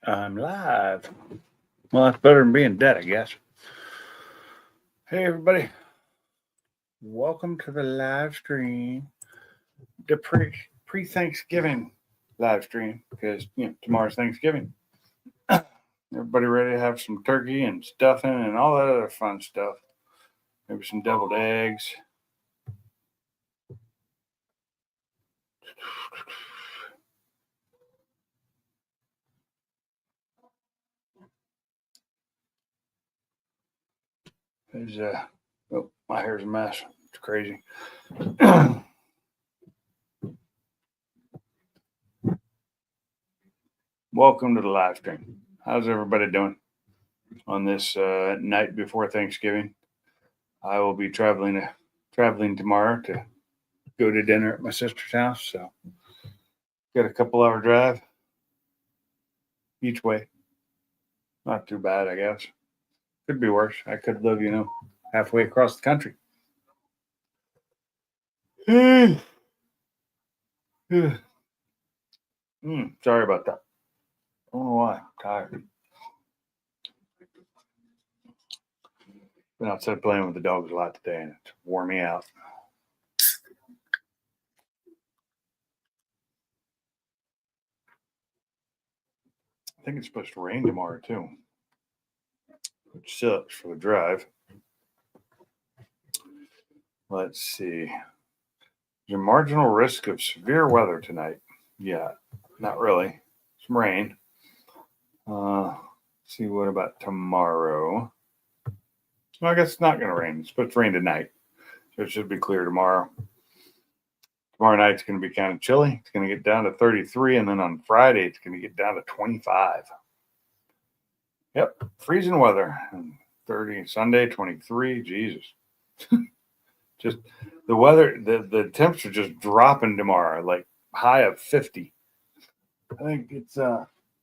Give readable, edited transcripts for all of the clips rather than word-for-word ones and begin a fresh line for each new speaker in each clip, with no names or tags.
I'm live. Well, that's better than being dead, I guess. Hey, everybody. Welcome to the live stream, the pre Thanksgiving live stream, because tomorrow's Thanksgiving. Everybody ready to have some turkey and stuffing and all that other fun stuff. Maybe some deviled eggs. There's oh, my hair's a mess. It's crazy. Welcome to the live stream. How's everybody doing on this night before Thanksgiving? I will be traveling tomorrow to go to dinner at my sister's house. So got a couple-hour drive each way. Not too bad, I guess. Could be worse. I could live, halfway across the country. Sorry about that. I don't know why. I'm tired. Been outside playing with the dogs a lot today, and it's wore me out. I think it's supposed to rain tomorrow too, which sucks for the drive. Let's see. There's a marginal risk of severe weather tonight. Yeah, not really. Some rain. See, what about tomorrow? Well, I guess it's not going to rain. It's supposed to rain tonight, so it should be clear tomorrow. Tomorrow night's going to be kind of chilly. It's going to get down to 33, and then on Friday, it's going to get down to 25. Yep, freezing weather. And 30 Sunday, 23. Jesus. Just the weather, the temperature just dropping tomorrow, like high of 50. I think it's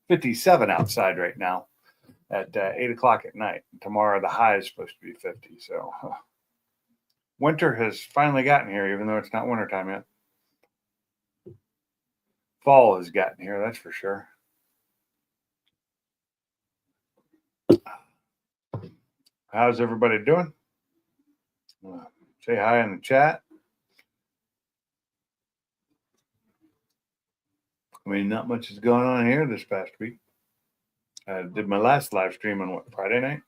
57 outside right now at 8 o'clock at night. Tomorrow, the high is supposed to be 50. So winter has finally gotten here, even though it's not wintertime yet. Fall has gotten here, that's for sure. How's everybody doing? Say hi in the chat. I mean, not much is going on here this past week. I did my last live stream on Friday night?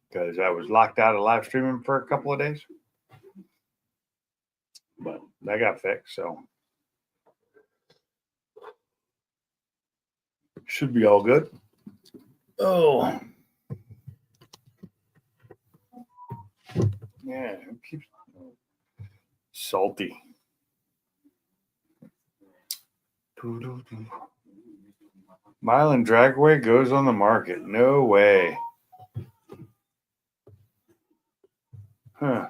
Because I was locked out of live streaming for a couple of days. But that got fixed, so should be all good. Oh. Yeah, it keeps salty. Milan Dragway goes on the market. No way. Huh.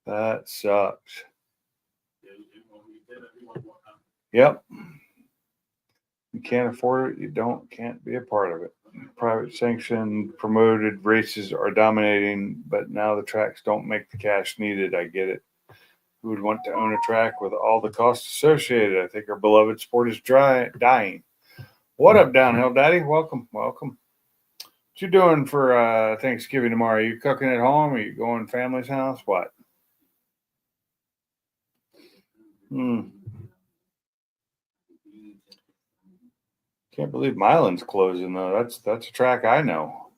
That sucks. Yep. You can't afford it. You can't be a part of it. Private sanctioned promoted races are dominating, but now the tracks don't make the cash needed. I get it. Who would want to own a track with all the costs associated? I think our beloved sport is dying. What up, Downhill Daddy? Welcome. What you doing for Thanksgiving tomorrow? Are you cooking at home? Are you going to family's house? What? Can't believe Milan's closing though. That's a track I know.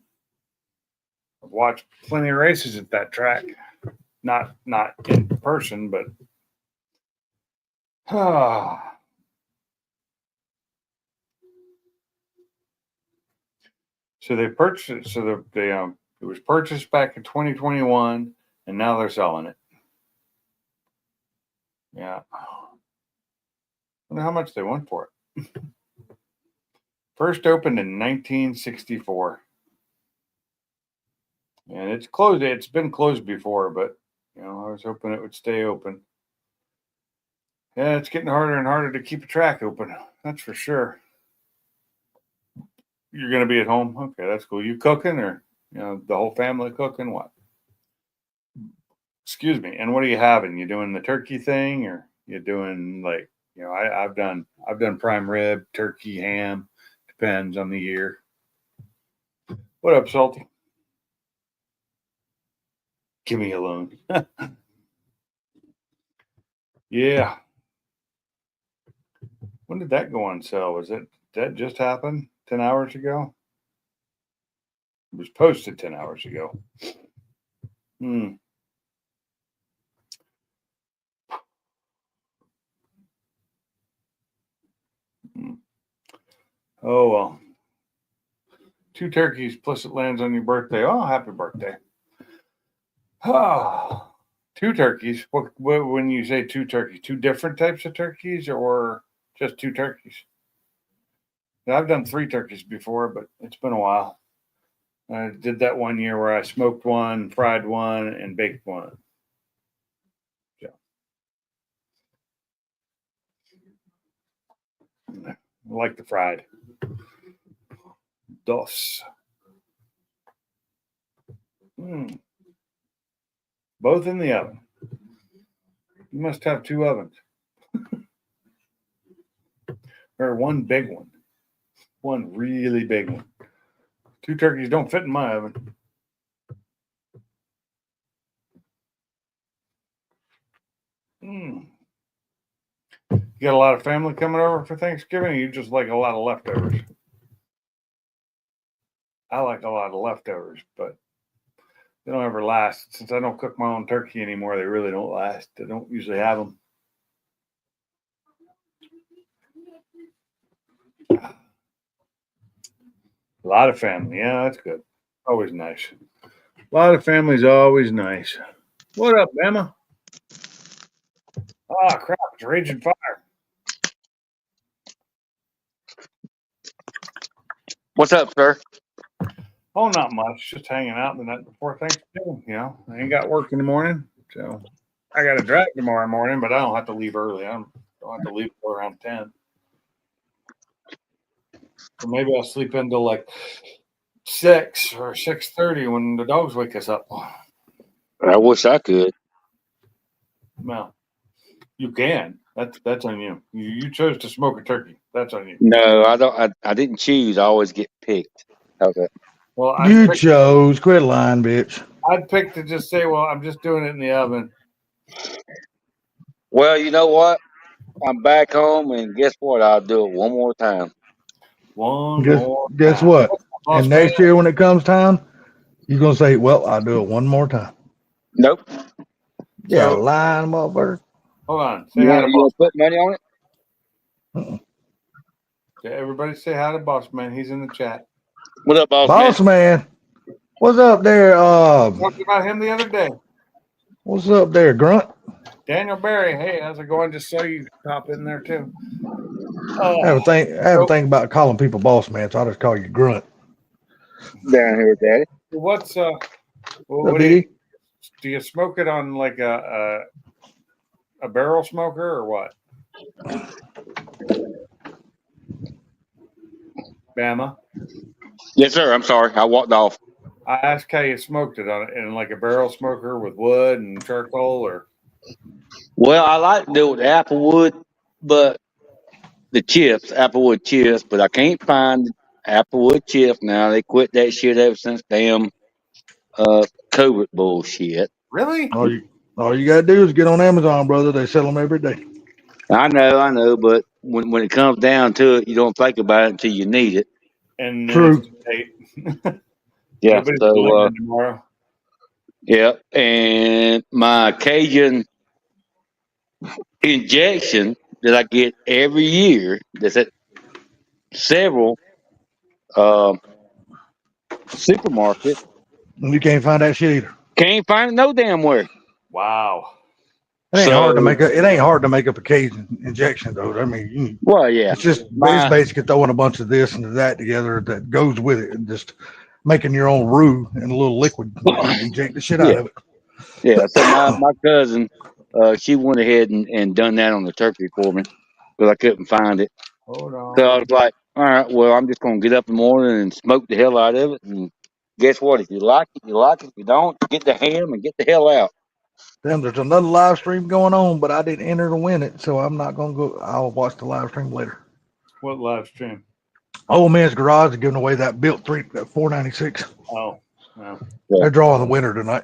I've watched plenty of races at that track. Not in person, but so they purchased it. So it was purchased back in 2021, and now they're selling it. Yeah, I wonder how much they want for it. First opened in 1964, and it's closed. It's been closed before, but I was hoping it would stay open. Yeah, it's getting harder and harder to keep a track open. That's for sure. You're going to be at home? Okay, that's cool. You cooking or, the whole family cooking? What? Excuse me. And what are you having? You doing the turkey thing or You're doing like, I've done prime rib, turkey, ham. Depends on the year. What up, Salty? Give me a loan. Yeah. When did that go on sale? Did that just happen 10 hours ago? It was posted 10 hours ago. Hmm. Oh, well. 2 turkeys plus it lands on your birthday. Oh, happy birthday. Oh, 2 turkeys. What when you say 2 turkeys? 2 different types of turkeys or just 2 turkeys? Yeah, I've done 3 turkeys before, but it's been a while. I did that one year where I smoked one, fried one, and baked one. Yeah. I like the fried. Dos. Mm. Both in the oven. You must have 2 ovens. Or one big one. One really big one. 2 turkeys don't fit in my oven. Mm. You got a lot of family coming over for Thanksgiving, or you just like a lot of leftovers? I like a lot of leftovers, but they don't ever last. Since I don't cook my own turkey anymore, they really don't last. I don't usually have them. A lot of family. Yeah, that's good. Always nice. A lot of family's always nice. What up, Emma? Ah, crap. It's raging fire.
What's up, sir?
Oh, not much. Just hanging out the night before Thanksgiving. I ain't got work in the morning. So I got to drive tomorrow morning, but I don't have to leave early. I don't have to leave till around 10. So maybe I'll sleep until like 6 or 6:30 when the dogs wake us up.
I wish I could.
Well, you can. That's on you. You chose to smoke a turkey. That's on you.
No, I don't. I didn't choose. I always get picked. Okay.
Well,
You chose. Quit lying, bitch.
I'd pick to just say, well, I'm just doing it in the oven.
Well, you know what? I'm back home, and guess what? I'll do it one more time.
One
Guess
more
guess
time.
what?
Boss
And
man.
next year when it comes time, you're gonna say, "Well, I'll do it one more time."
Nope.
Yeah,
So
lying motherfucker.
hold on. Say
You
hi
want
to
you
boss
want to put money on it?
Mm-mm.
man. Everybody say hi to boss man. He's in the chat.
What up, boss man?
Boss man, what's up there?
Talked about him the other day.
What's up there, Grunt?
Daniel Barry. Hey, how's it going? Just saw you pop in there too.
I have a thing. I have a
So
thing about calling people boss man, so I just call you Grunt.
Down here, Daddy.
what's
What's up,
what
Diddy?
do you smoke it on like a barrel smoker or what? Bama.
Yes, sir. I'm sorry. I walked off.
I asked how you smoked it on in like a barrel smoker with wood and charcoal or
Well, I like to do it with applewood, but the chips, applewood chips, but I can't find applewood chips now. They quit that shit ever since damn COVID bullshit.
really?
All you gotta do is get on Amazon, brother. They sell them every day.
I know, but when it comes down to it, you don't think about it until you need it.
And then it's
True.
too late.
Yeah.
Nobody's
So
delivering tomorrow.
yeah, and my Cajun injection that I get every year, that's at several uh, supermarkets,
You can't find that shit either.
can't find it no damn where.
Wow.
It ain't hard to
So,
make a. It ain't hard to make up a Cajun injection, though. I mean,
well, yeah,
it's
my
basically throwing a bunch of this and that together that goes with it, and just making your own roux and a little liquid. Inject the shit out
yeah,
of it.
yeah. So my cousin, she went ahead and done that on the turkey for me because I couldn't find it.
Hold
So I
on.
was like, all right, well, I'm just gonna get up in the morning and smoke the hell out of it. And guess what? If you like it, you like it. If you don't, get the ham and get the hell out.
Damn, there's another live stream going on, but I didn't enter to win it, so I'm not gonna go. I'll watch the live stream later.
What live stream?
Old Man's Garage is giving away that built that 496.
Oh, no.
They're drawing the winner tonight.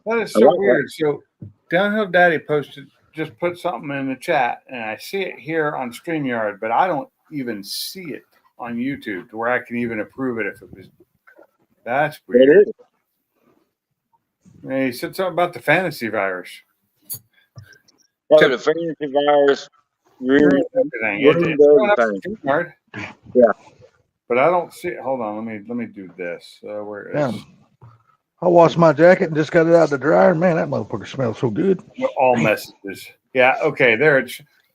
That is
I
so
like that.
weird. So Downhill Daddy just put something in the chat, and I see it here on StreamYard, but I don't even see it on YouTube to where I can even approve it if it was. That's weird.
It is.
And he said something about the fantasy virus.
Oh, the fantasy virus really
Everything.
Ruined
It's going up
everything.
on StreamYard.
Yeah.
But I don't see it. Hold on. Let me do this. Where is
Damn. I washed my jacket and just got it out of the dryer. Man, that motherfucker smells so good.
all messages? Yeah. Okay. There.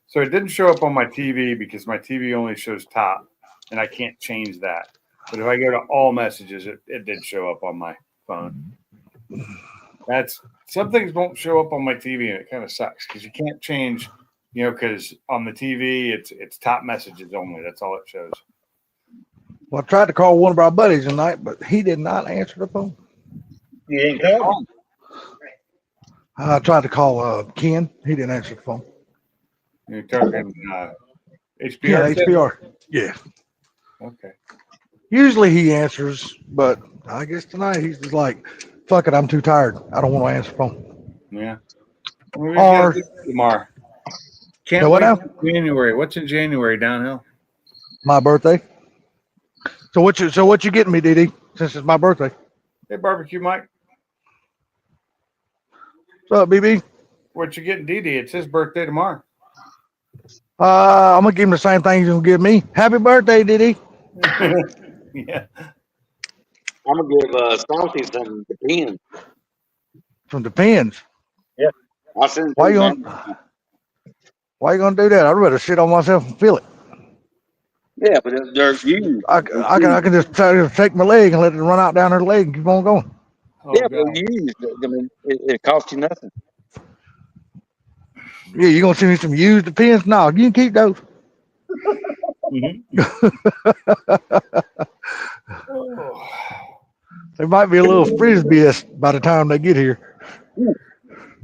So it didn't show up on my TV because my TV only shows top, and I can't change that. But if I go to all messages, it did show up on my phone. That's some things won't show up on my TV, and it kind of sucks because you can't change. Because on the TV it's top messages only. That's all it shows.
Well, I tried to call one of our buddies tonight, but he did not answer the phone.
You ain't coming.
I tried to call Ken. He didn't answer the phone.
You're talking HBR.
Yeah, HPR. Yeah.
Okay.
Usually he answers, but I guess tonight he's just like, fuck it, I'm too tired. I don't want to answer the phone.
Yeah. Well,
Or
tomorrow. Can't
No, what
wait
now?
till January. What's in January, Downhill?
my birthday. So what you getting me, DD? Since it's my birthday.
Hey, Barbecue Mike.
What's up, BB?
What you getting, DD? It's his birthday tomorrow.
I'm gonna give him the same thing he's gonna give me. Happy birthday, DD.
Yeah.
I'm gonna give Salty some Depends.
From Depends.
I'll send it
Why
to
you
man.
Why you gonna do that? I'd rather sit on myself and feel it.
Yeah, but they're used.
I can just try to take my leg and let it run out down her leg and keep on going.
Oh,
Yeah, but
God.
they're used. I mean, it costs you nothing.
Yeah, you gonna send me some used Depends? No, you can keep those.
Mhm. Oh.
There might be a little frisbee by the time they get here.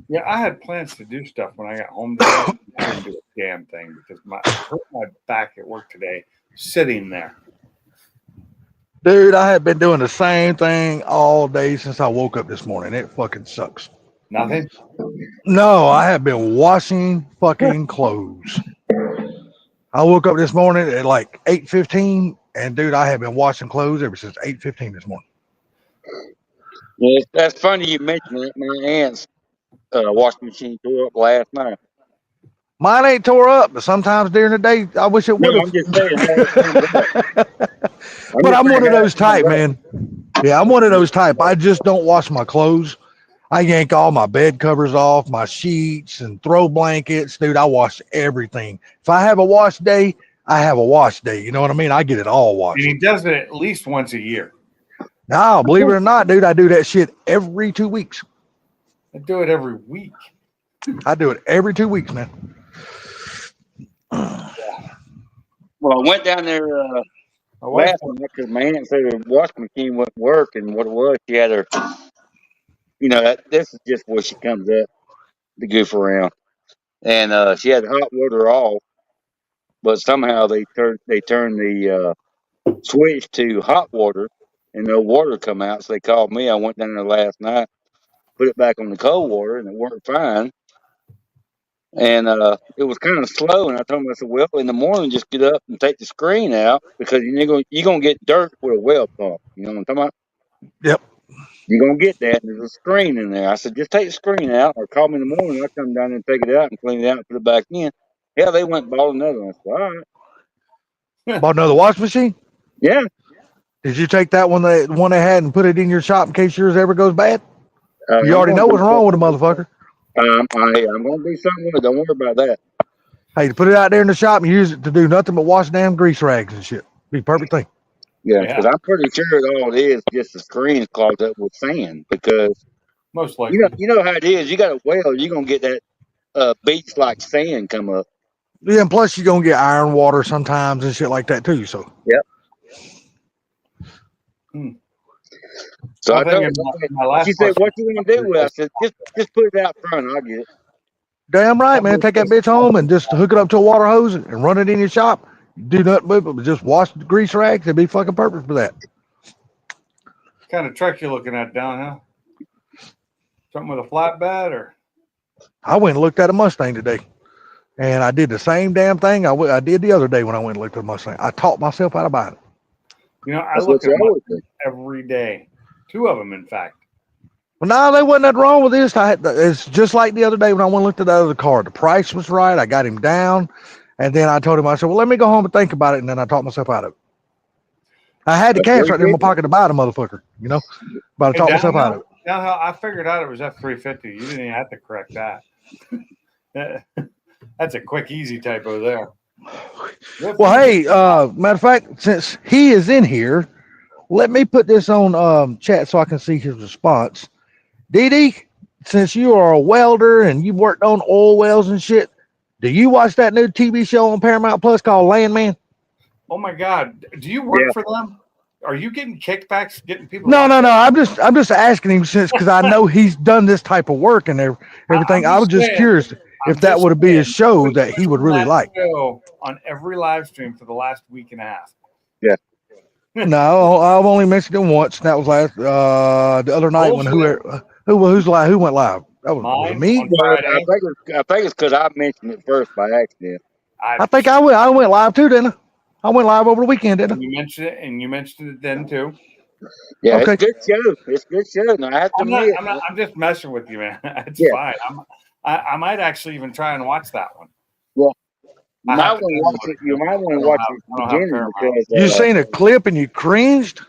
Yeah, I had plans to do stuff when I got home today. I didn't do a damn thing because I hurt my back at work today sitting there.
Dude, I have been doing the same thing all day since I woke up this morning. It fucking sucks.
Nothing.
No, I have been washing fucking clothes. I woke up this morning at like 8:15, and dude, I have been washing clothes ever since 8:15 this morning.
Yeah, that's funny you mentioned it. My aunt's washing machine tore up last night.
Mine ain't tore up, but sometimes during the day, I wish it
No,
would
I'm just saying.
But I'm one of those type, man. Yeah, I'm one of those type. I just don't wash my clothes. I yank all my bed covers off, my sheets, and throw blankets. Dude, I wash everything. If I have a wash day, I have a wash day. You know what I mean? I get it all
And
washed.
he does it at least once a year.
No, believe it or not, dude, I do that shit every 2 weeks.
I do it every week.
I do it every 2 weeks, man.
Well, I went down there
My wife,
last night because my aunt said her washing machine wouldn't work, and what it was, she had her. This is just where she comes up to goof around, and she had hot water off, but somehow they turned the switch to hot water, and no water come out. So they called me. I went down there last night, put it back on the cold water, and it worked fine. And it was kind of slow, and I told him, I said, well, in the morning, just get up and take the screen out because you're gonna get dirt with a well pump. You know what I'm talking about?
Yep.
You're gonna get that. And there's a screen in there. I said, just take the screen out, or call me in the morning. I'll come down and take it out and clean it out and put it back in. Hell, they went and bought another one. I said, all right.
Bought another wash machine?
Yeah.
Did you take that one they had and put it in your shop in case yours ever goes bad?
I'm
You already
gonna
know
do
what's wrong with the motherfucker.
I'm gonna do something with it. Don't worry about that.
Hey, put it out there in the shop and use it to do nothing but wash damn grease rags and shit. Be a perfect thing.
Yeah,
Yeah.
because I'm pretty sure all it is just the screen clogged up with sand. Because
most likely.
you know how it is. You got a well, you're gonna get that beach like sand come up.
Yeah, and plus you're gonna get iron water sometimes and shit like that too. So
Yep. So I
I think
told
in my last
she said,
question,
"What you gonna do with it?" I said, "Just put it out front. I'll get it."
Damn right, man. Take that bitch home and just hook it up to a water hose and run it in your shop. Do nothing with it, but just wash the grease rags. It'd be fucking perfect for that.
kind of truck you looking at down, huh? Something with a flatbed or?
I went and looked at a Mustang today, and I did the same damn thing I did the other day when I went and looked at a Mustang. I taught myself how to buy it.
You know, I
That's
look
what
at
you always
Mustangs
do.
every day. 2 of them, in fact.
Well, no, there wasn't nothing wrong with this. It's just like the other day when I went and looked at the other car. The price was right. I got him down, and then I told him, I said, well, let me go home and think about it, and then I taught myself out of it. I had the
That's
cash
very
right in my
good.
pocket to buy the motherfucker, but I
Hey,
taught myself out of
downhill,
it.
downhill, I figured out it was F350. You didn't even have to correct that. That's a quick, easy typo there.
Well, hey, matter of fact, since he is in here, let me put this on chat so I can see his response. Dee, since you are a welder and you've worked on oil wells and shit, do you watch that new TV show on Paramount Plus called Landman?
Oh my God, do you work
Yeah.
for them? Are you getting kickbacks, getting people?
No. I'm just asking him since because I know he's done this type of work and everything. I was just curious if that would be a show that he would really like.
Show on every live stream for the last week and a half.
No, I've only mentioned it once. That was last the other night when who went live? That was it
Mine
me.
on
Well,
Friday.
I think it's because I mentioned it first by accident.
I think I went live too, didn't I? I went live over the weekend, didn't I?
You mentioned it, and you mentioned it then too.
Yeah,
Okay.
it's a good show. It's a good show. Now, I have to admit,
I'm just messing with you, man. It's
Yeah.
fine. I might actually even try and watch that one.
Well,
I
you might
have
want
to
to watch
download
it. You might want
I
to
don't
watch
have-
it
I don't
at
have
the beginning
Paramount.
because
You seen a clip and you cringed?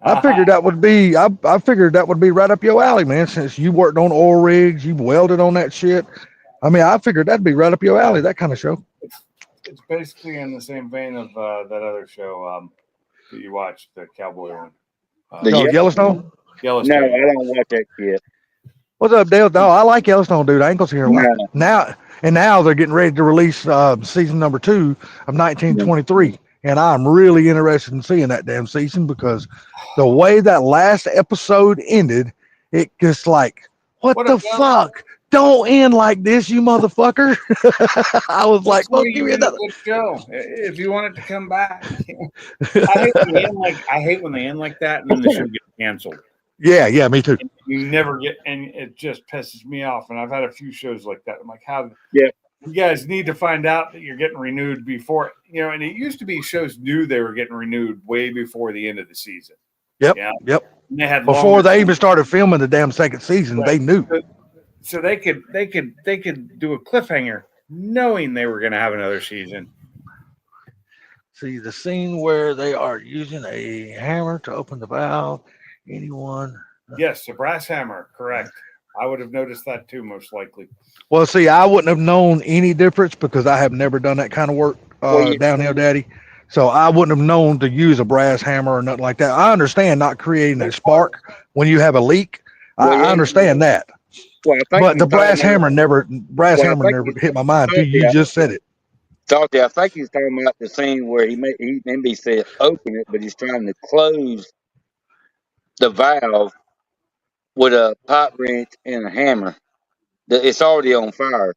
I figured that would be I figured that would be right up your alley, man, since you worked on oil rigs, you welded on that shit. I mean, I figured that'd be right up your alley, that kind of show.
It's basically in the same vein of that other show that you watched, the cowboy one.
The
Yellowstone?
Yellowstone.
no, I don't watch that shit.
What's up, Dale? No, I like Yellowstone, dude. I ain't gonna see her
No.
now they're getting ready to release season number 2 of 1923. And I'm really interested in seeing that damn season because the way that last episode ended, it just like, what the fuck? Don't end like this, you motherfucker. I was like, well, give me another.
Good show. If you want it to come back. I hate when they end like that and then the show gets canceled.
Yeah, me too.
You never get, and it just pisses me off. And I've had a few shows like that. I'm like, how?
Yeah.
You guys need to find out that you're getting renewed before, and it used to be shows knew they were getting renewed way before the end of the season.
Yep.
Yeah.
Yep.
And they had
Before they even started filming the damn second season, they knew.
So they could do a cliffhanger knowing they were going to have another season.
See the scene where they are using a hammer to open the valve. Anyone?
Yes, a brass hammer. Correct. I would have noticed that too, most likely.
Well, see, I wouldn't have known any difference because I have never done that kind of work, downhill daddy. So I wouldn't have known to use a brass hammer or nothing like that. I understand not creating a spark when you have a leak. I understand that.
Well,
But the brass hammer never hit my mind until you just said it.
Salty, I think he's talking about the scene where he maybe said open it, but he's trying to close the valve with a pipe wrench and a hammer. It's already on fire.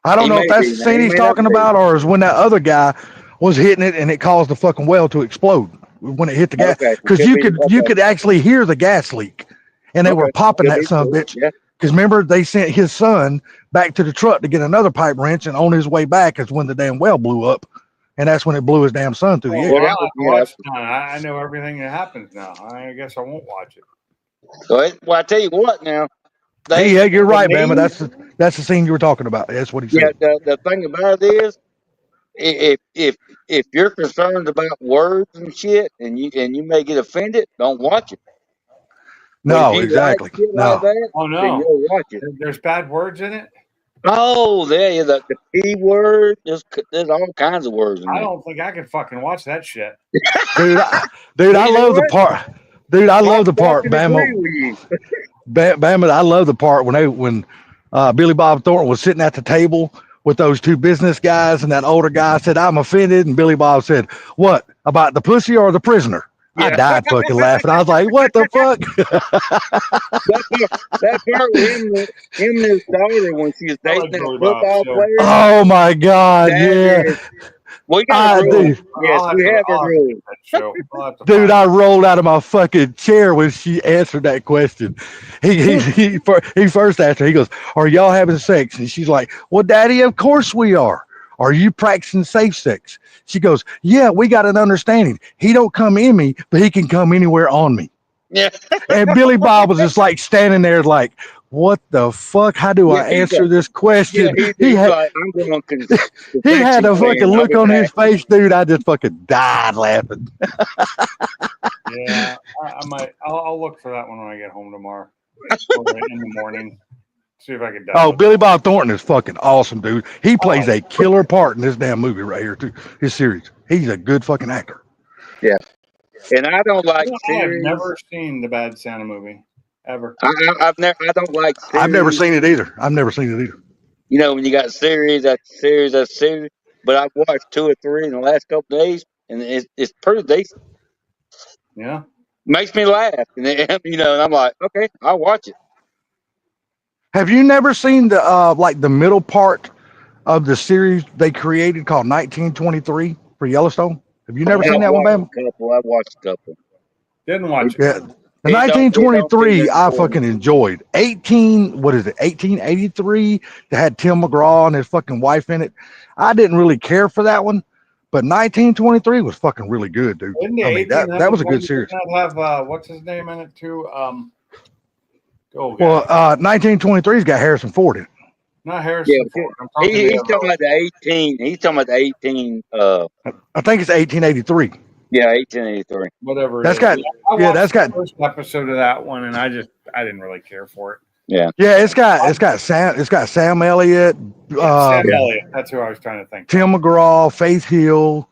I don't know if that's the scene he's talking about or is when that other guy was hitting it and it caused the fucking well to explode when it hit the gas. Because you could actually hear the gas leak and they were popping that son of a bitch. Because remember, they sent his son back to the truck to get another pipe wrench, and on his way back is when the damn well blew up. And that's when it blew his damn son through the air.
I know everything that happens now. I guess I won't watch it.
Well, I tell you what now.
Yeah, you're right, man. But that's the scene you were talking about. That's what he said.
Yeah, the thing about it is, if you're concerned about words and shit, and you may get offended, don't watch it.
No, exactly.
Like that,
oh no,
then you'll watch it.
There's bad words in it.
Oh, there, the P word. There's all kinds of words in
I
there.
don't think I could fucking watch that shit.
Dude, I love the part. Dude, I love the part, Bama. Bama, I love the part when Billy Bob Thornton was sitting at the table with those two business guys, and that older guy said, "I'm offended," and Billy Bob said, "What about the pussy or the prisoner?" I died fucking laughing. I was like, what the fuck?
That part with him and his daughter when she was
I
dating
like
that
Billy Bob,
football
so
player.
Oh my God.
That
Yeah.
is, we got a rule.
Dude,
Yes, we have a
I'll have to
rule.
get that show. I'll have to
dude,
find
I
it.
rolled out of my fucking chair when she answered that question. He first asked her, he goes, are y'all having sex? And she's like, well, Daddy, of course we are. Are you practicing safe sex? She goes, yeah, we got an understanding. He don't come in me, but he can come anywhere on me.
Yeah.
And Billy Bob was just like standing there like, what the fuck? How do I
Yeah,
answer this
Yeah,
question?
he's like, I'm going to
He had a fucking
I'll
look
be
on
back.
his face, dude. I just fucking died laughing.
Yeah, I might. I'll look for that one when I get home tomorrow or in the morning. See if I can
Oh,
download.
Billy Bob Thornton is fucking awesome, dude. He plays
Oh.
a killer part in this damn movie right here, too. His series. He's a good fucking actor.
Yeah. And I don't like
I have
series.
never seen the Bad Santa movie ever.
I don't like series.
I've never seen it either.
You know, when you got series after series after series, but I've watched 2 or 3 in the last couple of days, and it's pretty decent.
Yeah.
Makes me laugh, and and I'm like, okay, I'll watch it.
Have you never seen the like the middle part of the series they created called 1923 for Yellowstone? Have you never seen that one, Bam?
I've watched a couple.
Didn't watch it.
Yeah. The
It don't do
1923
nothing
I
for me.
fucking enjoyed. 1883 that had Tim McGraw and his fucking wife in it. I didn't really care for that one, but 1923 was fucking really good, dude.
Didn't the
I mean, that was a good series.
Didn't that have what's his name in it too? Oh,
Well,
God.
1923's got Harrison Ford in it.
Not Harrison
Yeah,
Ford. I'm talking
he's talking about the 18. He's talking about the 18.
I think it's 1883.
Yeah, 1883.
whatever.
That's
it
got
is. I
yeah,
watched
that's
the
got
first episode of that one, and I didn't really care for it.
Yeah.
yeah, it's got Sam Elliott,
Sam Elliott. That's who I was trying to think.
Tim McGraw, Faith Hill,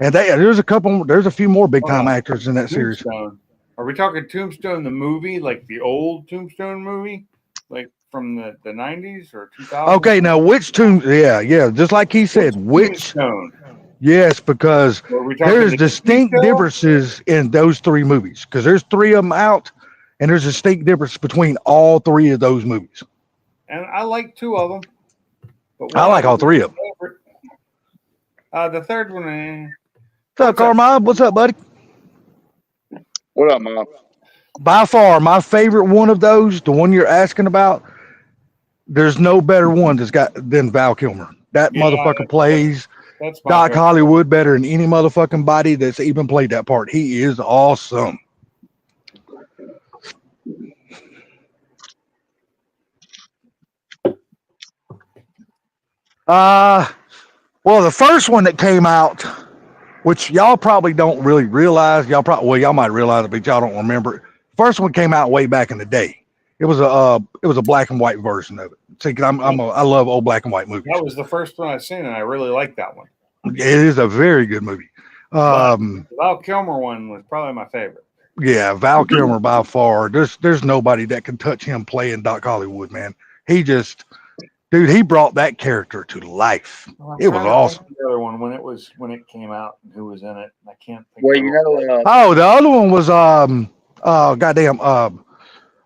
and there's a few more big time actors in that series.
Tombstone. Are we talking Tombstone the movie, like the old Tombstone movie, like from the 90s or 2000s?
Okay, now which tomb? Yeah, just like he said, which?
Tombstone?
Yes, because
Were we talking
there's
the
distinct
TV show?
differences in those 3 movies because there's 3 of them out, and there's a distinct difference between all 3 of those movies.
And I like 2 of them. But
I like all 3 of them.
The third one.
What's up, Carmine? What's up, buddy?
What up, Mom?
By far, my favorite one of those, the one you're asking about, there's no better one than Val Kilmer. That motherfucker plays
That's my
Doc
favorite.
Hollywood better than any motherfucking body that's even played that part. He is awesome. Well, the first one that came out, which y'all probably don't really realize, y'all might realize it, but y'all don't remember it. First one came out way back in the day. It was a black and white version of it. See, 'cause I love old black and white movies.
That was the first one I seen, and I really liked that one.
It is a very good movie.
The Val Kilmer one was probably my favorite.
Yeah, Val Kilmer by far. There's nobody that can touch him playing Doc Hollywood, man. He brought that character to life.
Well,
It was awesome.
The other one when it came out and who was in it, I can't think.
Well,
The other one was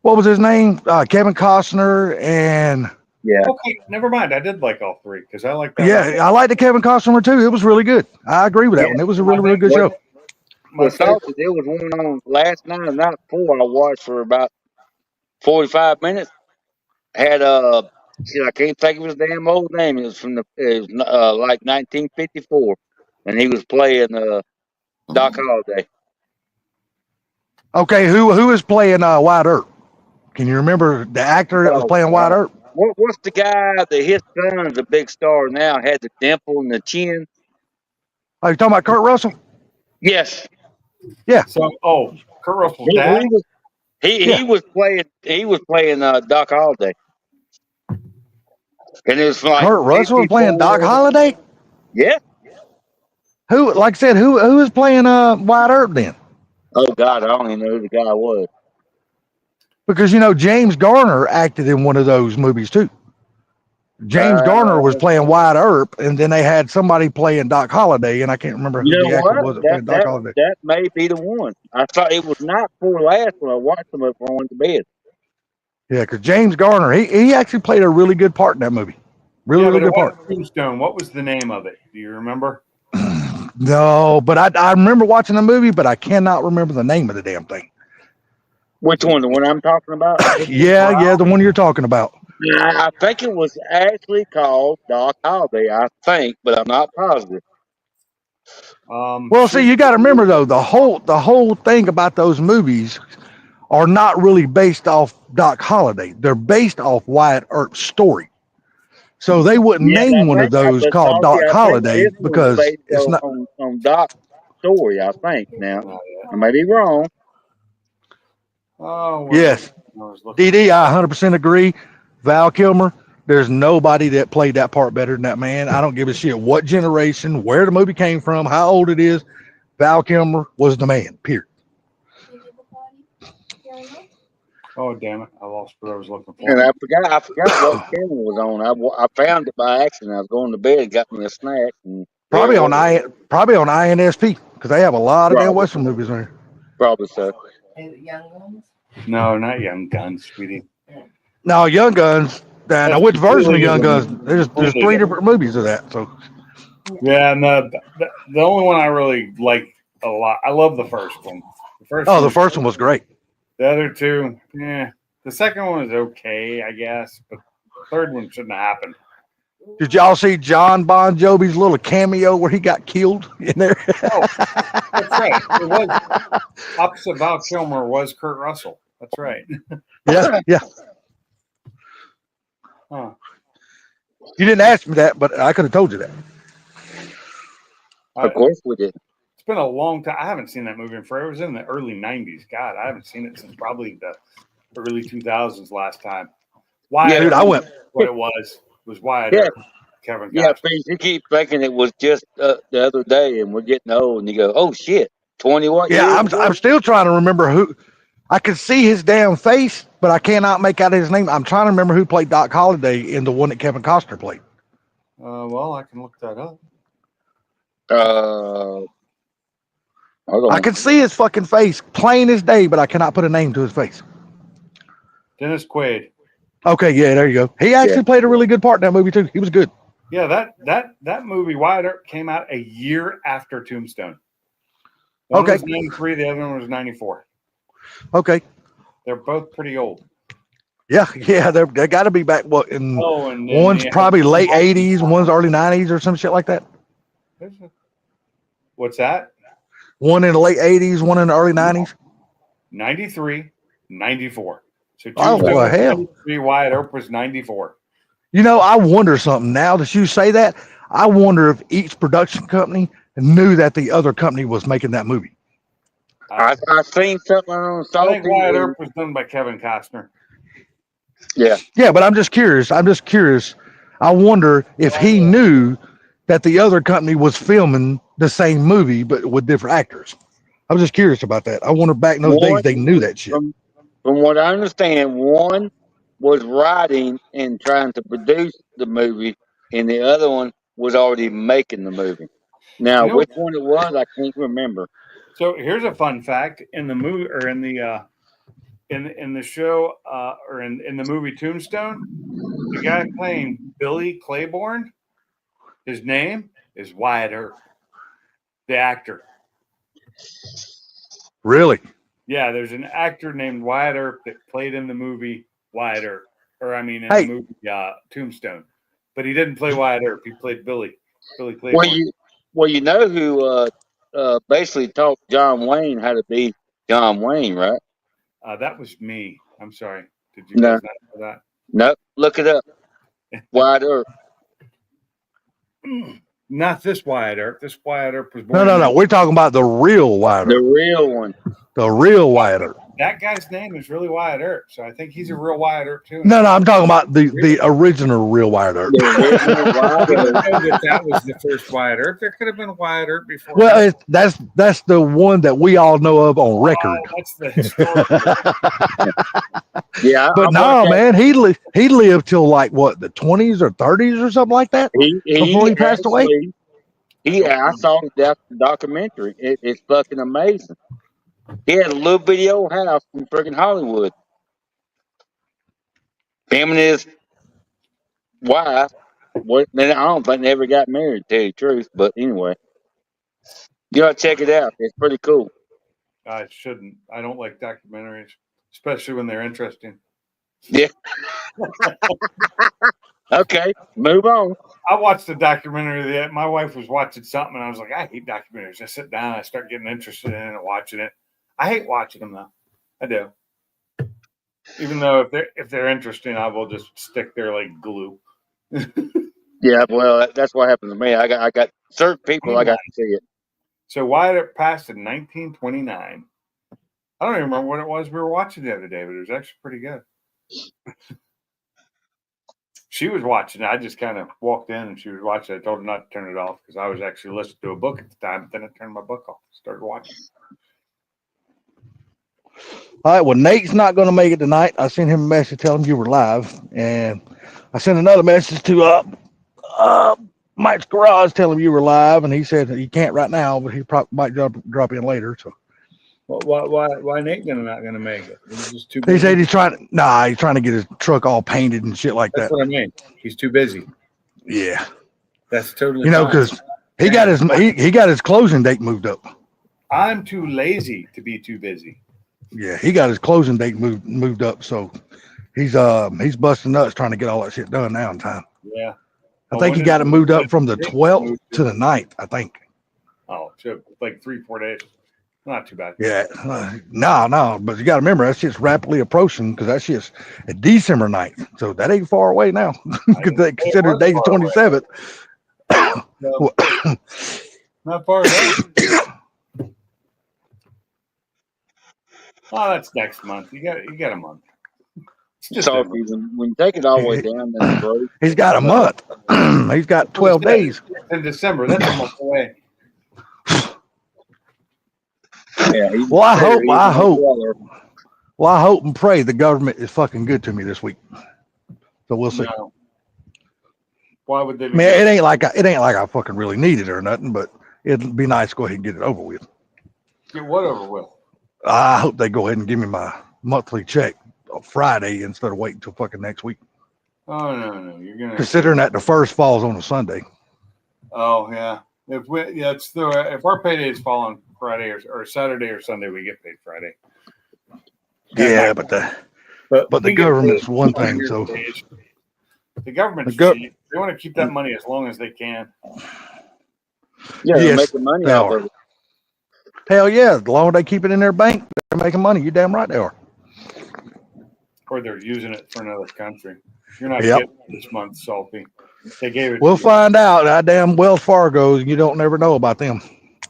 what was his name? Kevin Costner and
yeah.
Okay, never mind. I did like all 3 because I like that.
yeah, I like the Kevin Costner one too. It was really good. I agree with that one. It was a really, really good show.
Well, there was one on last night or night before I watched for about 45 minutes. Had shit, I can't think of his damn old name. It was from like 1954, and he was playing Doc Holliday.
Okay, who is playing Wyatt Earp? Can you remember the actor that was playing Wyatt Earp?
What's the guy that his son's a big star now? Had the dimple and the chin.
Are you talking about Kurt Russell?
Yes.
Yeah.
So, Kurt Russell's dad.
He was playing Doc Holliday. And it was like
Kurt Russell was playing Doc Holliday?
Yeah.
Who, like I said, who is playing Wyatt Earp then?
Oh God, I don't even know who the guy was.
Because James Garner acted in one of those movies too. James Garner was playing Wyatt Earp, and then they had somebody playing Doc Holliday, and I can't remember who
You know
the actor
what?
was that played Doc Holliday.
That may be the one. I thought it was not before last when I watched them before I went to bed.
Yeah, because James Garner, he actually played a really good part in that movie. Really,
Yeah,
really
but it
good part.
wasn't Tombstone. What was the name of it? Do you remember?
No, but I remember watching the movie, but I cannot remember the name of the damn thing.
Which one? The one I'm talking about?
Yeah, the one you're talking about.
I think it was actually called Doc Holliday. I think, but I'm not positive.
Well, see, you got to remember though, the whole thing about those movies are not really based off Doc Holliday. They're based off Wyatt Earp's story. So they wouldn't name one of those called Doc Holliday because it's not
on Doc's story. I think now I may be wrong.
Oh,
yes, DD, I 100% agree. Val Kilmer, there's nobody that played that part better than that man. I don't give a shit what generation, where the movie came from, how old it is. Val Kilmer was the man. Period.
Oh, damn it! I lost what I was looking for.
And I forgot what channel was on. I found it by accident. I was going to bed, got me a snack, and
probably on INSP because they have a lot of damn Western movies on here.
Probably so.
Young Guns?
No, not Young Guns, sweetie.
No, Young Guns. Now, which version of Young Guns? There's 3 different movies of that. So
yeah, and the only one I really like a lot. I love the first one.
The first one was great.
The other two, yeah. The second one is okay, I guess, but the third one shouldn't have happened.
Did y'all see John Bon Jovi's little cameo where he got killed in there?
Oh, that's right. It was opposite Val Kilmer was Kurt Russell. That's right.
Yeah.
Huh.
You didn't ask me that, but I could have told you that.
Of course we did.
It's been a long time. I haven't seen that movie in forever. It was in the early 90s. God, I haven't seen it since probably the early 2000s last time.
Yeah, dude, I went.
What it was Wyatt.
Yeah.
Kevin Costner.
Yeah, please, you keep thinking it was just the other day, and we're getting old, and you go, "Oh shit, 20 what?"
Yeah,
years?
I'm still trying to remember who. I could see his damn face, but I cannot make out his name. I'm trying to remember who played Doc Holliday in the one that Kevin Costner played.
Well, I can look that up.
I can see his fucking face plain as day, but I cannot put a name to his face.
Dennis Quaid.
Okay, yeah, there you go. He actually played a really good part in that movie too. He was good.
Yeah, that movie Wyatt Earp came out a year after Tombstone. One was 93, the other one was 94.
Okay.
They're both pretty old.
Yeah, they got to be back. What? And one's
yeah.
probably late 80s, one's early 90s, or some shit like that.
What's that?
One in the late 80s, one in the early 90s.
93, 94. So
well, hell.
93, Wyatt Earp was 94.
You know, I wonder something. Now that you say that, I wonder if each production company knew that the other company was making that movie.
I seen something on
I think Wyatt Earp was done by Kevin Costner.
Yeah, but I'm just curious. I wonder if he knew that the other company was filming the same movie but with different actors. I was just curious about that. I wonder back in those days they knew that shit.
From what I understand, one was writing and trying to produce the movie, and the other one was already making the movie. Now, which one it was, I can't remember.
So here's a fun fact: in the movie, or in the in the show, or in the movie Tombstone, the guy playing Billy Claiborne, his name is Wyatt Earp, the actor.
Really?
Yeah, there's an actor named Wyatt Earp that played in the movie Wyatt Earp, the movie Tombstone, but he didn't play Wyatt Earp. He played Billy Claiborne.
Well, you know who basically taught John Wayne how to be John Wayne, right?
That was me. I'm sorry. Did you
No.
guys not know that?
Nope. Look it up. Wyatt Earp.
Not this Wyatt Earp. This Wyatt Earp was born.
No. We're talking about the real Wyatt Earp.
The real one.
The real Wyatt Earp.
that guy's name is really Wyatt Earp, so I think he's a real Wyatt Earp too.
No, I'm talking about the original real Wyatt Earp.
The original Wyatt
I didn't
Earp.
know that was the first Wyatt Earp. There could have been a Wyatt Earp before.
Well, that's the one that we all know of on record.
That's the historical.
Yeah,
But no, man, he lived till like what, the 20s or 30s or something like that before he passed away.
I saw the documentary. It's fucking amazing. He had a little video house in freaking Hollywood. Him and his wife. I don't think they ever got married, to tell you the truth. But anyway, you gotta check it out. It's pretty cool.
I shouldn't. I don't like documentaries, especially when they're interesting.
Yeah. Okay, move on.
I watched a documentary that my wife was watching something, and I was like, I hate documentaries. I sit down, I start getting interested in it and watching it. I hate watching them though. I do. Even though if they're interesting, I will just stick there like glue.
Yeah, well, that's what happened to me. I got certain people I got to see it.
So Wyatt Earp passed in 1929. I don't even remember what it was we were watching the other day, but it was actually pretty good. She was watching it. I just kind of walked in and she was watching it. I told her not to turn it off because I was actually listening to a book at the time, but then I turned my book off and started watching.
All right, well, Nate's not going to make it tonight. I sent him a message telling him you were live, and I sent another message to Mike's Garage telling him you were live, and he said he can't right now, but he probably might drop in later. So,
well, why Nate not gonna make it? He's just too
he
busy.
said he's trying to get his truck all painted and shit like
That's
that.
what I mean. He's too busy.
Yeah,
That's totally.
you know,
fine.
because he got his closing date moved up.
I'm too lazy to be too busy.
Yeah, he got his closing date moved up, so he's busting nuts trying to get all that shit done now in time.
Yeah.
I think he got it moved up from the 12th to the 9th, I think.
Oh, so like 3-4 days. Not too bad.
Yeah, no, but you got to remember that shit's rapidly approaching because that shit's at December 9th, so that ain't far away now because they consider day 27th.
No, not far away. Oh, that's next month. You got a month. It's just
So when you take it all the way down, that's great.
He's got a month. He's got 12 days.
in December. That's a month away.
Yeah.
Well, I hope and pray the government is fucking good to me this week. So we'll see.
No. Why would they?
I mean, it ain't like I fucking really need it or nothing, but it'd be nice to go ahead and get it over with.
Get what over with?
I hope they go ahead and give me my monthly check on Friday instead of waiting until fucking next week.
Oh no, you're gonna
Considering that the first falls on a Sunday.
Oh yeah, if our paydays fall on Friday or Saturday or Sunday, we get paid Friday.
Yeah, but the government's one thing. So
the government's cheap. They want to keep that money as long as they can.
Yeah, they're
yes,
making money
they
out
are.
of it.
Hell yeah, the longer they keep it in their bank, they're making money. You damn right they are.
Or they're using it for another country. You're not getting it this month, Salty. They gave it.
We'll find out. I damn Wells Fargo, you don't never know about them.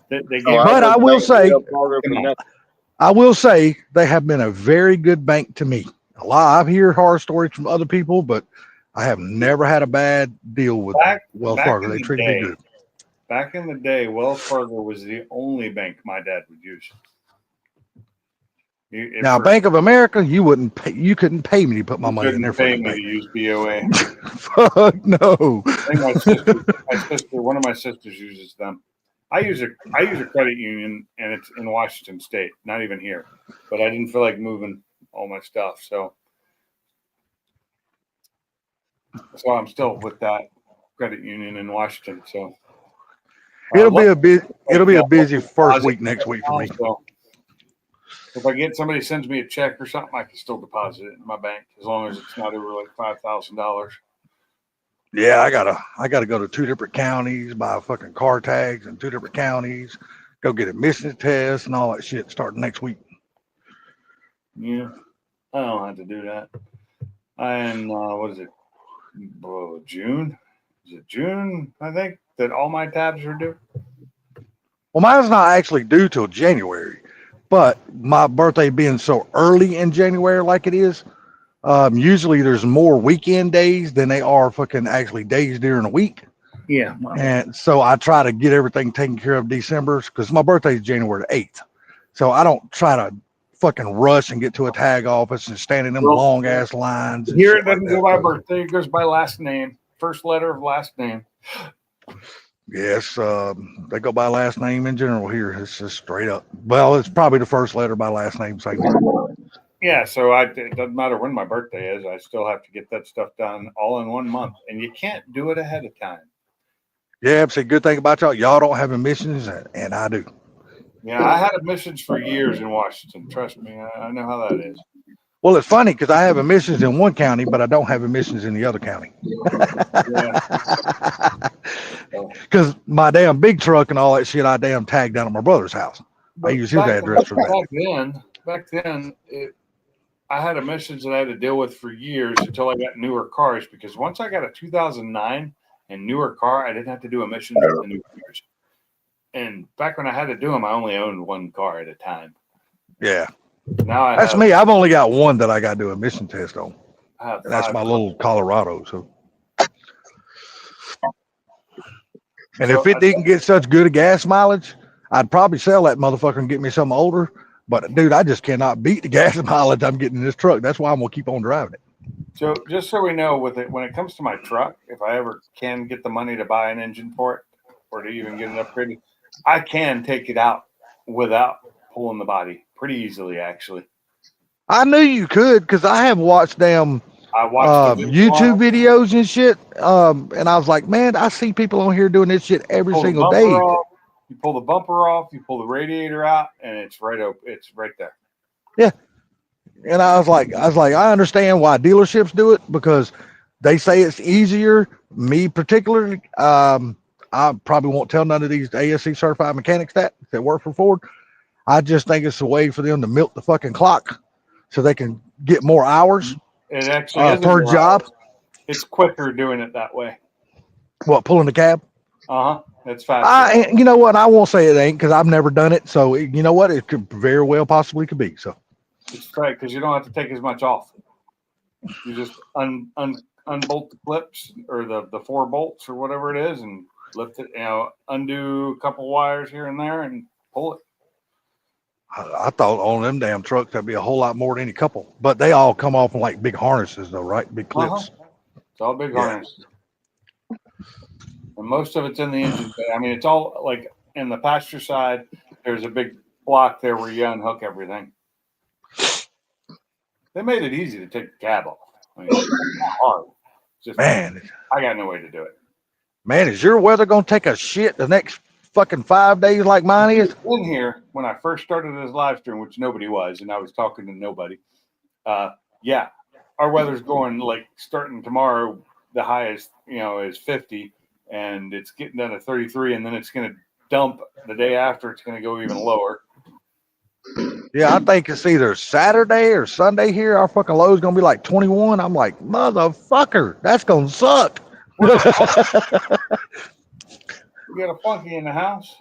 They gave
But I will say,
nothing.
I will say they have been a very good bank to me. A lot. I hear horror stories from other people, but I have never had a bad deal with Wells Fargo. They treated me good.
Back in the day, Wells Fargo was the only bank my dad would use.
Now, Bank of America, you couldn't pay me to put my money in there.
Pay me to use BOA.
Fuck no.
I think one of my sisters uses them. I use a credit union, and it's in Washington State, not even here. But I didn't feel like moving all my stuff, so I'm still with that credit union in Washington. So
it'll be a busy first week next week for me.
So if I get somebody sends me a check or something, I can still deposit it in my bank as long as it's not over like $5,000.
Yeah, I gotta go to 2 different counties, buy fucking car tags in 2 different counties, go get emissions tests and all that shit starting next week.
Yeah, I don't have to do that. And what is it? June? Is it June? I think that all my tabs are due.
Well, mine's not actually due till January. But my birthday being so early in January, like it is, usually there's more weekend days than they are fucking actually days during the week.
Yeah.
And so I try to get everything taken care of December because my birthday is January 8th. So I don't try to fucking rush and get to a tag office and stand in them
Well,
long ass lines. And
Here
shit
it doesn't
like
go by
that.
birthday; it goes by last name, first letter of last name.
Yes, they go by last name in general here. It's just straight up. Well, it's probably the first letter by last name, same thing.
Yeah, so it doesn't matter when my birthday is. I still have to get that stuff done all in 1 month, and you can't do it ahead of time.
Yeah, it's a good thing about y'all don't have emissions, and I do.
Yeah, I had emissions for years in Washington. Trust me, I know how that is.
Well, it's funny because I have emissions in one county, but I don't have emissions in the other county. Because my damn big truck and all that shit, I damn tagged down at my brother's house. I use his address for that.
Back then, I had emissions that I had to deal with for years until I got newer cars. Because once I got a 2009 and newer car, I didn't have to do emissions with the new cars. And back when I had to do them, I only owned one car at a time.
Yeah.
Now
That's me. I've only got one that I got to do a emission test on.
And
that's my little Colorado. So, and if it didn't get such good a gas mileage, I'd probably sell that motherfucker and get me something older. But dude, I just cannot beat the gas mileage I'm getting in this truck. That's why I'm gonna keep on driving it.
So just so we know, with it, when it comes to my truck, if I ever can get the money to buy an engine for it or to even get it upgraded, I can take it out without pulling the body pretty easily, actually.
I knew you could because I have watched damn YouTube videos and shit. And I was like, man, I see people on here doing this shit every single day.
You pull the bumper off, you pull the radiator out, and it's right open. It's right there.
Yeah. And I was like, I understand why dealerships do it because they say it's easier. Me particularly, I probably won't tell none of these ASC certified mechanics that work for Ford. I just think it's a way for them to milk the fucking clock so they can get more hours.
It actually
per job.
Hours. It's quicker doing it that way.
What, pulling the cab?
It's faster.
You know what? I won't say it ain't because I've never done it. So you know what? It could very well possibly could be. So
it's right because you don't have to take as much off. You just unbolt the clips or the 4 bolts or whatever it is and lift it. Undo a couple wires here and there and pull it.
I thought on them damn trucks that'd be a whole lot more than any couple, but they all come off in like big harnesses though, right? Big clips.
It's all big harnesses. And most of it's in the engine bay. I mean, it's all like in the passenger side, there's a big block there where you unhook everything. They made it easy to take the cab off. I mean, it's not hard. Just, man, I got no way to do it.
Man, is your weather gonna take a shit the next fucking 5 days like mine is?
In here, when I first started this live stream, which nobody was, and I was talking to nobody. Yeah, our weather's going like starting tomorrow. The high is 50, and it's getting down to 33, and then it's going to dump the day after. It's going to go even lower.
Yeah, I think it's either Saturday or Sunday here. Our fucking low is going to be like 21. I'm like, motherfucker, that's going to suck.
We got a Funky in the house.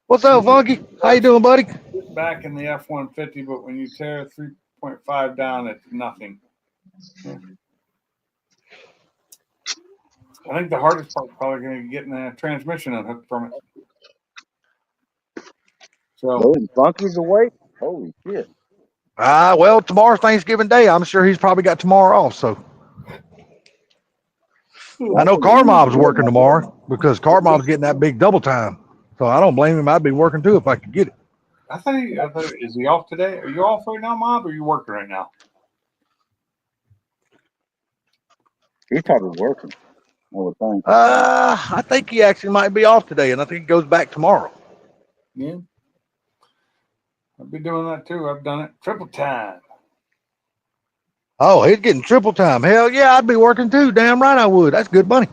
What's up, Funky? How you doing, buddy?
Back in the F-150, but when you tear 3.5 down, it's nothing. I think the hardest part is probably going to be getting the transmission unhooked from it. So
Funky's awake? Holy shit.
Well, tomorrow's Thanksgiving Day. I'm sure he's probably got tomorrow off, so. I know Car Mob's working tomorrow because Car Mob's getting that big double time. So I don't blame him. I'd be working too if I could get it.
I thought is he off today? Are you off right now, Mob, or are you working right now?
He's probably working.
I think he actually might be off today, and I think he goes back tomorrow.
Yeah. I've been doing that too. I've done it triple time.
Oh, he's getting triple time. Hell yeah, I'd be working too. Damn right I would. That's good money.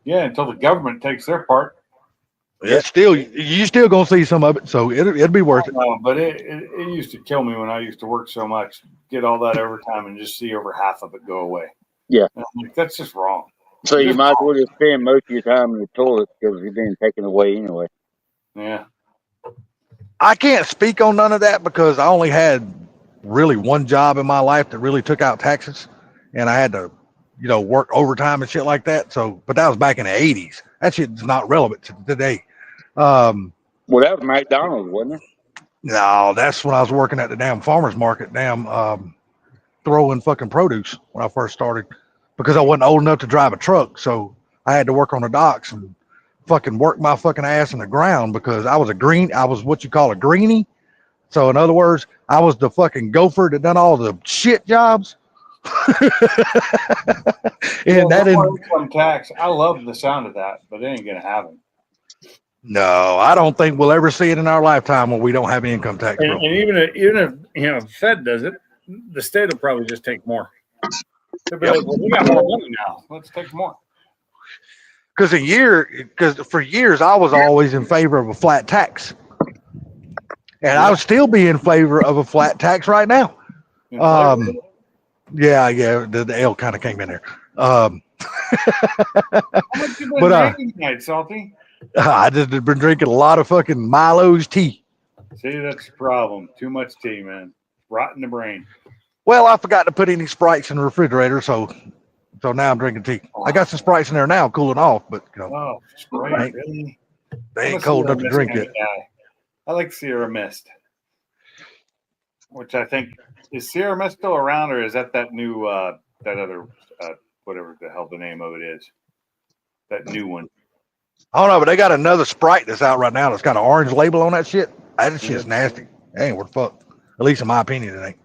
Yeah, until the government takes their part.
Yeah, still, you still gonna see some of it, so it'll be worth it.
But it used to kill me when I used to work so much, get all that overtime, and just see over half of it go away.
Yeah,
like, that's just wrong.
So you might as well just spend most of your time in the toilet because you're being taken away anyway.
Yeah.
I can't speak on none of that because I only had really one job in my life that really took out taxes, and I had to, work overtime and shit like that. So, but that was back in the '80s. That shit's not relevant to today. Um,
Well, that was McDonald's, wasn't it?
no, that's when I was working at the damn farmers market, throwing fucking produce when I first started because I wasn't old enough to drive a truck. So I had to work on the docks and fucking work my fucking ass in the ground because I was what you call a greenie. So in other words, I was the fucking gopher that done all the shit jobs. And that didn't.
Income tax. I love the sound of that, but it ain't gonna happen.
No, I don't think we'll ever see it in our lifetime when we don't have income tax, bro.
And even if the Fed does it, the state will probably just take more. They'll be like, well, we got more money now. Let's take more.
Because for years I was always in favor of a flat tax, and I would still be in favor of a flat tax right now. Yeah, the L kind of came in there.
How much you been drinking tonight, Salty?
I just have been drinking a lot of fucking Milo's tea.
See, that's the problem. Too much tea, man. Rotting the brain.
Well, I forgot to put any Sprites in the refrigerator, so now I'm drinking tea. I got some Sprites in there now, cooling off, but
Sprite, really?
They ain't cold enough to drink it.
I like Sierra Mist, which I think is Sierra Mist still around, or is that new that other whatever the hell the name of it is, that new one?
I don't know, but they got another Sprite that's out right now that's got an orange label on that shit. That shit's nasty. It ain't worth fuck. At least in my opinion, it ain't.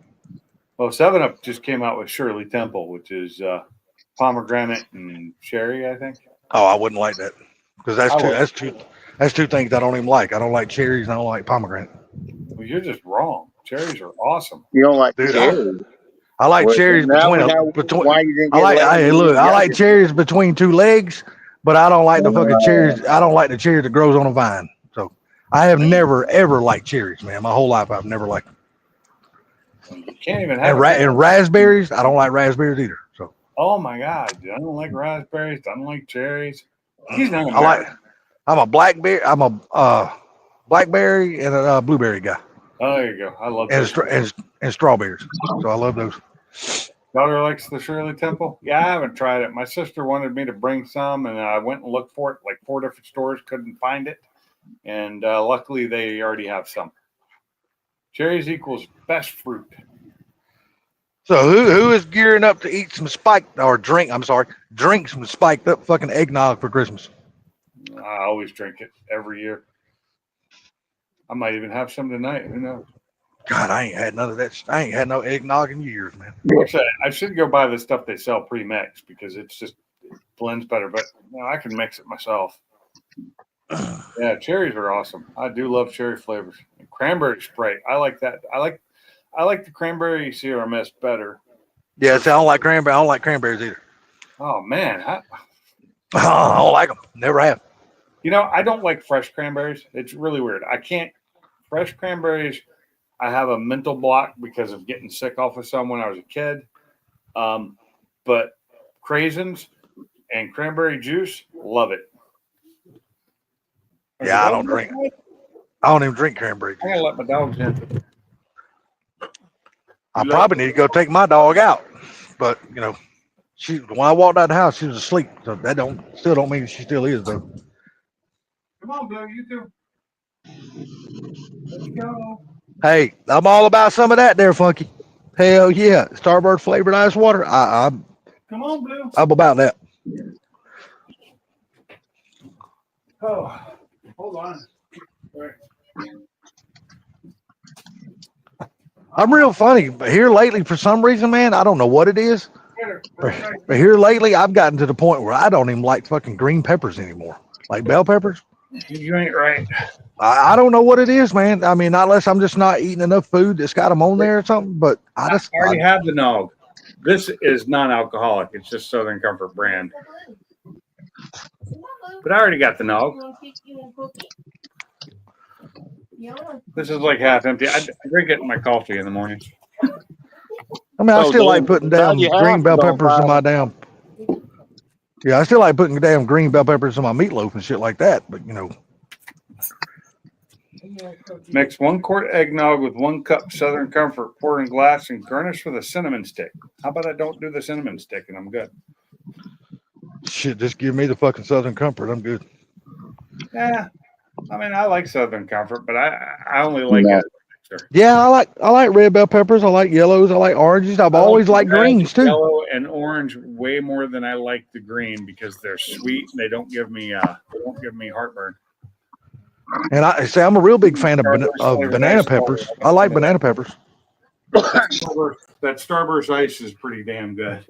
Well, 7-Up just came out with Shirley Temple, which is pomegranate and cherry, I think.
Oh, I wouldn't like that because that's two things I don't even like. I don't like cherries and I don't like pomegranate.
Well, you're just wrong. Cherries are awesome.
You don't like
cherries? I like cherries between. I like cherries between two legs, but I don't like the fucking cherries. I don't like the cherry that grows on a vine. So I have never ever liked cherries, man. My whole life I've never liked them.
You can't even have
and raspberries. I don't like raspberries either. So.
Oh my god, I don't like raspberries. I don't like cherries.
I'm a blackberry. I'm a blackberry and a blueberry guy.
Oh, there you go. I love
and strawberries. So I love those.
Daughter likes the Shirley Temple. Yeah, I haven't tried it. My sister wanted me to bring some, and I went and looked for it, like 4 different stores, couldn't find it, and luckily they already have some. Cherries equals best fruit.
So who is gearing up to eat some drink some spiked up fucking eggnog for Christmas?
I always drink it every year. I might even have some tonight. Who knows?
God, I ain't had none of that. I ain't had no eggnog in years, man.
I should go buy the stuff they sell pre-mixed because it blends better. But I can mix it myself. Yeah, cherries are awesome. I do love cherry flavors. And cranberry Sprite, I like that. I like the cranberry Sierra Mist better.
Yeah, see, I don't like cranberry. I don't like cranberries either.
Oh man, I
don't like them. Never have.
I don't like fresh cranberries. It's really weird. I can't fresh cranberries. I have a mental block because of getting sick off of some when I was a kid. But craisins and cranberry juice, love it.
Yeah, I don't drink. I don't even drink cranberry juice.
I'm gonna let my dogs in.
I probably need to go take my dog out, but when I walked out the house, she was asleep. So that still don't mean she still is though.
Come on, Bill, you too. Let's go.
Hey, I'm all about some of that there, Funky. Hell yeah, Starburst flavored ice water. I'm
Come on, Bill.
I'm about that.
Oh, hold on. Right.
I'm real funny, but here lately, for some reason, man, I don't know what it is. But here lately, I've gotten to the point where I don't even like fucking green peppers anymore, like bell peppers.
You ain't right.
I don't know what it is, man. I mean, unless I'm just not eating enough food that's got them on there or something. But I
already have the nog. This is non-alcoholic. It's just Southern Comfort brand. But I already got the nog. This is like half empty. I drink it in my coffee in the morning.
I mean, I still like putting down green bell peppers in my damn. Yeah, I still like putting damn green bell peppers in my meatloaf and shit like that. But
Mix 1 quart eggnog with 1 cup Southern Comfort, pour in glass, and garnish with a cinnamon stick. How about I don't do the cinnamon stick and I'm good?
Shit, just give me the fucking Southern Comfort. I'm good.
Yeah, I mean I like Southern Comfort, but I only like
No.
it. Sure.
Yeah, I like red bell peppers. I like yellows. I like oranges. I've always liked
red,
greens too.
Yellow and orange way more than I like the green because they're sweet and they don't give me heartburn.
And I say I'm a real big fan of banana peppers. I like banana peppers.
That Starburst ice is pretty damn good.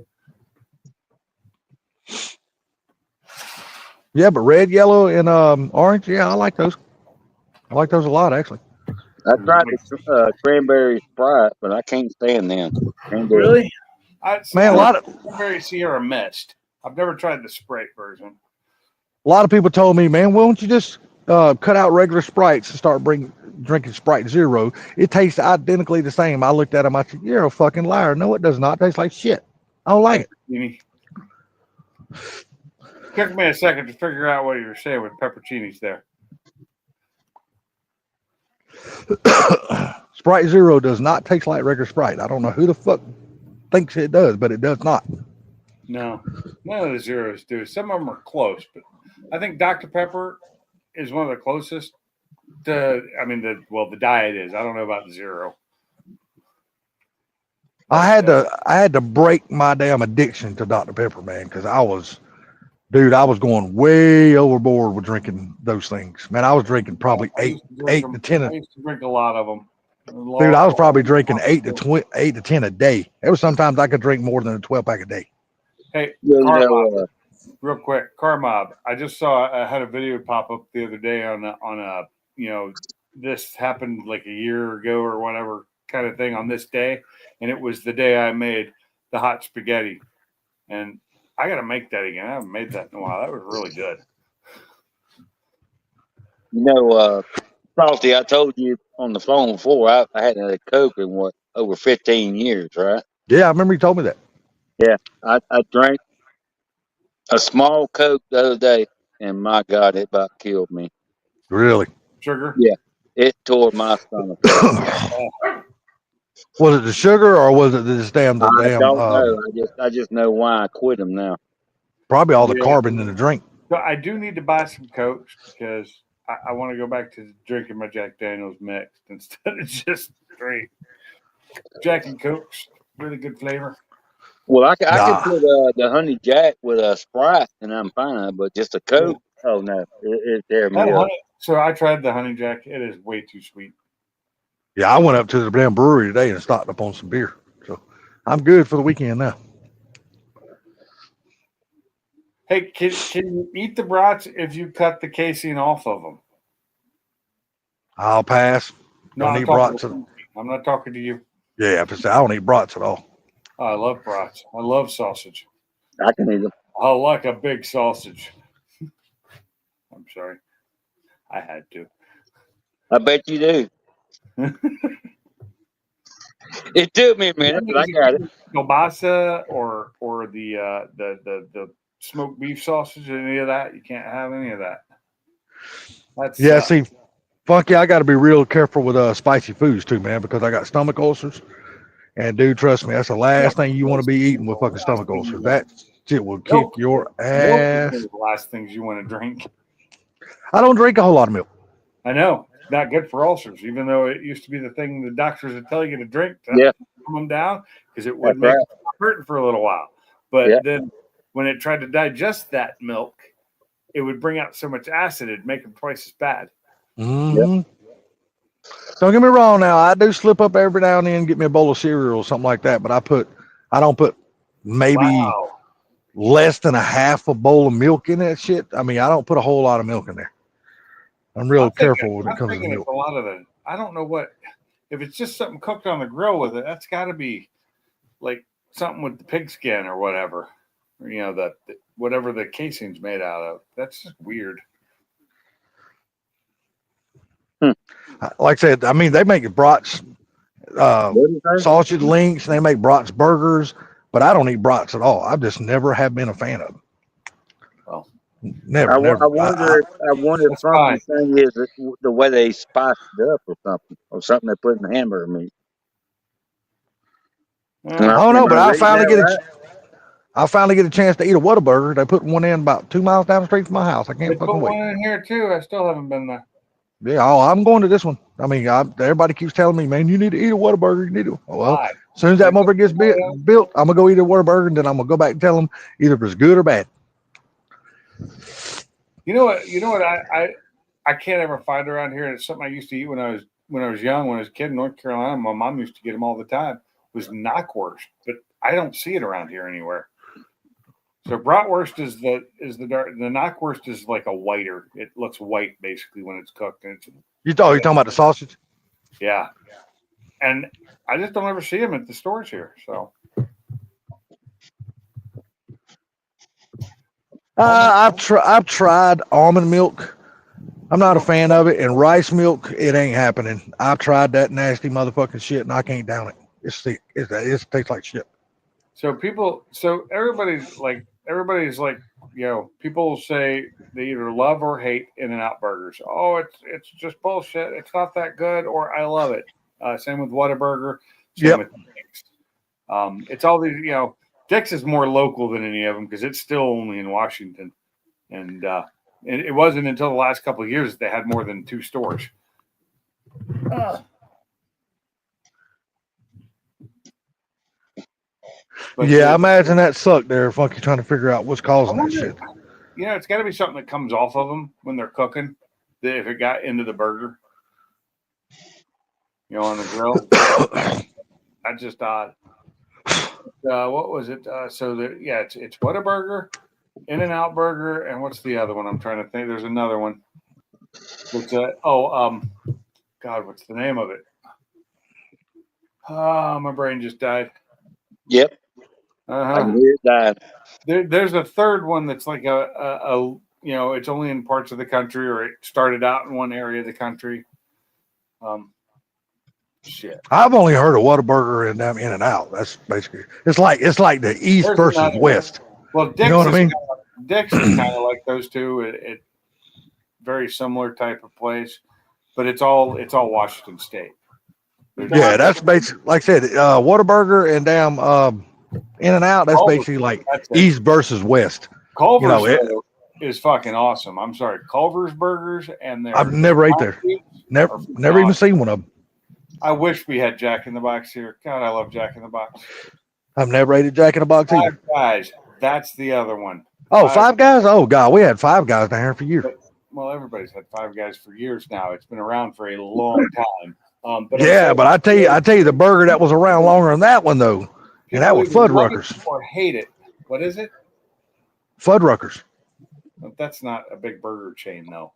Yeah, but red, yellow, and orange. Yeah, I like those. I like those a lot, actually.
I tried the cranberry Sprite, but I can't stand them. Can't do it.
Really?
Man, a lot of
Cranberry Sierra Mist. I've never tried the Sprite version.
people told me, man, why don't you just cut out regular Sprites and start drinking Sprite Zero? It tastes identically the same. I looked at them. I said, "You're a fucking liar." No, it does not. It tastes like shit. I don't like it.
Took me a second to figure out what you were saying with pepperoncinis there.
Sprite Zero does not taste like regular Sprite. I don't know who the fuck thinks it does, but it does not.
No, none of the zeros do. Some of them are close, but I think Dr. Pepper is one of the closest to. I mean, the diet is. I don't know about the zero.
I had to break my damn addiction to Dr. Pepper, man, because I was going way overboard with drinking those things. Man, I was drinking probably eight to 10.
I used to drink a lot of them.
Dude, I was probably drinking 8 to 10 a day. There was sometimes I could drink more than a 12-pack a day.
Hey,
Yeah, you
Car
know,
Mob, real quick, Car Mob. I just saw. I had a video pop up the other day on a this happened like a year ago or whatever kind of thing on this day, and it was the day I made the hot spaghetti, and I got to make that again. I haven't made that in a while. That was really good.
Salty, I told you on the phone before, I hadn't had a Coke in over 15 years, right?
Yeah, I remember you told me that.
Yeah, I drank a small Coke the other day, and my God, it about killed me.
Really?
Sugar?
Yeah, it tore my stomach.
Was it the sugar or was it this damn?
I don't know. I just know why I quit them now.
Probably all the carbon in the drink.
So I do need to buy some Cokes because I want to go back to drinking my Jack Daniels mixed instead of just straight. Jack and Cokes, really good flavor.
Well, I can put the Honey Jack with a Sprite, and I'm fine. But just a Coke, oh no, it tear me up.
So I tried the Honey Jack. It is way too sweet.
Yeah, I went up to the damn brewery today and stocked up on some beer. So I'm good for the weekend now.
Hey, can you eat the brats if you cut the casing off of them?
I'll pass.
No,
Don't eat brats.
I'm not talking to you.
Yeah, I don't eat brats at all.
Oh, I love brats. I love sausage.
I can eat them.
I like a big sausage. I'm sorry. I had to.
I bet you do. It took me a minute, but I got it.
Kielbasa or the smoked beef sausage, any of that? You can't have any of that.
See, Funky, I got to be real careful with spicy foods too, man, because I got stomach ulcers. And dude, trust me, that's the last thing you want to be eating with fucking stomach ulcers. That shit will kick your ass.
Milk is the last things you want to drink.
I don't drink a whole lot of milk.
I know. Not good for ulcers, even though it used to be the thing the doctors would tell you to drink to calm them down because it would make it hurting for a little while. But then when it tried to digest that milk, it would bring out so much acid it'd make them twice as bad.
Mm-hmm. Yep. Don't get me wrong now. I do slip up every now and then and get me a bowl of cereal or something like that, but I don't put maybe less than a half a bowl of milk in that shit. I mean, I don't put a whole lot of milk in there. I'm real careful when it comes to milk.
A lot of the, I don't know what, if it's just something cooked on the grill with it, that's got to be like something with the pig skin or whatever, or, whatever the casing's made out of. That's just weird.
Like I said, I mean, they make brats, sausage links, and they make brats burgers, but I don't eat brats at all. I just never have been a fan of them.
Well,
Never, never.
I wonder if
That's
something thing is the way they spice it up or something they put in the hamburger meat.
Yeah.
Am
I don't know,
am
but I
reading
finally
that
get
right?
I finally get a chance to eat a Whataburger. They put one in about 2 miles down the street from my house. I
They
can't
put
fucking wait.
one in here too. I still haven't been there.
Yeah, I'm going to this one. I mean, everybody keeps telling me, man, you need to eat a Whataburger. You need to. Well,
Why?
as soon as that
They put
motherfucker gets
somebody else?
built, I'm gonna go eat a Whataburger, and then I'm gonna go back and tell them either if it's good or bad.
You know what? You know what? I can't ever find around here. And it's something I used to eat when I was young. When I was a kid in North Carolina, my mom used to get them all the time. Was knockwurst, but I don't see it around here anywhere. So bratwurst is the dark. The knockwurst is like a whiter. It looks white basically when it's cooked. And it's,
You're talking about the sausage?
yeah, and I just don't ever see them at the stores here. So
I've tried almond milk. I'm not a fan of it, and rice milk, it ain't happening. I've tried that nasty motherfucking shit, and I can't down it. It's thick. It tastes like shit.
so everybody's like, people say they either love or hate In-N-Out burgers. Oh, it's just bullshit. It's not that good, or I love it. Same with Whataburger. Same
Yep.
with Dick's. It's all these, Dick's is more local than any of them because it's still only in Washington, and it wasn't until the last couple of years that they had more than 2 stores. But
Yeah, I imagine that sucked there, Funky, trying to figure out what's causing that shit.
it's got to be something that comes off of them when they're cooking. If it got into the burger, on the grill, that's just odd. What was it? It's Whataburger, In-N-Out Burger, and what's the other one? I'm trying to think. There's another one. It's God, what's the name of it? My brain just died.
Yep. I can hear it die.
There's a third one that's like it's only in parts of the country, or it started out in one area of the country. Shit.
I've only heard of Whataburger and them In-N-Out. That's basically it's like the East
There's
versus
another
West.
Well, Dick's
You know what I mean?
Dick's is kind of like those two. It very similar type of place, but it's all Washington State.
Yeah, that's basically like I said, Whataburger and damn In-N-Out. That's basically like East versus West.
Culver's is fucking awesome. I'm sorry, Culver's burgers and their
I've never ate there. Never even seen one of them.
I wish we had Jack in the Box here. God, I love Jack in the Box.
I've never ate a Jack in the Box either.
Five Guys, that's the other one.
Oh, Five Guys? Oh God, we had Five Guys down here for years.
Well, everybody's had Five Guys for years now. It's been around for a long time. But
I tell you, the burger that was around longer than that one though, and that was Fuddruckers.
Or hate it. What is it?
Fuddruckers.
That's not a big burger chain, though.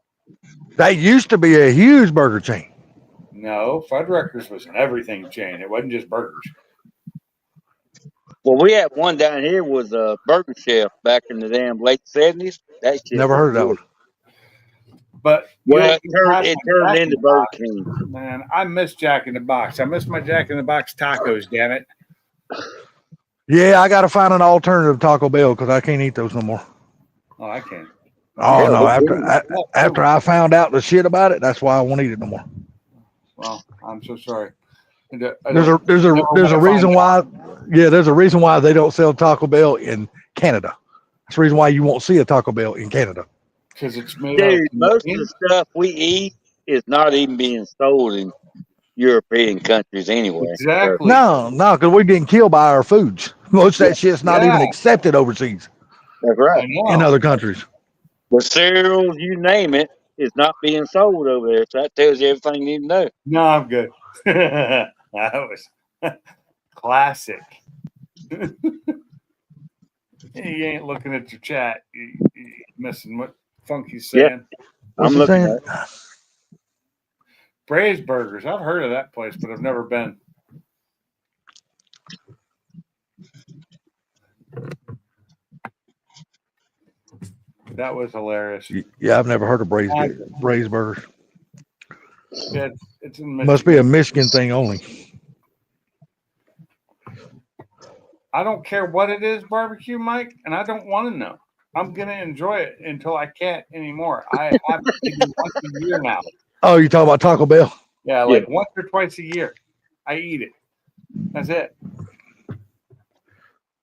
That used to be a huge burger chain.
No, Fuddruckers was an everything chain. It wasn't just burgers.
Well, we had one down here was a Burger Chef back in the damn late 70s. That shit
Never heard of that one.
But
it turned into Burger King.
Man, I miss Jack in the Box. I miss my Jack in the Box tacos. Damn it.
Yeah, I got to find an alternative Taco Bell because I can't eat those no more.
Oh, I can't.
Oh no! After I found out the shit about it, that's why I won't eat it no more.
Well, I'm so sorry.
There's a reason why. Yeah, there's a reason why they don't sell Taco Bell in Canada. That's the reason why you won't see a Taco Bell in Canada.
Because it's made.
Dude, most of the stuff we eat is not even being sold in European countries anyway.
Exactly.
No, because we're getting killed by our foods. Most of that shit's not even accepted overseas.
That's right.
In other countries.
The cereals, you name it, is not being sold over there. So that tells you everything you need to know.
No, I'm good. That was classic. You ain't looking at your chat. You're missing what Funky's saying.
Yeah. I'm looking at it.
Braised Burgers. I've heard of that place, but I've never been. That was hilarious.
Yeah, I've never heard of braised burgers.
Yeah, it's in Michigan.
Must be a Michigan thing only.
I don't care what it is, barbecue, Mike, and I don't want to know. I'm gonna enjoy it until I can't anymore. I have it maybe once a year now.
Oh, you talking about Taco Bell?
Yeah,
Yeah.
like once or twice a year, I eat it. That's it.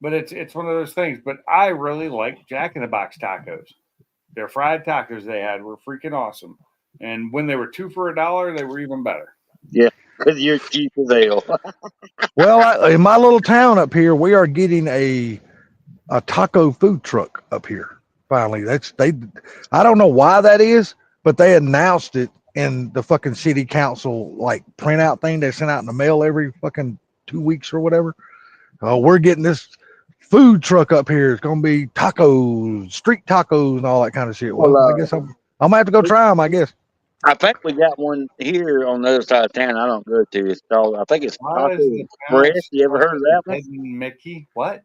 But it's one of those things. But I really like Jack in the Box tacos. Their fried tacos they had were freaking awesome. And when they were 2 for $1, they were even better.
Yeah, because you're cheap as hell.
Well, in my little town up here, we are getting a taco food truck up here. Finally, I don't know why that is, but they announced it in the fucking city council like printout thing they sent out in the mail every fucking 2 weeks or whatever. We're getting this food truck up here. It's gonna be tacos, street tacos, and all that kind of shit. Well, I guess I'm gonna have to go try them. I guess.
I think we got one here on the other side of town. I don't go to. It's called. I think it's
Why
Taco
is the panel
Express. You ever heard of that one?
hidden Mickey? What?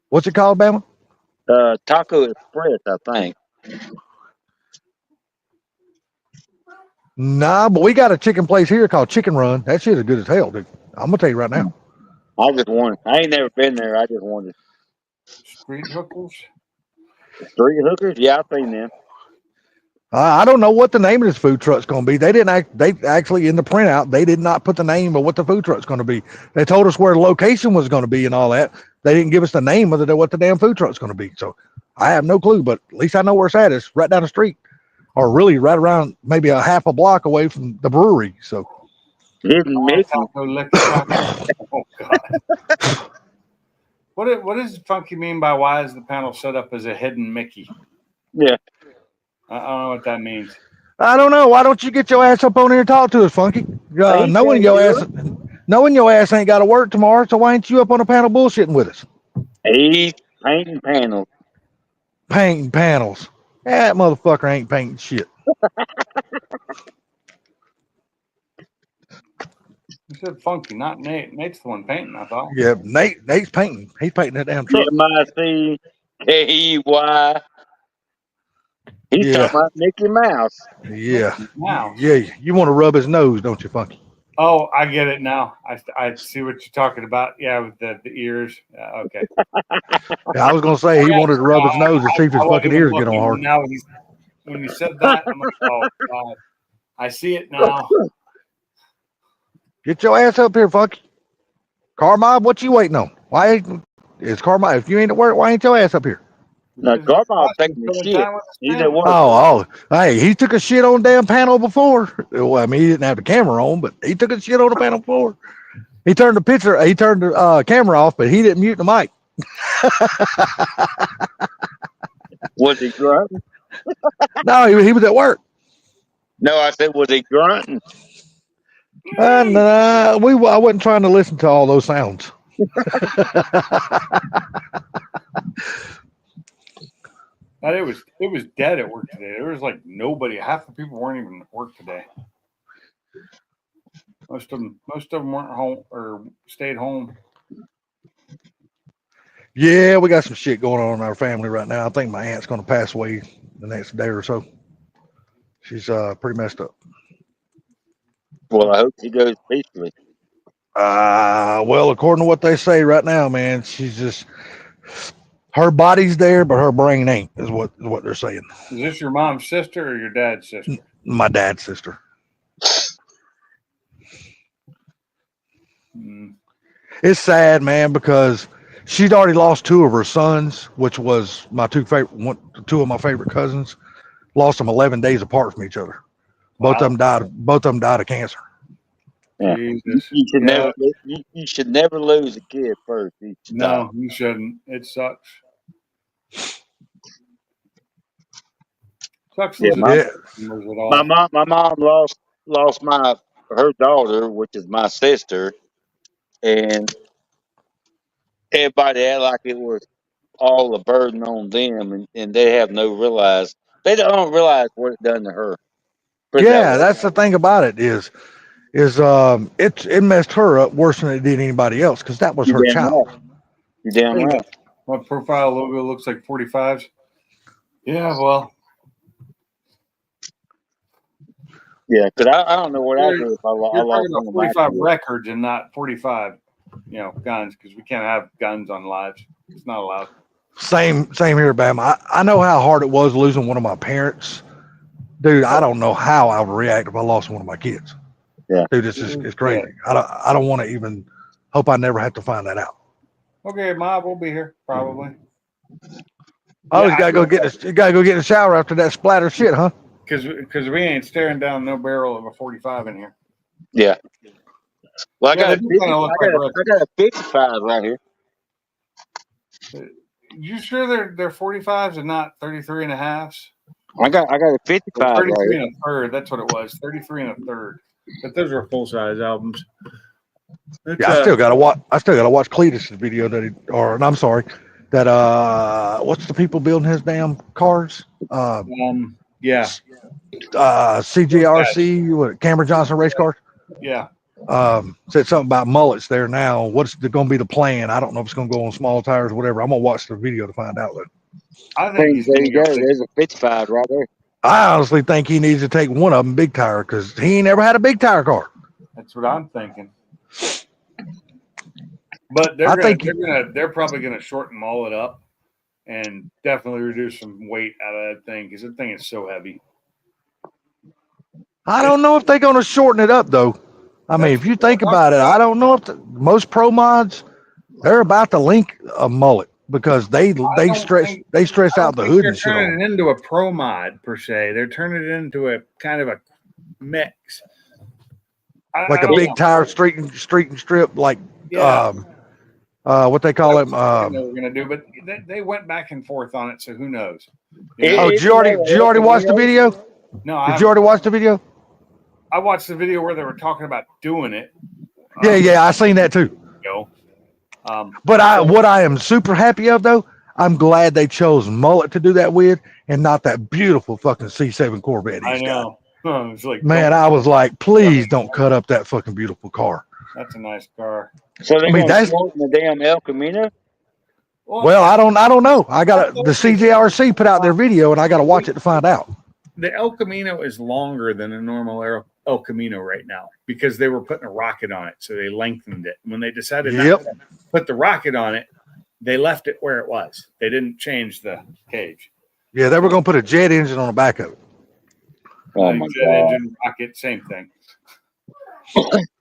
What's it called, Bama?
Taco Express, I think.
Nah, but we got a chicken place here called Chicken Run. That shit is good as hell, dude. I'm gonna tell you right now.
I just wanted. I ain't never been there. I just wanted
Street hookers?
street hookers. Yeah, I've seen them.
I don't know what the name of this food truck's going to be. They actually in the printout, they did not put the name of what the food truck's going to be. They told us where the location was going to be and all that. They didn't give us the name of what the damn food truck's going to be. So I have no clue, but at least I know where it's at. It's right down the street, or really right around maybe a half a block away from the brewery. So
Hidden Mickey.
Taco, lick taco. Oh God. What does Funky mean by why is the panel set up as a hidden Mickey?
Yeah.
I don't know what that means.
I don't know. Why don't you get your ass up on here and talk to us, Funky? Knowing your ass ain't got to work tomorrow, so why ain't you up on the panel bullshitting with us?
He's painting panels.
Painting panels. That motherfucker ain't painting shit.
You said Funky, not Nate. Nate's the one painting, I thought.
Yeah, Nate's painting. He's painting that damn truck.
MICKEY. He's
Yeah.
talking about Mickey Mouse.
Yeah.
Mouse.
Yeah. You want to rub his nose, don't you, Funky?
Oh, I get it now. I see what you're talking about. Yeah, with the ears. Okay.
Yeah, I was gonna say he wanted to rub his nose to see if his fucking ears get on hard.
Now when you said that, I'm like, oh God, I see it now.
Get your ass up here, Funky. Carmine, what you waiting on? Why is Carmine? If you ain't at work, why ain't your ass up here?
No, Carmine's taking the shit. He's at work.
Oh, hey, he took a shit on damn panel before. Well, I mean, he didn't have the camera on, but he took a shit on the panel before. He turned the camera off, but he didn't mute the mic.
Was he grunting?
No, he was at work.
No, I said, was he grunting?
And I wasn't trying to listen to all those sounds.
But it was dead at work today. There was like nobody. Half the people weren't even at work today. Most of them weren't home or stayed home.
Yeah, we got some shit going on in our family right now. I think my aunt's going to pass away the next day or so. She's pretty messed up.
Well, I hope he goes peacefully.
Well, according to what they say right now, man, she's just her body's there, but her brain ain't. Is what they're saying.
Is this your mom's sister or your dad's sister?
My dad's sister. It's sad, man, because she'd already lost 2 of her sons, which was my 2 of my favorite cousins. Lost them 11 days apart from each other. Both of them died of cancer.
Yeah.
Jesus.
You should never lose a kid first.
No, you shouldn't. It sucks. Sucks.
Yeah,
My
mom lost her daughter, which is my sister, and everybody act like it was all a burden on them, and they don't realize what it done to her.
Yeah, that's the thing about it is it messed her up worse than it did anybody else because that was her child.
Right. You're damn right.
My profile logo looks like 45s. Yeah, well.
Yeah, because I don't know what I do if I lost
talking about 45 records and not 45, guns, because we can't have guns on lives. It's not allowed.
Same here, Bam. I know how hard it was losing one of my parents. Dude, I don't know how I would react if I lost one of my kids.
Yeah.
Dude, it's crazy. I don't want to even hope I never have to find that out.
Okay, Ma, we'll be here probably.
I always gotta go get in the shower after that splatter shit, huh?
Because we ain't staring down no barrel of a 45 in here.
Yeah. Well, I
Yeah,
got a
they do
50,
kinda look
I
like
got a 55 right here.
You sure they're 45s and not 33 and a halves?
I got a 55 right
33
here.
and a third. That's what it was. 33 and a third. But those were full size albums. It's,
Yeah, I still gotta watch Cletus's video I'm sorry, that what's the people building his damn cars?
yeah,
CGRC, what, Cameron Johnson race cars.
yeah.
Said something about mullets there now. What's going to be the plan? I don't know if it's going to go on small tires or whatever. I'm going to watch the video to find out. Though.
I think he's
There
going
you
to
go. There's a 55 right there.
I honestly think he needs to take one of them big tire because he ain't never had a big tire car.
That's what I'm thinking. But they're probably going to shorten mullet up and definitely reduce some weight out of that thing because that thing is so heavy.
I don't know if they're going to shorten it up though. I mean, if you think about it, I don't know if most pro mods they're about to link a mullet because they stress out the hood
they're
and shit.
turning it into a pro mod per se. They're turning it into a kind of a mix,
like a big tire street and strip, like what they call it.
We're gonna do, but they went back and forth on it, so who knows?
Did you already watch the video?
No,
did you already watch the video?
I watched the video where they were talking about doing it.
Yeah, I seen that too. But what I am super happy of though, I'm glad they chose mullet to do that with, and not that beautiful fucking C7 Corvette.
I know. It's like,
man, I was like, please don't cut up that fucking beautiful car.
That's a nice car.
So they're going to shorten the damn El Camino?
Well, I don't know. The CJRC put out their video, and I got to watch it to find out.
The El Camino is longer than a normal El Camino right now because they were putting a rocket on it, so they lengthened it. When they decided not to put the rocket on it, they left it where it was. They didn't change the cage.
Yeah, they were going to put a jet engine on the back of it.
Oh my
jet engine, rocket, same thing.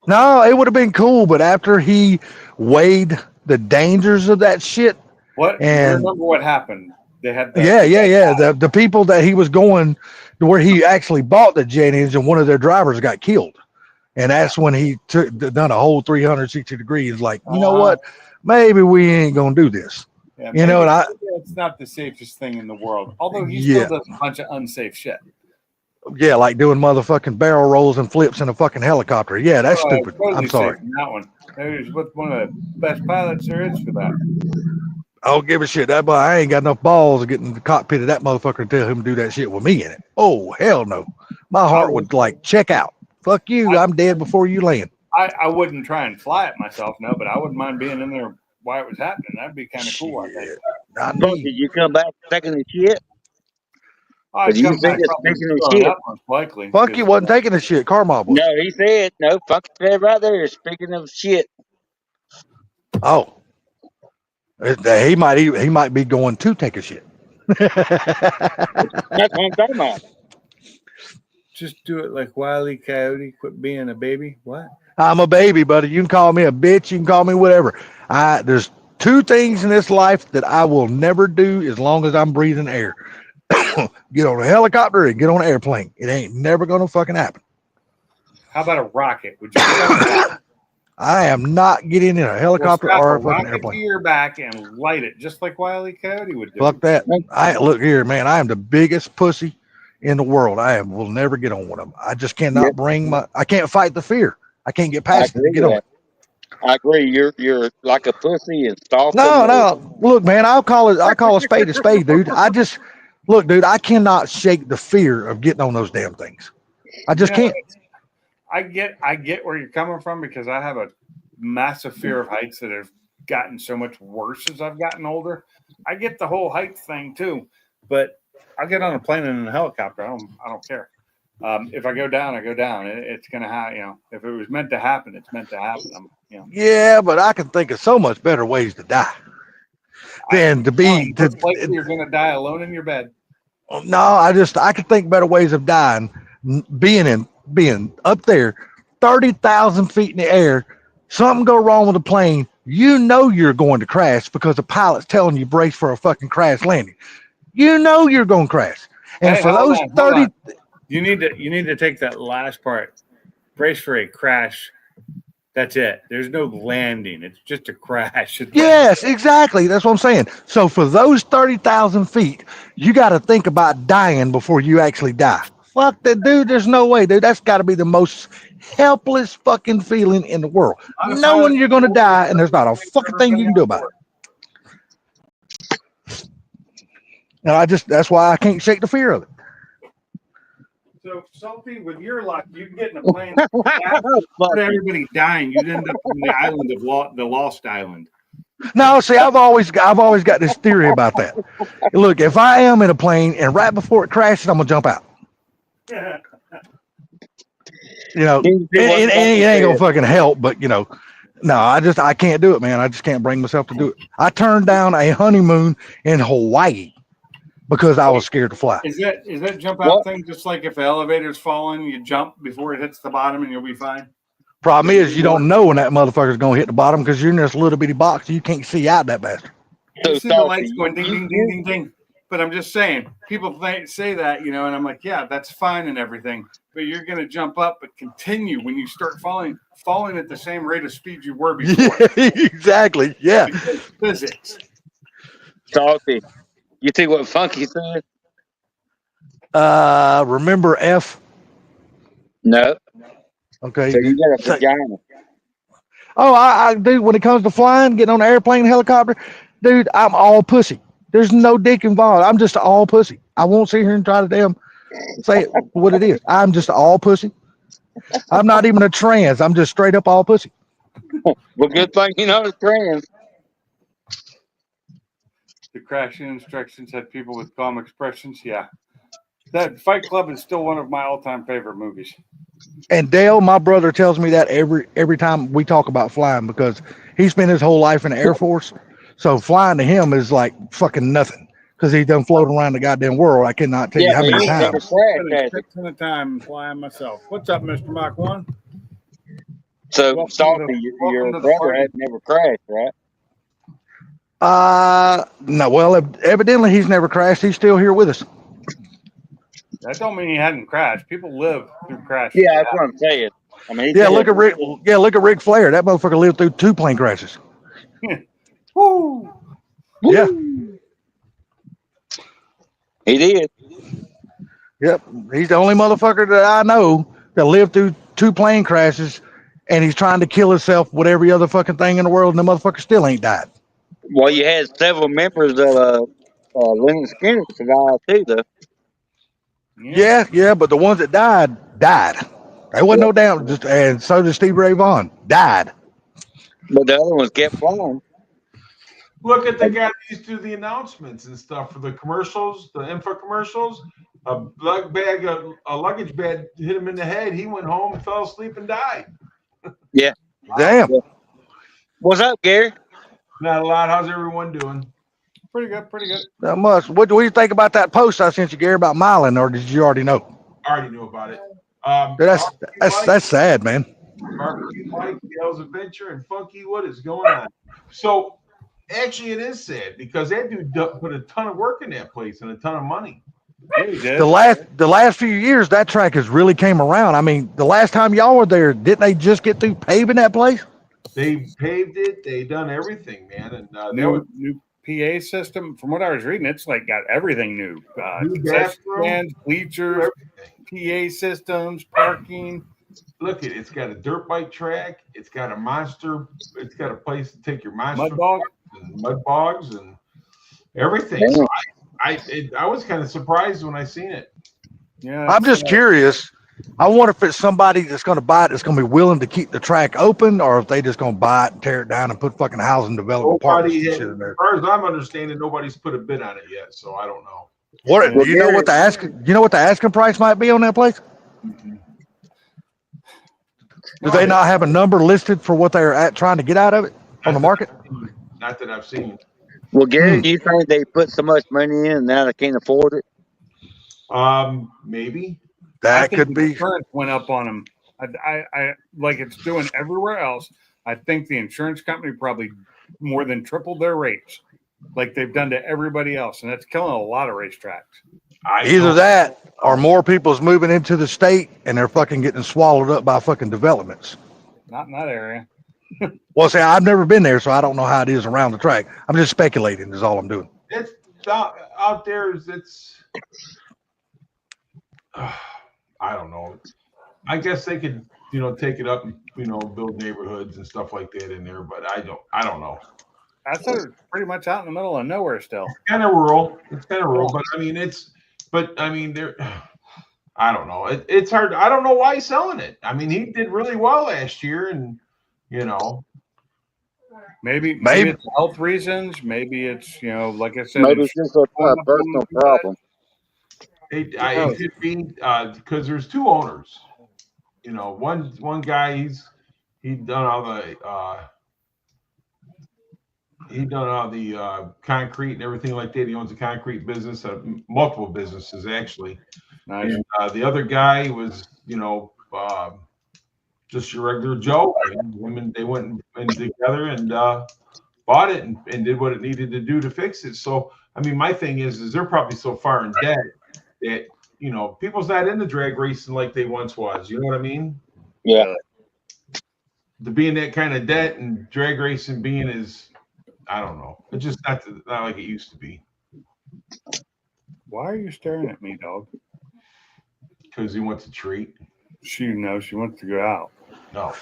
No, it would have been cool, but after he weighed the dangers of that shit, and
remember what happened? They had
the people that he was going to where he actually bought the jet engine, one of their drivers got killed, and that's when he done a whole 360 degrees. Like, you know what? Maybe we ain't gonna do this.
Yeah,
you know, and
it's not the safest thing in the world. Although he still does a bunch of unsafe shit.
Yeah, like doing motherfucking barrel rolls and flips in a fucking helicopter. Yeah, that's stupid. I'm sorry.
That one. He was one of the best pilots there is for that.
I don't give a shit. That boy, I ain't got enough balls to get in the cockpit of that motherfucker and tell him to do that shit with me in it. Oh, hell no. My heart would like check out. Fuck you. I'm dead before you land.
I wouldn't try and fly it myself, no, but I wouldn't mind being in there while it was happening. That'd be kind of cool, I think.
Did you come back taking the shit?
Did you think it's taking the shit? Likely.
Fuck you wasn't taking the shit. Carmob was.
No, he said, no, fuck said right there. Speaking of shit.
Oh. He might be going to take a shit.
That's what I'm talking about.
Just do it like Wile E. Coyote. Quit being a baby. What?
I'm a baby, buddy. You can call me a bitch. You can call me whatever. There's two things in this life that I will never do as long as I'm breathing air. Get on a helicopter and get on an airplane. It ain't never gonna fucking happen.
How about a rocket? Would you?
I am not getting in a helicopter or a fucking airplane.
To your back and light it just like Wile E. Coyote would do.
Fuck that. Look here, man. I am the biggest pussy in the world. Will never get on one of them. I just cannot I can't fight the fear. I can't get past it to get on it.
I agree. You're like a pussy and soft.
No. Look, man, I call a spade, dude. Look, dude, I cannot shake the fear of getting on those damn things. I just can't.
I get where you're coming from because I have a massive fear of heights that have gotten so much worse as I've gotten older. I get the whole height thing too, but I'll get on a plane and in a helicopter. I don't care. If I go down, I go down. It's gonna happen. If it was meant to happen, it's meant to happen.
Yeah, but I can think of so much better ways to die. than to be
Most likely you're going to die alone in your bed.
No, I could think better ways of dying. Being up there, 30,000 feet in the air, something go wrong with the plane, you know you're going to crash because the pilot's telling you brace for a fucking crash landing. You know you're going to crash. And
Hey,
for
hold
those
on, hold
30
on. You need to take that last part. Brace for a crash. That's it. There's no landing. It's just a crash.
Yes, exactly. That's what I'm saying. So for those 30,000 feet, you got to think about dying before you actually die. Fuck that, dude. There's no way, dude. That's got to be the most helpless fucking feeling in the world. Knowing you're going to die and there's not a fucking thing you can do about it. And that's why I can't shake the fear of it.
So, Salty, with your luck, you can get in a plane. Everybody dying. You'd end up on the island of the Lost Island.
No, see, I've always got this theory about that. Look, if I am in a plane and right before it crashes, I'm gonna jump out. You know, it ain't gonna fucking help, but you know, no, I can't do it, man. I just can't bring myself to do it. I turned down a honeymoon in Hawaii because I was scared to fly.
Is that jump out thing just like if the elevator's falling, you jump before it hits the bottom and you'll be fine?
Problem is, you don't know when that motherfucker's gonna hit the bottom because you're in this little bitty box. You can't see out that bastard.
You see the lights going ding, ding, ding, ding, ding. But I'm just saying, people say that, you know, and I'm like, yeah, that's fine and everything. But you're going to jump up, but continue when you start falling at the same rate of speed you were before.
Yeah, exactly. Yeah.
Because physics.
Salty. You see what Funky said?
Remember F?
No.
Okay.
So you got a vagina.
Oh, I dude, when it comes to flying, getting on an airplane, helicopter, dude, I'm all pussy. There's no dick involved. I'm just all pussy. I won't sit here and try to damn say what it is. I'm just all pussy. I'm not even a trans. I'm just straight up all pussy.
Well, good thing you know the trans.
The crashing instructions had people with calm expressions. Yeah. That Fight Club is still one of my all-time favorite movies.
And Dale, my brother, tells me that every time we talk about flying because he spent his whole life in the Air Force. So flying to him is like fucking nothing because he done floated around the goddamn world. I cannot tell you how many times.
I spent a time flying myself. What's up, Mr. Mach 1?
So, Salty, your brother had never crashed, right?
No. Well, evidently he's never crashed. He's still here with us.
That don't mean he hadn't crashed. People live through crashes.
Yeah, that's what I'm saying. I mean,
look at Rick. Yeah, look at Ric Flair. That motherfucker lived through 2 plane crashes.
Woo!
Yeah.
He did.
Yep. He's the only motherfucker that I know that lived through 2 plane crashes, and he's trying to kill himself with every other fucking thing in the world, and the motherfucker still ain't died.
Well, you had several members of Lynyrd Skynyrd survive too, though.
Yeah, but the ones that died. There wasn't no doubt. And so did Stevie Ray Vaughan. Died.
But the other ones kept flying.
Look at the guy that used to do the announcements and stuff for the commercials, the info commercials. A luggage bag hit him in the head. He went home, fell asleep, and died.
Yeah.
Damn.
What's up, Gary?
Not a lot. How's everyone doing?
Pretty good.
That must. What do you think about that post I sent you, Gary, about Mylan, or did you already know?
I already knew about it.
That's sad, man.
Mike, Dale's Adventure, and Funky. What is going on? So, actually, it is sad because that dude put a ton of work in that place and a ton of money.
Yeah, he did.
The last few years, that track has really came around. I mean, the last time y'all were there, didn't they just get through paving that place?
They paved it. They done everything, man. And
new PA system. From what I was reading, it's like got everything new.
New
concession
bathroom,
stands, bleachers, PA systems, parking.
Look, it's got a dirt bike track. It's got a monster. It's got a place to take your monster mud bogs and everything. So I was kind of surprised when I seen it.
Yeah,
I'm just curious. I wonder if it's somebody that's going to buy it that's going to be willing to keep the track open, or if they just going to buy it and tear it down and put fucking housing development apartments and shit in there.
As far as I'm understanding, nobody's put a bid on it yet, so I don't know.
What do you know? What the asking price might be on that place?
Mm-hmm.
Do they not have a number listed for what they're trying to get out of it on the market?
Not that I've seen.
Well, Gary, do you think they put so much money in and now they can't afford it?
Maybe.
I
That
think
could
the
be.
insurance went up on them. I like it's doing everywhere else. I think the insurance company probably more than tripled their rates, like they've done to everybody else, and that's killing a lot of racetracks.
Either that or more people's moving into the state and they're fucking getting swallowed up by fucking developments.
Not in that area.
Well, see, I've never been there, so I don't know how it is around the track. I'm just speculating is all I'm doing.
It's out there. It's I don't know. I guess they could, take it up and, build neighborhoods and stuff like that in there, but I don't know.
I thought it was pretty much out in the middle of nowhere still.
It's kind of rural, but they're, I don't know. It's hard. I don't know why he's selling it. I mean, he did really well last year, and
maybe it's health reasons. Maybe it's like I said,
maybe it's just a personal problem.
It could be because there's two owners. One guy he'd done all the concrete and everything like that. He owns a concrete business, multiple businesses actually.
Nice.
And the other guy was just your regular Joe. And they went in together and bought it and did what it needed to do to fix it. So I mean, my thing is they're probably so far in debt that people's not into drag racing like they once was. You know what I mean?
Yeah.
To be in that kind of debt and drag racing being I don't know. It's just not like it used to be.
Why are you staring at me, dog?
Because he wants a treat.
She wants to go out.
No.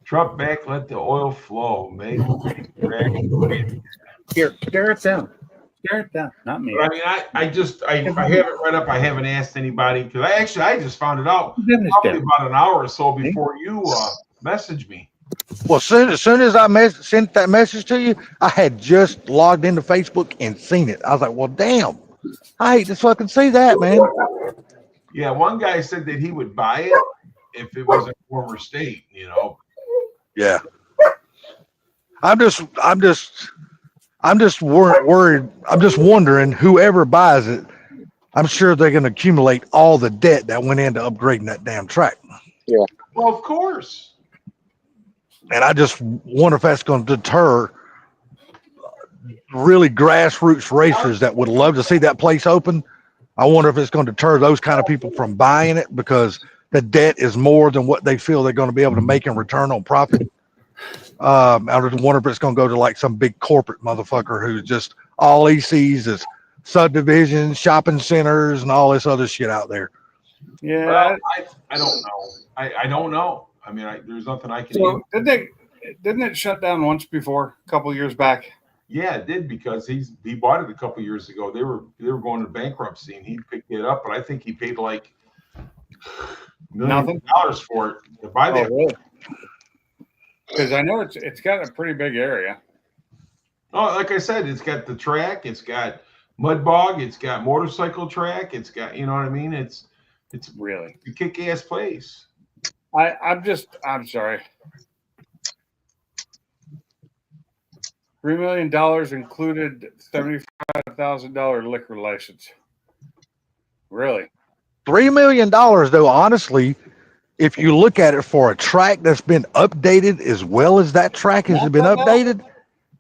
Truck back, let the oil flow. Make drag.
Here, stare it down. Stare it down. Not me.
But I mean, I haven't read up. I haven't asked anybody because I just found it out probably about an hour or so before you messaged me.
Well, as soon as I sent that message to you, I had just logged into Facebook and seen it. I was like, well, damn. I hate to fucking see that, man.
Yeah, one guy said that he would buy it if it was a former state,
Yeah. I'm just worried. I'm just wondering whoever buys it, I'm sure they're going to accumulate all the debt that went into upgrading that damn track.
Yeah.
Well, of course.
And I just wonder if that's going to deter really grassroots racers that would love to see that place open. I wonder if it's going to deter those kind of people from buying it because the debt is more than what they feel they're going to be able to make in return on profit. I wonder if it's going to go to like some big corporate motherfucker who's just all he sees is subdivisions, shopping centers, and all this other shit out there.
Yeah,
well, I don't know. I don't know. I mean, there's nothing I can do.
Didn't it shut down once before, a couple years back?
Yeah, it did because he bought it a couple years ago. They were going to bankruptcy and he picked it up, but I think he paid like $1 million for it to buy that.
Really? Because I know it's got a pretty big area.
Oh, like I said, it's got the track, it's got mud bog, it's got motorcycle track, it's got what I mean. It's
really
a kick-ass place.
I'm sorry. $3 million included $75,000 liquor license. Really?
$3 million, though, honestly, if you look at it for a track that's been updated as well as that track has been updated,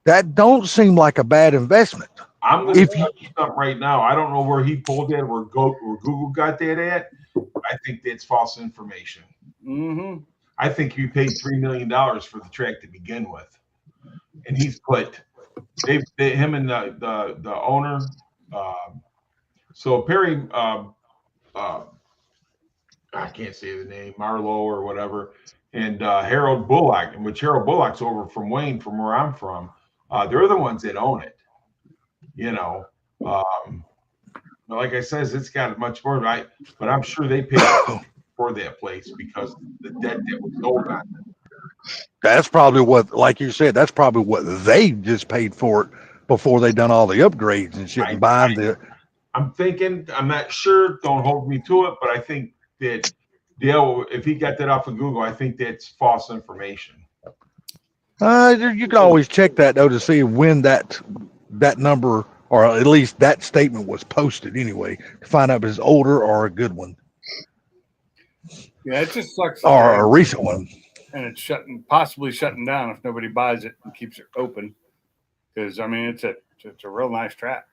that don't seem like a bad investment.
I'm going to tell you something right now. I don't know where he pulled that, where Google got that at. I think that's false information.
Mm-hmm.
I think he paid $3 million for the track to begin with, and he's put him and the owner. So Perry, I can't say the name, Marlowe or whatever, and Harold Bullock, which Harold Bullock's over from Wayne, from where I'm from. They're the ones that own it. Like I says, it's got much more, but I'm sure they paid for that place because the debt that was owed on it.
That's probably what, like you said, that's probably what they just paid for it before they done all the upgrades and shit and buying the.
I'm thinking, I'm not sure, don't hold me to it, but I think that Dale, if he got that off of Google, I think that's false information.
You can always check that though to see when that that number, or at least that statement was posted anyway, to find out if it's older or a good one
Yeah, it just sucks. that
or
they're-
a recent one.
and it's possibly shutting down if nobody buys it and keeps it open. Because I mean, it's a real nice track.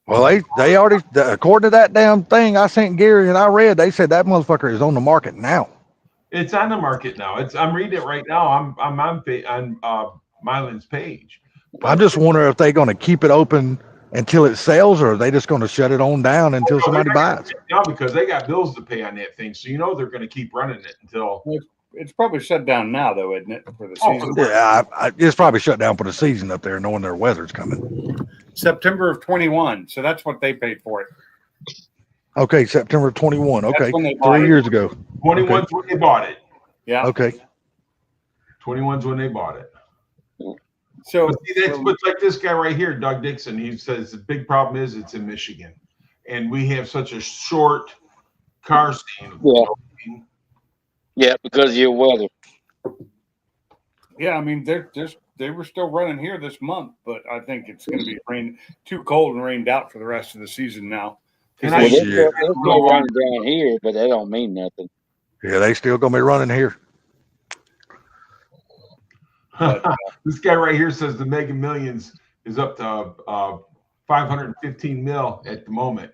Well, they already, according to that damn thing I sent Gary and I read, they said that motherfucker is on the market now.
It's on the market now. I'm reading it right now. I'm on Mylan's page.
I'm just wondering if they're going to keep it open until it sells, or are they just going to shut it on down until somebody buys?
Now, because they got bills to pay on that thing, so they're going to keep running it until.
It's probably shut down now, though, isn't it, for the
Oh,
season?
Yeah, it's probably shut down for the season up there, knowing their weather's coming.
September of 21. So that's what they paid for it.
Okay, September 21. Okay,
when they bought
3
it.
years ago.
21's when they bought it.
Yeah.
Okay.
21's when they bought it.
So
But see, that's but like this guy right here, Doug Dixon. He says the big problem is it's in Michigan, and we have such a short car scene.
Yeah. Yeah, because of your weather.
yeah, I mean, they were still running here this month, but I think it's going to be too cold and rained out for the rest of the season now.
And
Well,
I,
they're still running down here, but that don't mean nothing.
Yeah, they still going to be running here.
this guy right here says the Mega Millions is up to 515 mil at the moment.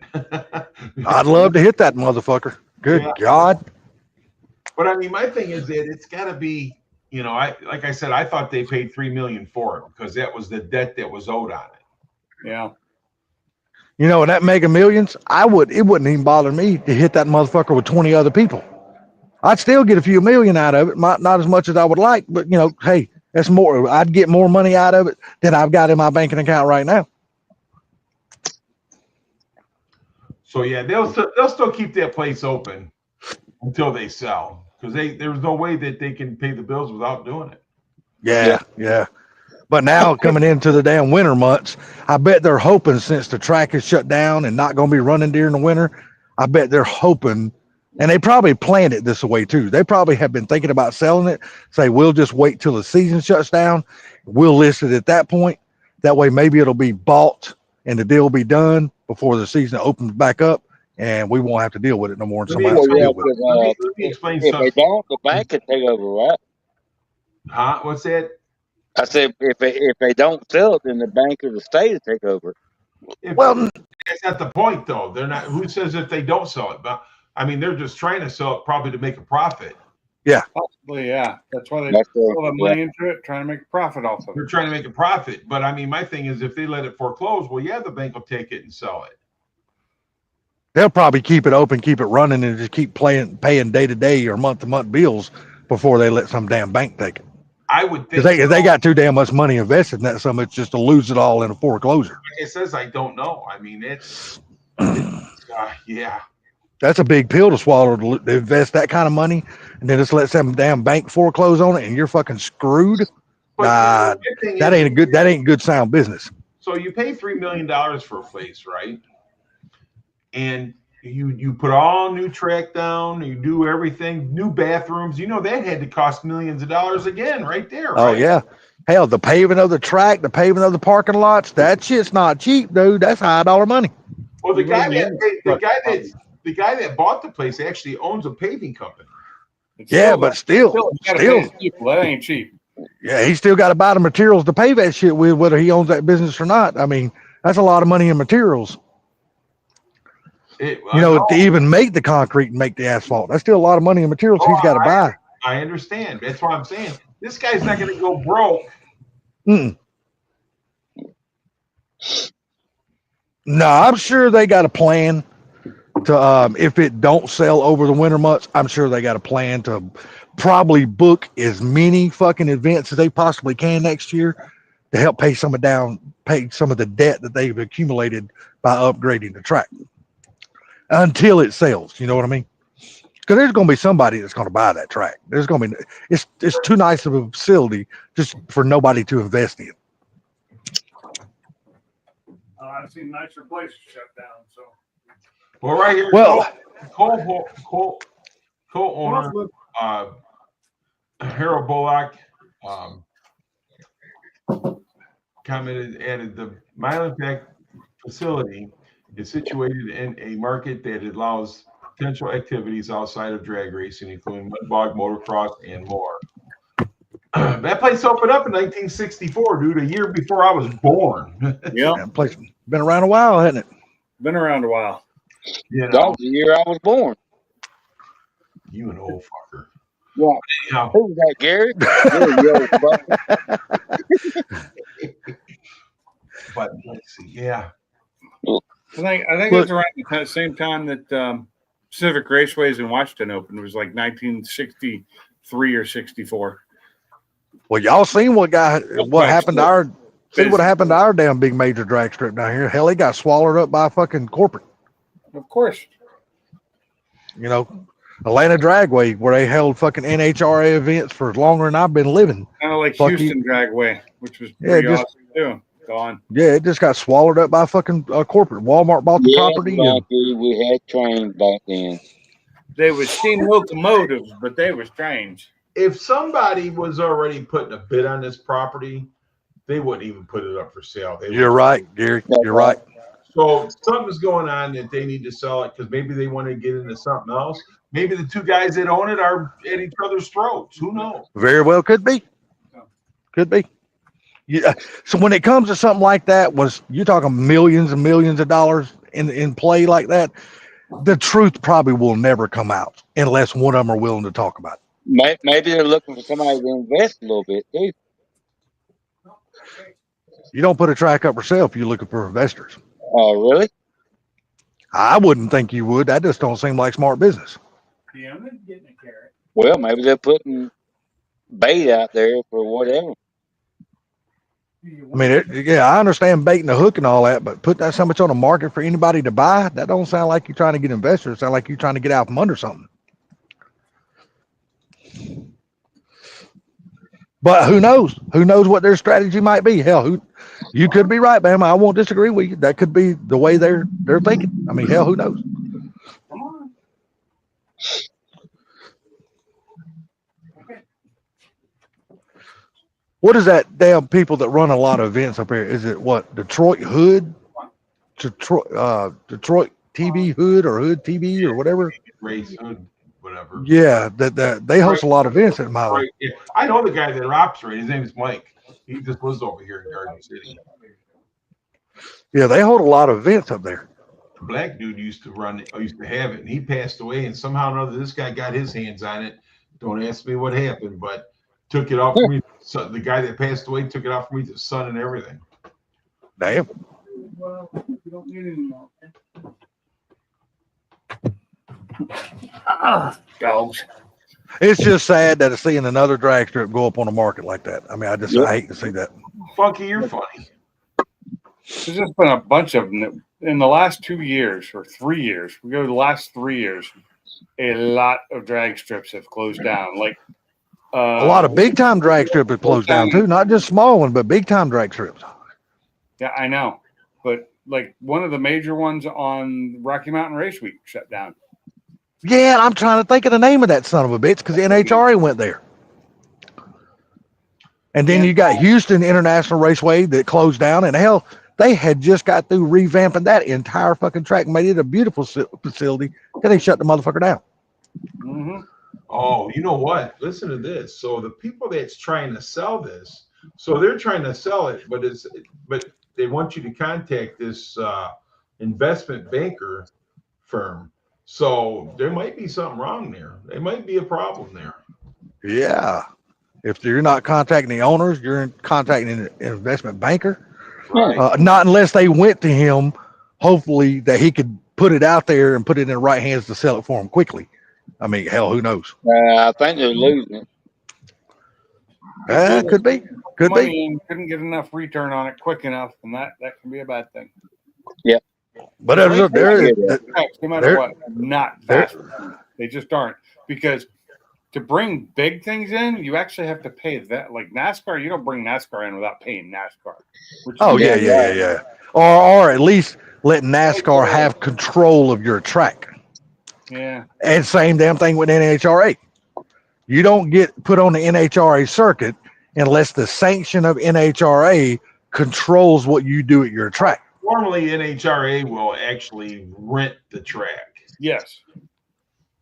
I'd love to hit that motherfucker. Good
Yeah.
God.
But I mean, my thing is that it's got to be, like I said, I thought they paid $3 million for it because that was the debt that was owed on it.
Yeah.
And that Mega Millions, it wouldn't even bother me to hit that motherfucker with 20 other people. I'd still get a few million out of it. Not as much as I would like, but hey, that's more. I'd get more money out of it than I've got in my banking account right now.
So yeah, they'll still keep that place open until they sell because there's no way that they can pay the bills without doing it.
Yeah. But now coming into the damn winter months, I bet they're hoping, since the track is shut down and not going to be running during the winter, I bet they're hoping, and they probably planned it this way too. They probably have been thinking about selling it. Say, we'll just wait till the season shuts down. We'll list it at that point. That way, maybe it'll be bought and the deal will be done before the season opens back up, and we won't have to deal with it no more. And somebody else can deal with it.
Let me explain
If they
something.
don't, the bank can take over, right?
Huh? What's that?
I said if they don't sell it, then the bank or the state will take over.
Well,
That's not the point, though. They're not. Who says if they don't sell it? But I mean, they're just trying to sell it probably to make a profit.
Possibly, yeah. That's why they
That's
put all the money into it, trying to make a profit off of
They're
it.
trying to make a profit. But I mean, my thing is, if they let it foreclose, well, yeah, the bank will take it and sell it.
they'll probably keep it open, keep it running, and just keep paying day to day or month to month bills before they let some damn bank take it.
I would think
Because they got too damn much money invested in that, some it's just to lose it all in a foreclosure.
Like it says, I don't know. I mean, yeah.
That's a big pill to swallow, to invest that kind of money and then just let some damn bank foreclose on it and you're fucking screwed.
But
Nah,
the thing
That
is,
ain't good sound business.
So you pay $3 million for a place, right? And you put all new track down, you do everything, new bathrooms. That had to cost millions of dollars again, right there.
Oh
right?
yeah. Hell, the paving of the track, the paving of the parking lots, that shit's not cheap, dude. That's $high money.
Well, the guy that bought the place actually owns a paving company.
It's
Yeah,
still
but
got-
still,
you gotta pay
still,
his people. That ain't cheap.
yeah, he still got to buy the materials to pay that shit with, whether he owns that business or not. I mean, that's a lot of money in materials. To even make the concrete and make the asphalt, that's still a lot of money in materials he's got to buy.
I understand. That's why I'm saying this guy's not going to go broke.
No, I'm sure they got a plan to, if it don't sell over the winter months, I'm sure they got a plan to probably book as many fucking events as they possibly can next year to help pay some of the debt that they've accumulated by upgrading the track until it sells. You know what I mean? Because there's going to be somebody that's going to buy that track. There's going to be, it's too nice of a facility just for nobody to invest in.
I've seen nicer places shut down. So,
Well, right here,
Well,
co-owner Harold Bullock. commented, added the Milan Pack facility is situated in a market that allows potential activities outside of drag racing, including mud bog, motocross, and more. That place opened up in 1964, dude, a year before I was born.
Yep.
That place been around a while, hasn't it?
Been around a while.
You
That
know,
was the year I was born.
you an old fucker.
Yeah.
Anyhow,
Who was that, Gary? Yeah,
but let's see. Yeah.
I think
Look.
it's around the same time that Pacific Raceways in Washington opened. It was like 1963 or 64.
Well, y'all seen what happened to our damn big major drag strip down here. Hell, he got swallowed up by a fucking corporate.
Of course.
You know, Atlanta Dragway, where they held fucking NHRA events for longer than I've been living.
Kind of like
Fuck
Houston Dragway, which was pretty
just-
awesome too. Gone.
Yeah, it just got swallowed up by fucking corporate. Walmart bought the property. And,
we had trains back then.
They were steam locomotives, but they were strange.
If somebody was already putting a bid on this property, they wouldn't even put it up for sale.
you're right, Gary. You're right.
So something's going on that they need to sell it because maybe they want to get into something else. Maybe the two guys that own it are at each other's throats. Who knows?
Very well could be. Could be. Yeah. So when it comes to something like that, you're talking millions and millions of dollars in play like that, the truth probably will never come out unless one of them are willing to talk about it.
Maybe they're looking for somebody to invest a little bit too.
You don't put a track up for sale if you're looking for investors.
Oh, really?
I wouldn't think you would. That just don't seem like smart business.
Yeah, I'm getting a carrot.
Well, maybe they're putting bait out there for whatever.
I mean, I understand baiting the hook and all that, but put that so much on the market for anybody to buy, that don't sound like you're trying to get investors. It sounds like you're trying to get out from under something. But who knows? Who knows what their strategy might be? Hell, you could be right, man. I won't disagree with you. That could be the way they're thinking. I mean, hell, who knows?
Come on.
What is that damn people that run a lot of events up here? Is it what, Detroit Hood? Detroit TV Hood or Hood TV or whatever?
Race Hood, whatever.
Yeah, that they host a lot of events at Milo.
Right. Yeah. I know the guy that operates. His name is Mike. He just lives over here in Garden City.
Yeah, they hold a lot of events up there.
The black dude used to have it, and he passed away. And somehow or other, this guy got his hands on it. Don't ask me what happened, but took it off from me. So the guy that passed away took it off from me, the son and everything.
Damn.
Well, you don't need any more. Dogs.
It's just sad that seeing another drag strip go up on the market like that. I mean, I hate to see that.
Funky, you're funny.
There's just been a bunch of them in the last 2 years or 3 years. We go to the last 3 years. A lot of drag strips have closed down. Like
A lot of big time drag strips have closed down too, not just small ones, but big time drag strips.
Yeah, I know. But like one of the major ones on Rocky Mountain Race Week shut down.
Yeah, I'm trying to think of the name of that son of a bitch because NHRA went there. And then you got Houston International Raceway that closed down, and hell, they had just got through revamping that entire fucking track, made it a beautiful facility, then they shut the motherfucker down.
Mm-hmm.
Oh, you know what? Listen to this. So the people that's trying to sell this, so they're trying to sell it, but they want you to contact this investment banker firm. So there might be something wrong there. There might be a problem there.
Yeah. If you're not contacting the owners, you're contacting an investment banker.
Right.
Not unless they went to him, hopefully that he could put it out there and put it in the right hands to sell it for him quickly. I mean, hell, who knows?
I think they're losing it.
Could be. Could
Money
be.
and couldn't get enough return on it quick enough, and that can be a bad thing.
But
No matter what, not fast. They just aren't, because to bring big things in, you actually have to pay that. Like NASCAR, you don't bring NASCAR in without paying NASCAR.
Oh yeah. Or at least let NASCAR have control of your track.
Yeah.
And same damn thing with NHRA. You don't get put on the NHRA circuit unless the sanction of NHRA controls what you do at your track.
Normally, NHRA will actually rent the track.
Yes.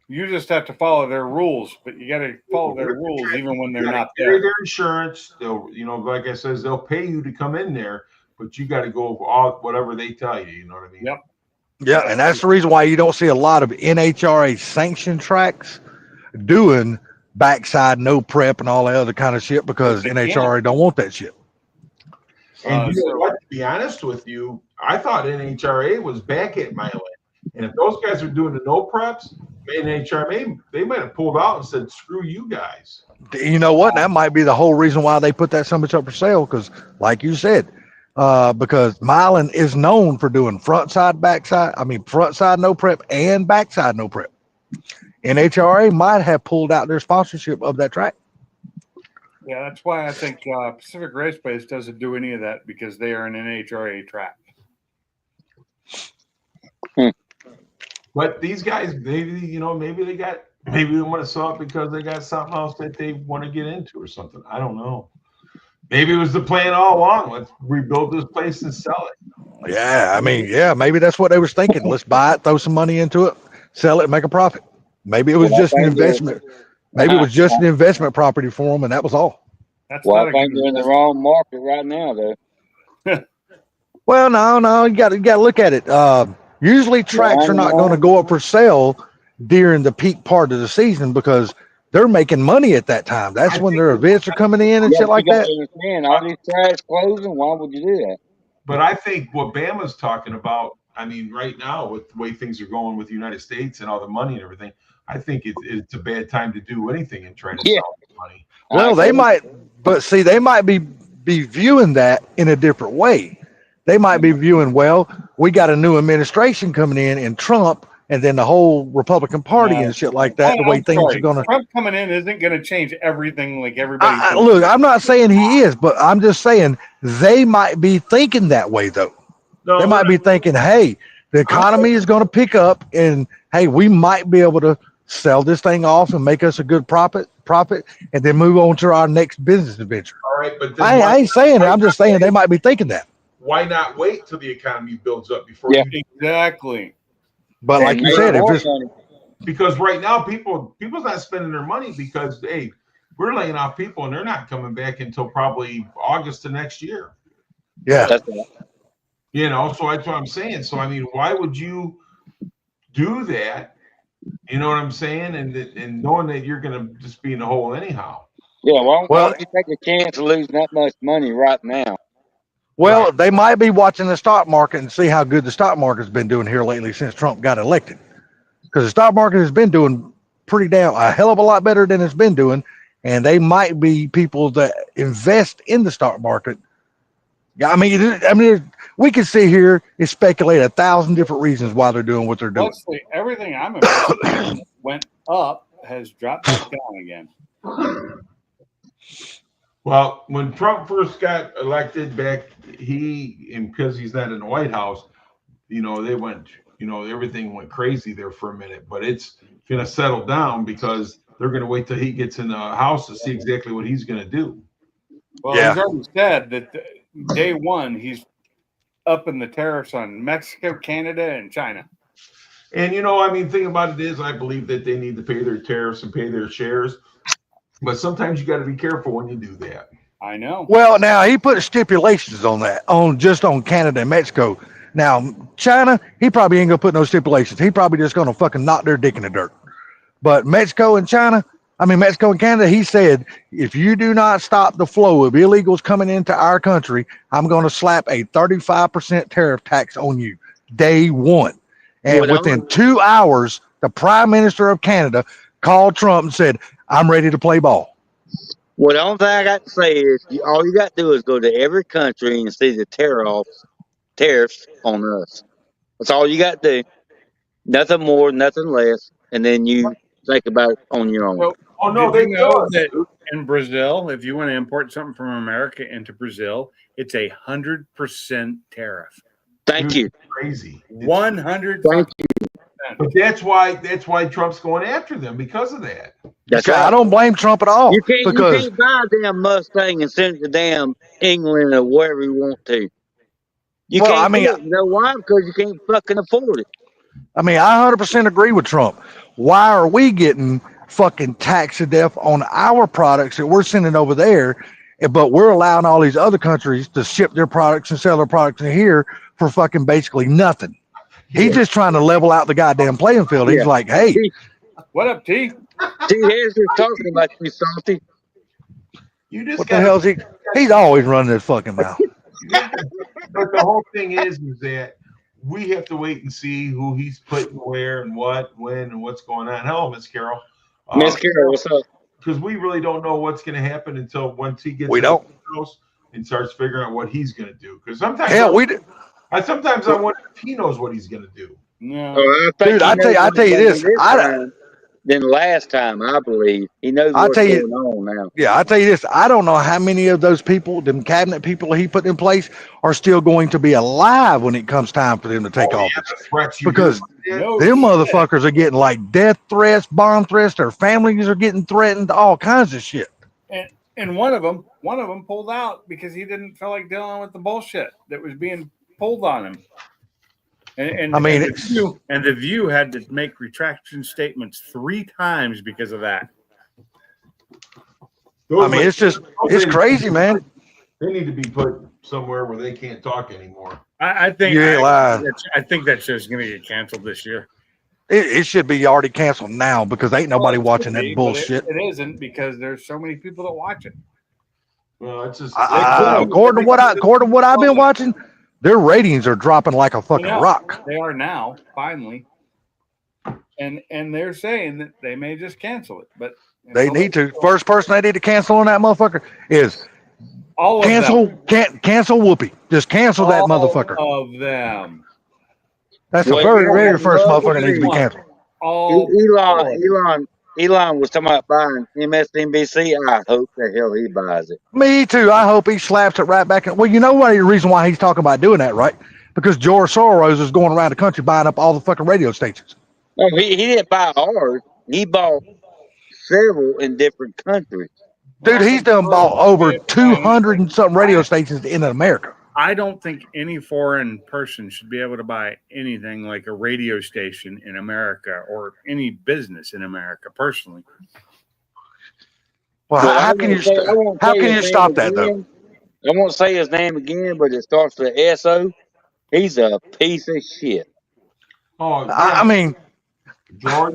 You just have to follow their rules, but you got to follow their rules even when they're not there.
Their insurance, they'll, like I says, they'll pay you to come in there, but you got to go all whatever they tell you. You know what I mean?
Yep.
Yeah, and that's the reason why you don't see a lot of NHRA sanctioned tracks doing backside no prep and all that other kind of shit because NHRA don't want that shit.
And you know what? To be honest with you, I thought NHRA was back at Milan, and if those guys are doing the no preps, NHRA they might have pulled out and said, "Screw you guys."
You know what? That might be the whole reason why they put that so much up for sale because, like you said, because Milan is known for doing front side no prep and backside no prep. NHRA might have pulled out their sponsorship of that track.
Yeah, that's why I think Pacific Raceway doesn't do any of that because they are an NHRA track.
But these guys, maybe they want to sell it because they got something else that they want to get into or something. I don't know. Maybe it was the plan all along. Let's rebuild this place and sell it.
Yeah, maybe that's what they was thinking. Let's buy it, throw some money into it, sell it, make a profit. Maybe it was just an investment. Maybe it was just an investment property for them, and that was all.
That's
I think they're in the wrong market right now, though.
Well, no, you got to look at it. Usually, tracks are not going to go up for sale during the peak part of the season because they're making money at that time. That's when their events are coming in and shit like that.
Understand, all these tracks closing. Why would you do that?
But I think what Bama's talking about, right now with the way things are going with the United States and all the money and everything, I think it's a bad time to do anything and try to sell money.
Well, they might, but see, they might be viewing that in a different way. They might be viewing, well, we got a new administration coming in and Trump and then the whole Republican Party and shit like that, the way things are going to.
Trump coming in isn't going to change everything like everybody.
Look, I'm not saying he is, but I'm just saying they might be thinking that way, though.
No,
they might be thinking, hey, the economy is going to pick up and, hey, we might be able to sell this thing off and make us a good profit, and then move on to our next business adventure.
All right, but
I ain't saying it. I'm just saying they might be thinking that.
Why not wait till the economy builds up before?
Exactly.
But like you said,
because right now people's not spending their money because hey, we're laying off people and they're not coming back until probably August of next year.
Yeah.
So that's what I'm saying. So why would you do that? You know what I'm saying? And knowing that you're gonna just be in the hole anyhow.
Yeah, why don't you take a chance of losing that much money right now?
Well, they might be watching the stock market and see how good the stock market's been doing here lately since Trump got elected. Because the stock market has been doing a hell of a lot better than it's been doing. And they might be people that invest in the stock market. Yeah, we can sit here and speculate 1,000 different reasons why they're doing what they're doing.
Mostly everything I'm invested in went up has dropped back down again.
Well, when Trump first got elected back, because he's not in the White House, they went, everything went crazy there for a minute, but it's going to settle down because they're going to wait till he gets in the House to see exactly what he's going to do.
Well, he's already said that day one, he's upping the tariffs on Mexico, Canada, and China.
And, thing about it is I believe that they need to pay their tariffs and pay their shares. But sometimes you got to be careful when you do that.
I know.
Well, now he put stipulations on that, on Canada and Mexico. Now, China, he probably ain't going to put no stipulations. He probably just going to fucking knock their dick in the dirt. But Mexico and Canada, he said, if you do not stop the flow of illegals coming into our country, I'm going to slap a 35% tariff tax on you day one. And within 2 hours, the Prime Minister of Canada called Trump and said, I'm ready to play ball.
Well, the only thing I got to say is all you got to do is go to every country and see the tariffs on us. That's all you got to do. Nothing more, nothing less. And then you think about it on your own.
Well, they know that in Brazil, if you want to import something from America into Brazil, it's 100% tariff.
Thank you.
Crazy.
100%.
Thank you.
But that's why Trump's going after them because of that.
That's
I
right.
don't blame Trump at all
You
because
can't buy a damn Mustang and send it to damn England or wherever you want to. You
well,
can't do it. You know why? Because you can't fucking afford it.
I 100% agree with Trump. Why are we getting fucking taxed to death on our products that we're sending over there, but we're allowing all these other countries to ship their products and sell their products in here for fucking basically nothing? He's just trying to level out the goddamn playing field. He's like, hey,
what up, T?
T. Harris is talking about you, Salty.
You just
what the hell is he? He's always running his fucking mouth.
But the whole thing is that we have to wait and see who he's putting where and what, when, and what's going on. Hello, Miss Carol.
Miss Carol, what's up?
Because we really don't know what's going to happen until once he gets
We don't.
house and starts figuring out what he's going to do. Because sometimes, sometimes I wonder if he knows what he's going to do.
No,
dude, I tell you this.
Than last time, I believe. He knows what's going on now.
Yeah, I tell you this. I don't know how many of those people, them cabinet people he put in place, are still going to be alive when it comes time for them to take office. Because them motherfuckers are getting like death threats, bomb threats. Their families are getting threatened, all kinds of shit.
And one of them pulled out because he didn't feel like dealing with the bullshit that was being pulled on him. And the View had to make retraction statements 3 times because of that.
It's crazy, man.
They need to be put somewhere where they can't talk anymore.
I think
you ain't lying.
I think that show's going to get canceled this year.
It should be already canceled now because ain't nobody watching that bullshit.
It isn't because there's so many people that watch it.
Well, it's just
according to what I've been watching, their ratings are dropping like a fucking rock.
They are now, finally. And they're saying that they may just cancel it, but
they need to. First person they need to cancel on that motherfucker is cancel Whoopi. Just cancel that motherfucker.
All of them.
That's the very first motherfucker that needs to be canceled.
Elon was talking about buying MSNBC. I hope the hell he buys it.
Me too. I hope he slaps it right back. Well, you know what? The reason why he's talking about doing that, right? Because George Soros is going around the country buying up all the fucking radio stations.
No, he didn't buy ours. He bought several in different countries.
Dude, he's done bought over 200 and something radio stations in America.
I don't think any foreign person should be able to buy anything like a radio station in America or any business in America, personally.
Well, how can you stop that, though?
I won't say his name again, but it starts with S-O. He's a piece of shit.
Oh,
yeah.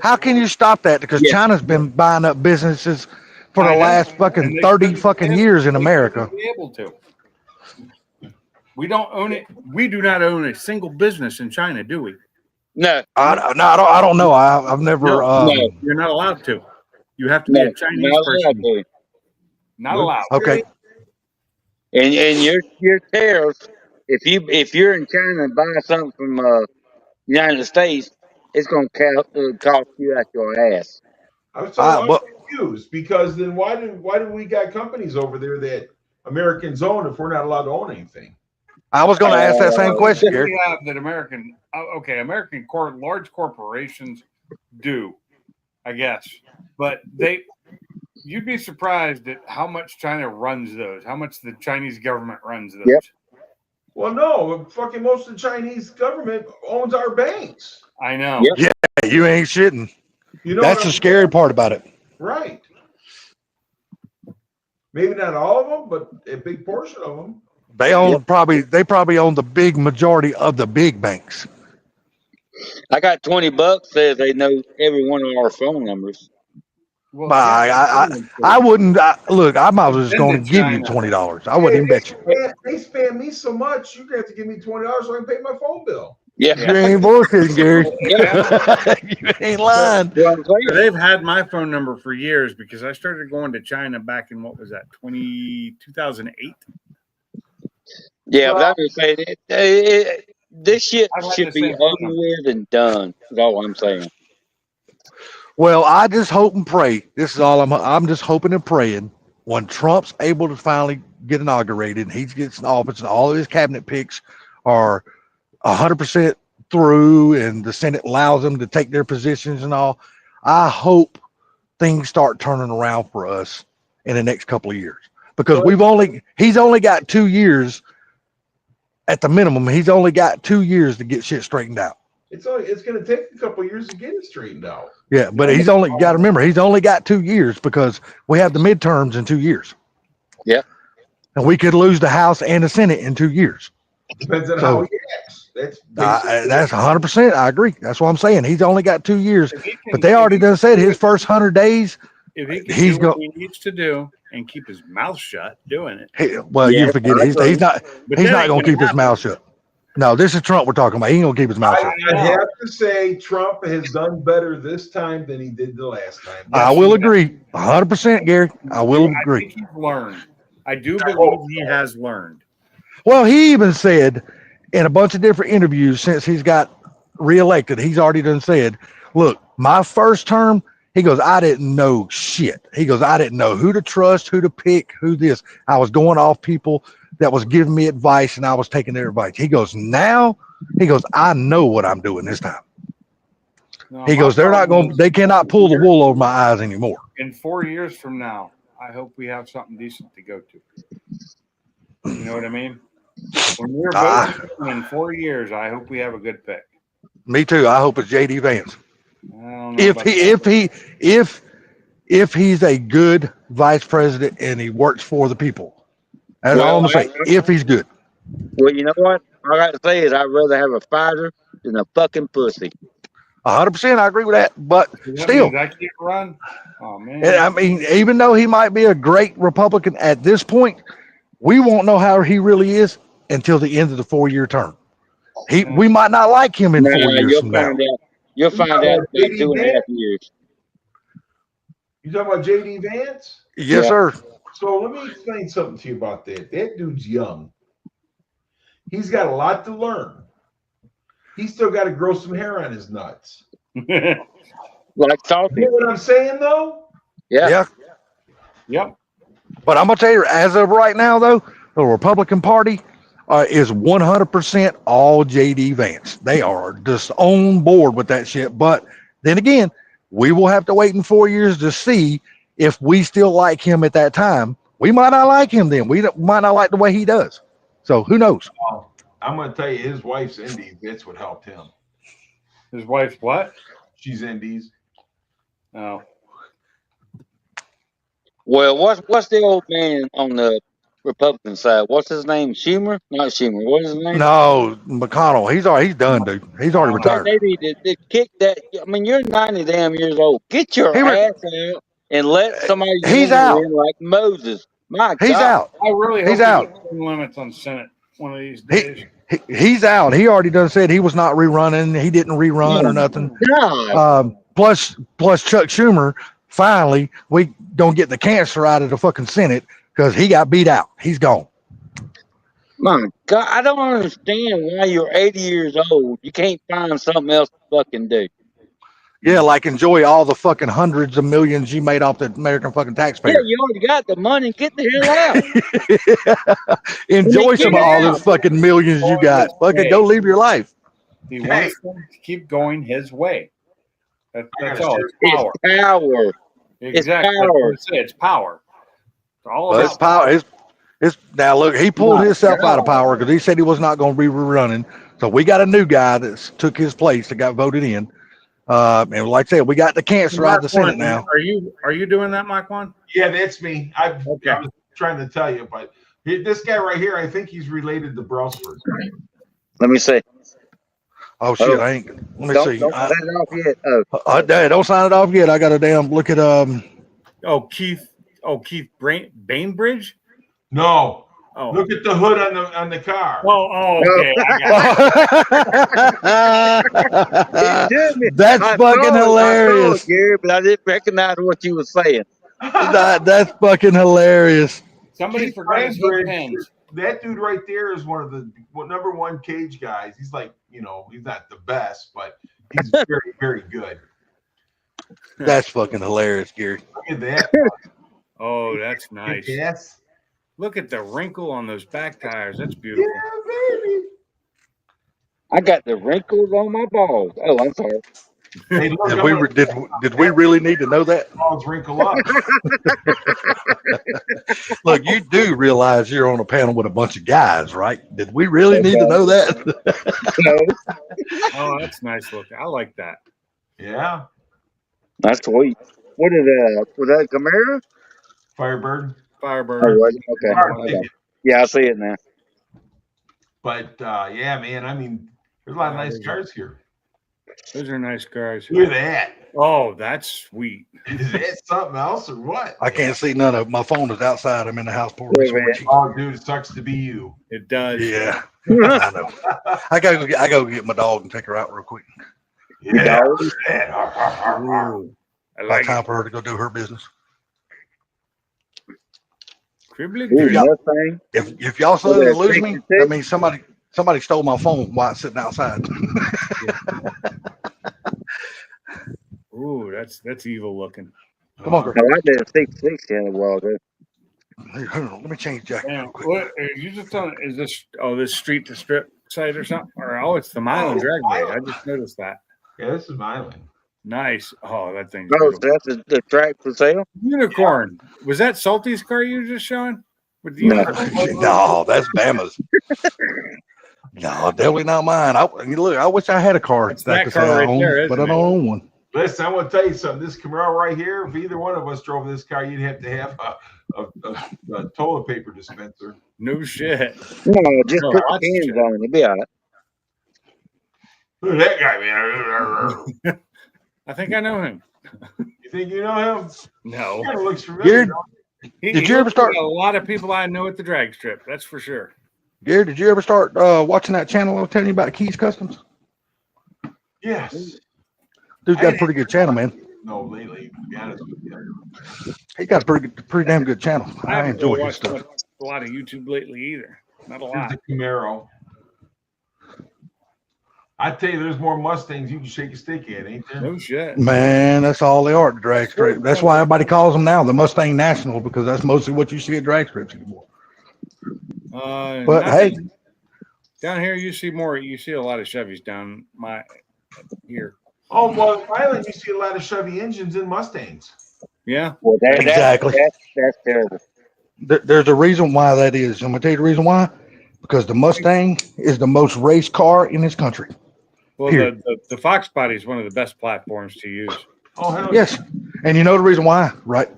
How can you stop that? Because China's been buying up businesses for the last fucking 30 fucking years in America.
Be able to. We don't own it. We do not own a single business in China, do we?
No.
I don't know. I've never.
No, you're not allowed to. You have to be a Chinese person. Not allowed.
Okay.
And your tariffs. If you're in China and buy something from United States, it's going to cost you out your ass.
I'm so confused because then why do we got companies over there that Americans own if we're not allowed to own anything?
I was going to ask that same question, Gary.
We have that American large corporations do, I guess, but you'd be surprised at how much China runs those, how much the Chinese government runs those.
Yep.
Well, no, fucking most of the Chinese government owns our banks.
I know.
Yep. Yeah, you ain't shitting. You know, that's the scary part about it.
Right. Maybe not all of them, but a big portion of them.
They own probably own the big majority of the big banks.
I got $20 says they know every one of our phone numbers.
Well, I wouldn't look. I might as well just going to give you $20. I wouldn't even bet you.
They spam me so much, you're gonna have to give me $20 so I can pay my phone bill.
Yeah,
you ain't bullshitting, Gary. You ain't lying.
They've had my phone number for years because I started going to China back in what was that 2008.
Yeah, but I'm just saying this shit should be over with and done. Is all I'm saying.
Well, I just hope and pray. This is all I'm just hoping and praying. When Trump's able to finally get inaugurated, and he gets in office, and all of his cabinet picks are 100% through, and the Senate allows them to take their positions and all. I hope things start turning around for us in the next couple of years. Because he's only got 2 years at the minimum. He's only got 2 years to get shit straightened out.
It's going to take a couple of years to get it straightened out.
Yeah, but he's only got to remember he's only got 2 years because we have the midterms in 2 years.
Yeah.
And we could lose the House and the Senate in 2 years.
Depends on how he acts.
That's 100%. I agree. That's what I'm saying. He's only got 2 years, but they already done said his first 100 days.
If he can do what he needs to do and keep his mouth shut doing it.
You forget he's not going to keep his mouth shut. No, this is Trump we're talking about. He ain't going to keep his mouth shut.
I have to say Trump has done better this time than he did the last time.
I will agree. 100%, Gary. I will agree.
I think he's learned. I do believe he has learned.
Well, he even said in a bunch of different interviews since he's got reelected, he's already done said, look, my first term, he goes, I didn't know shit. He goes, I didn't know who to trust, who to pick, who this. I was going off people that was giving me advice and I was taking their advice. He goes, now, I know what I'm doing this time.
No,
he goes, they cannot pull the wool over my eyes anymore.
In 4 years from now, I hope we have something decent to go to. You know what I mean? When we're voting in 4 years, I hope we have a good pick.
Me too. I hope it's JD Vance. If he's a good vice president and he works for the people. That's all I'm saying. If he's good.
Well, you know what? All I got to say is I'd rather have a fighter than a fucking pussy.
100%. I agree with that. But still,
I can't run. Oh man.
I mean, even though he might be a great Republican at this point, we won't know how he really is until the end of the 4-year term. We might not like him in 4 years from now.
You'll find out in 2.5 years.
You talking about JD Vance?
Yes, sir.
So let me explain something to you about that. That dude's young. He's got a lot to learn. He's still got to grow some hair on his nuts.
Like talking.
You know what I'm saying, though?
Yeah.
Yep.
But I'm going to tell you, as of right now, though, the Republican Party is 100% all JD Vance. They are just on board with that shit. But then again, we will have to wait in 4 years to see if we still like him at that time. We might not like him then. We might not like the way he does. So who knows?
I'm going to tell you, his wife's Indies. That's what helped him.
His wife's what?
She's Indies.
Oh.
Well, what's the old man on the Republican side? What's his name? Schumer? Not Schumer. What is his name?
No, McConnell. He's done, dude. He's already retired.
They need to kick that. I mean, you're 90 damn years old. Get your ass out and let somebody.
He's out
like Moses. My God.
He's out.
I really hope
he's out.
Limits on Senate one of these days.
He's out. He already done said he was not rerunning. He didn't rerun or nothing. Plus Chuck Schumer. Finally, we don't get the cancer out of the fucking Senate because he got beat out. He's gone.
My God, I don't understand why you're 80 years old. You can't find something else to fucking do.
Yeah, like enjoy all the fucking hundreds of millions you made off the American fucking taxpayer.
Yeah, you already got the money. Get the hell out.
Enjoy some of all those fucking millions you got. Fucking go live your life.
He wants them to keep going his way. That's all. It's power.
It's power.
Exactly.
It's power.
It's all about
it's power. It's now look, he pulled himself out of power because he said he was not going to be rerunning. So we got a new guy that took his place that got voted in. And like I said, we got the cancer out of the Senate now.
Are you doing that, Mike One?
Yeah, that's me. I was trying to tell you, but this guy right here, I think he's related to Brelsford.
Let me see.
Oh shit! I ain't. Let me see.
Don't sign it off yet.
Don't sign it off yet. I got a damn look at
Keith Bainbridge.
No.
Oh.
Look at the hood on the car.
Okay.
That's fucking hilarious.
Gary, but I didn't recognize what you were saying.
That's fucking hilarious.
Somebody forgot his pens.
That dude right there is one of the number one cage guys. He's like, he's not the best, but he's very, very good.
That's fucking hilarious, Gary.
Look at that.
Oh, that's nice.
Yes.
Look at the wrinkle on those back tires. That's beautiful.
Yeah, baby.
I got the wrinkles on my balls. Oh, I'm sorry.
Hey, look,
Did
I'm
we,
gonna-
did we really need to know that?
dogs wrinkle up.
Look, you do realize you're on a panel with a bunch of guys, right? Did we really need to know that?
Oh, that's nice looking. I like that.
Yeah,
That's sweet. What is that? Was that a Camaro?
Firebird.
Firebird.
Oh, was it? Okay.
Hard to
Okay.
get.
Yeah, I see it now.
But yeah, man. I mean, there's a lot of nice cars here.
Those are nice cars.
Look at that.
Oh, that's sweet.
Is that something else or what?
I can't see none of it. My phone is outside. I'm in the house pouring me some more cheese.
Oh, dude, it sucks to be you.
It does.
Yeah, I know. I gotta go get my dog and take her out real quick.
Yeah.
dog?
look at that.
Ooh, I
About
like
time
it.
for her to go do her business.
Cribbly
Ooh,
cribbly.
Mustang.
If y'all
Oh,
suddenly
that's
lose me,
66?
that means somebody stole my phone while it's sitting outside.
Ooh, that's evil looking.
Come on, girl.
I like that 66 in a while ago.
Hey, hold on, let me change jacket
Damn,
real quick.
what are you just on? Is this this street to strip site or something? Or it's the Milan drag race. I just noticed that.
Yeah, this is Milan.
Nice. Oh, that thing's
Oh, so
beautiful.
that's the track for sale?
Unicorn. Was that Salty's car you were just showing? With the
No.
unicorn?
No, that's Bama's. No, definitely not mine. Look, I wish I had a car
It's
that
that
could
car
say I
right
own,
there,
but I
isn't
don't own one.
Listen, I'm going to tell you something. This Camaro right here, if either one of us drove this car, you'd have to have a toilet paper dispenser.
No shit.
No, just
No,
put the
lots of
cans
shit.
on it. It'll be all right.
Look at that guy, man.
I think I know him.
You think you know him?
No.
Kind of looks familiar.
Gary,
He
Did you ever
looks like
start-
a lot of people I know at the drag strip? That's for sure.
Gary, did you ever start watching that channel I was telling you about, Keys Customs?
Yes.
Dude's got a pretty good channel, man.
No, lately, to be honest with you.
He got a pretty damn good channel. I
haven't
enjoy his
watched
stuff.
a lot of YouTube lately either. Not a
Here's
lot.
the Camaro. I tell you, there's more Mustangs you can shake a stick at, ain't there?
No shit.
Man, that's all they are at the drag strip. That's why everybody calls them now the Mustang National, because that's mostly what you see at drag strips anymore. But hey,
down here you see more. You see a lot of Chevys down here.
Oh, well, in Thailand, you see a lot of Chevy engines in Mustangs.
Yeah.
Well,
Exactly.
That's terrible.
there's a reason why that is. I'm gonna tell you the reason why. Because the Mustang is the most raced car in this country.
Well,
Period.
the Fox Body is one of the best platforms to use.
Oh, hell
Yes, and you know the reason why, right?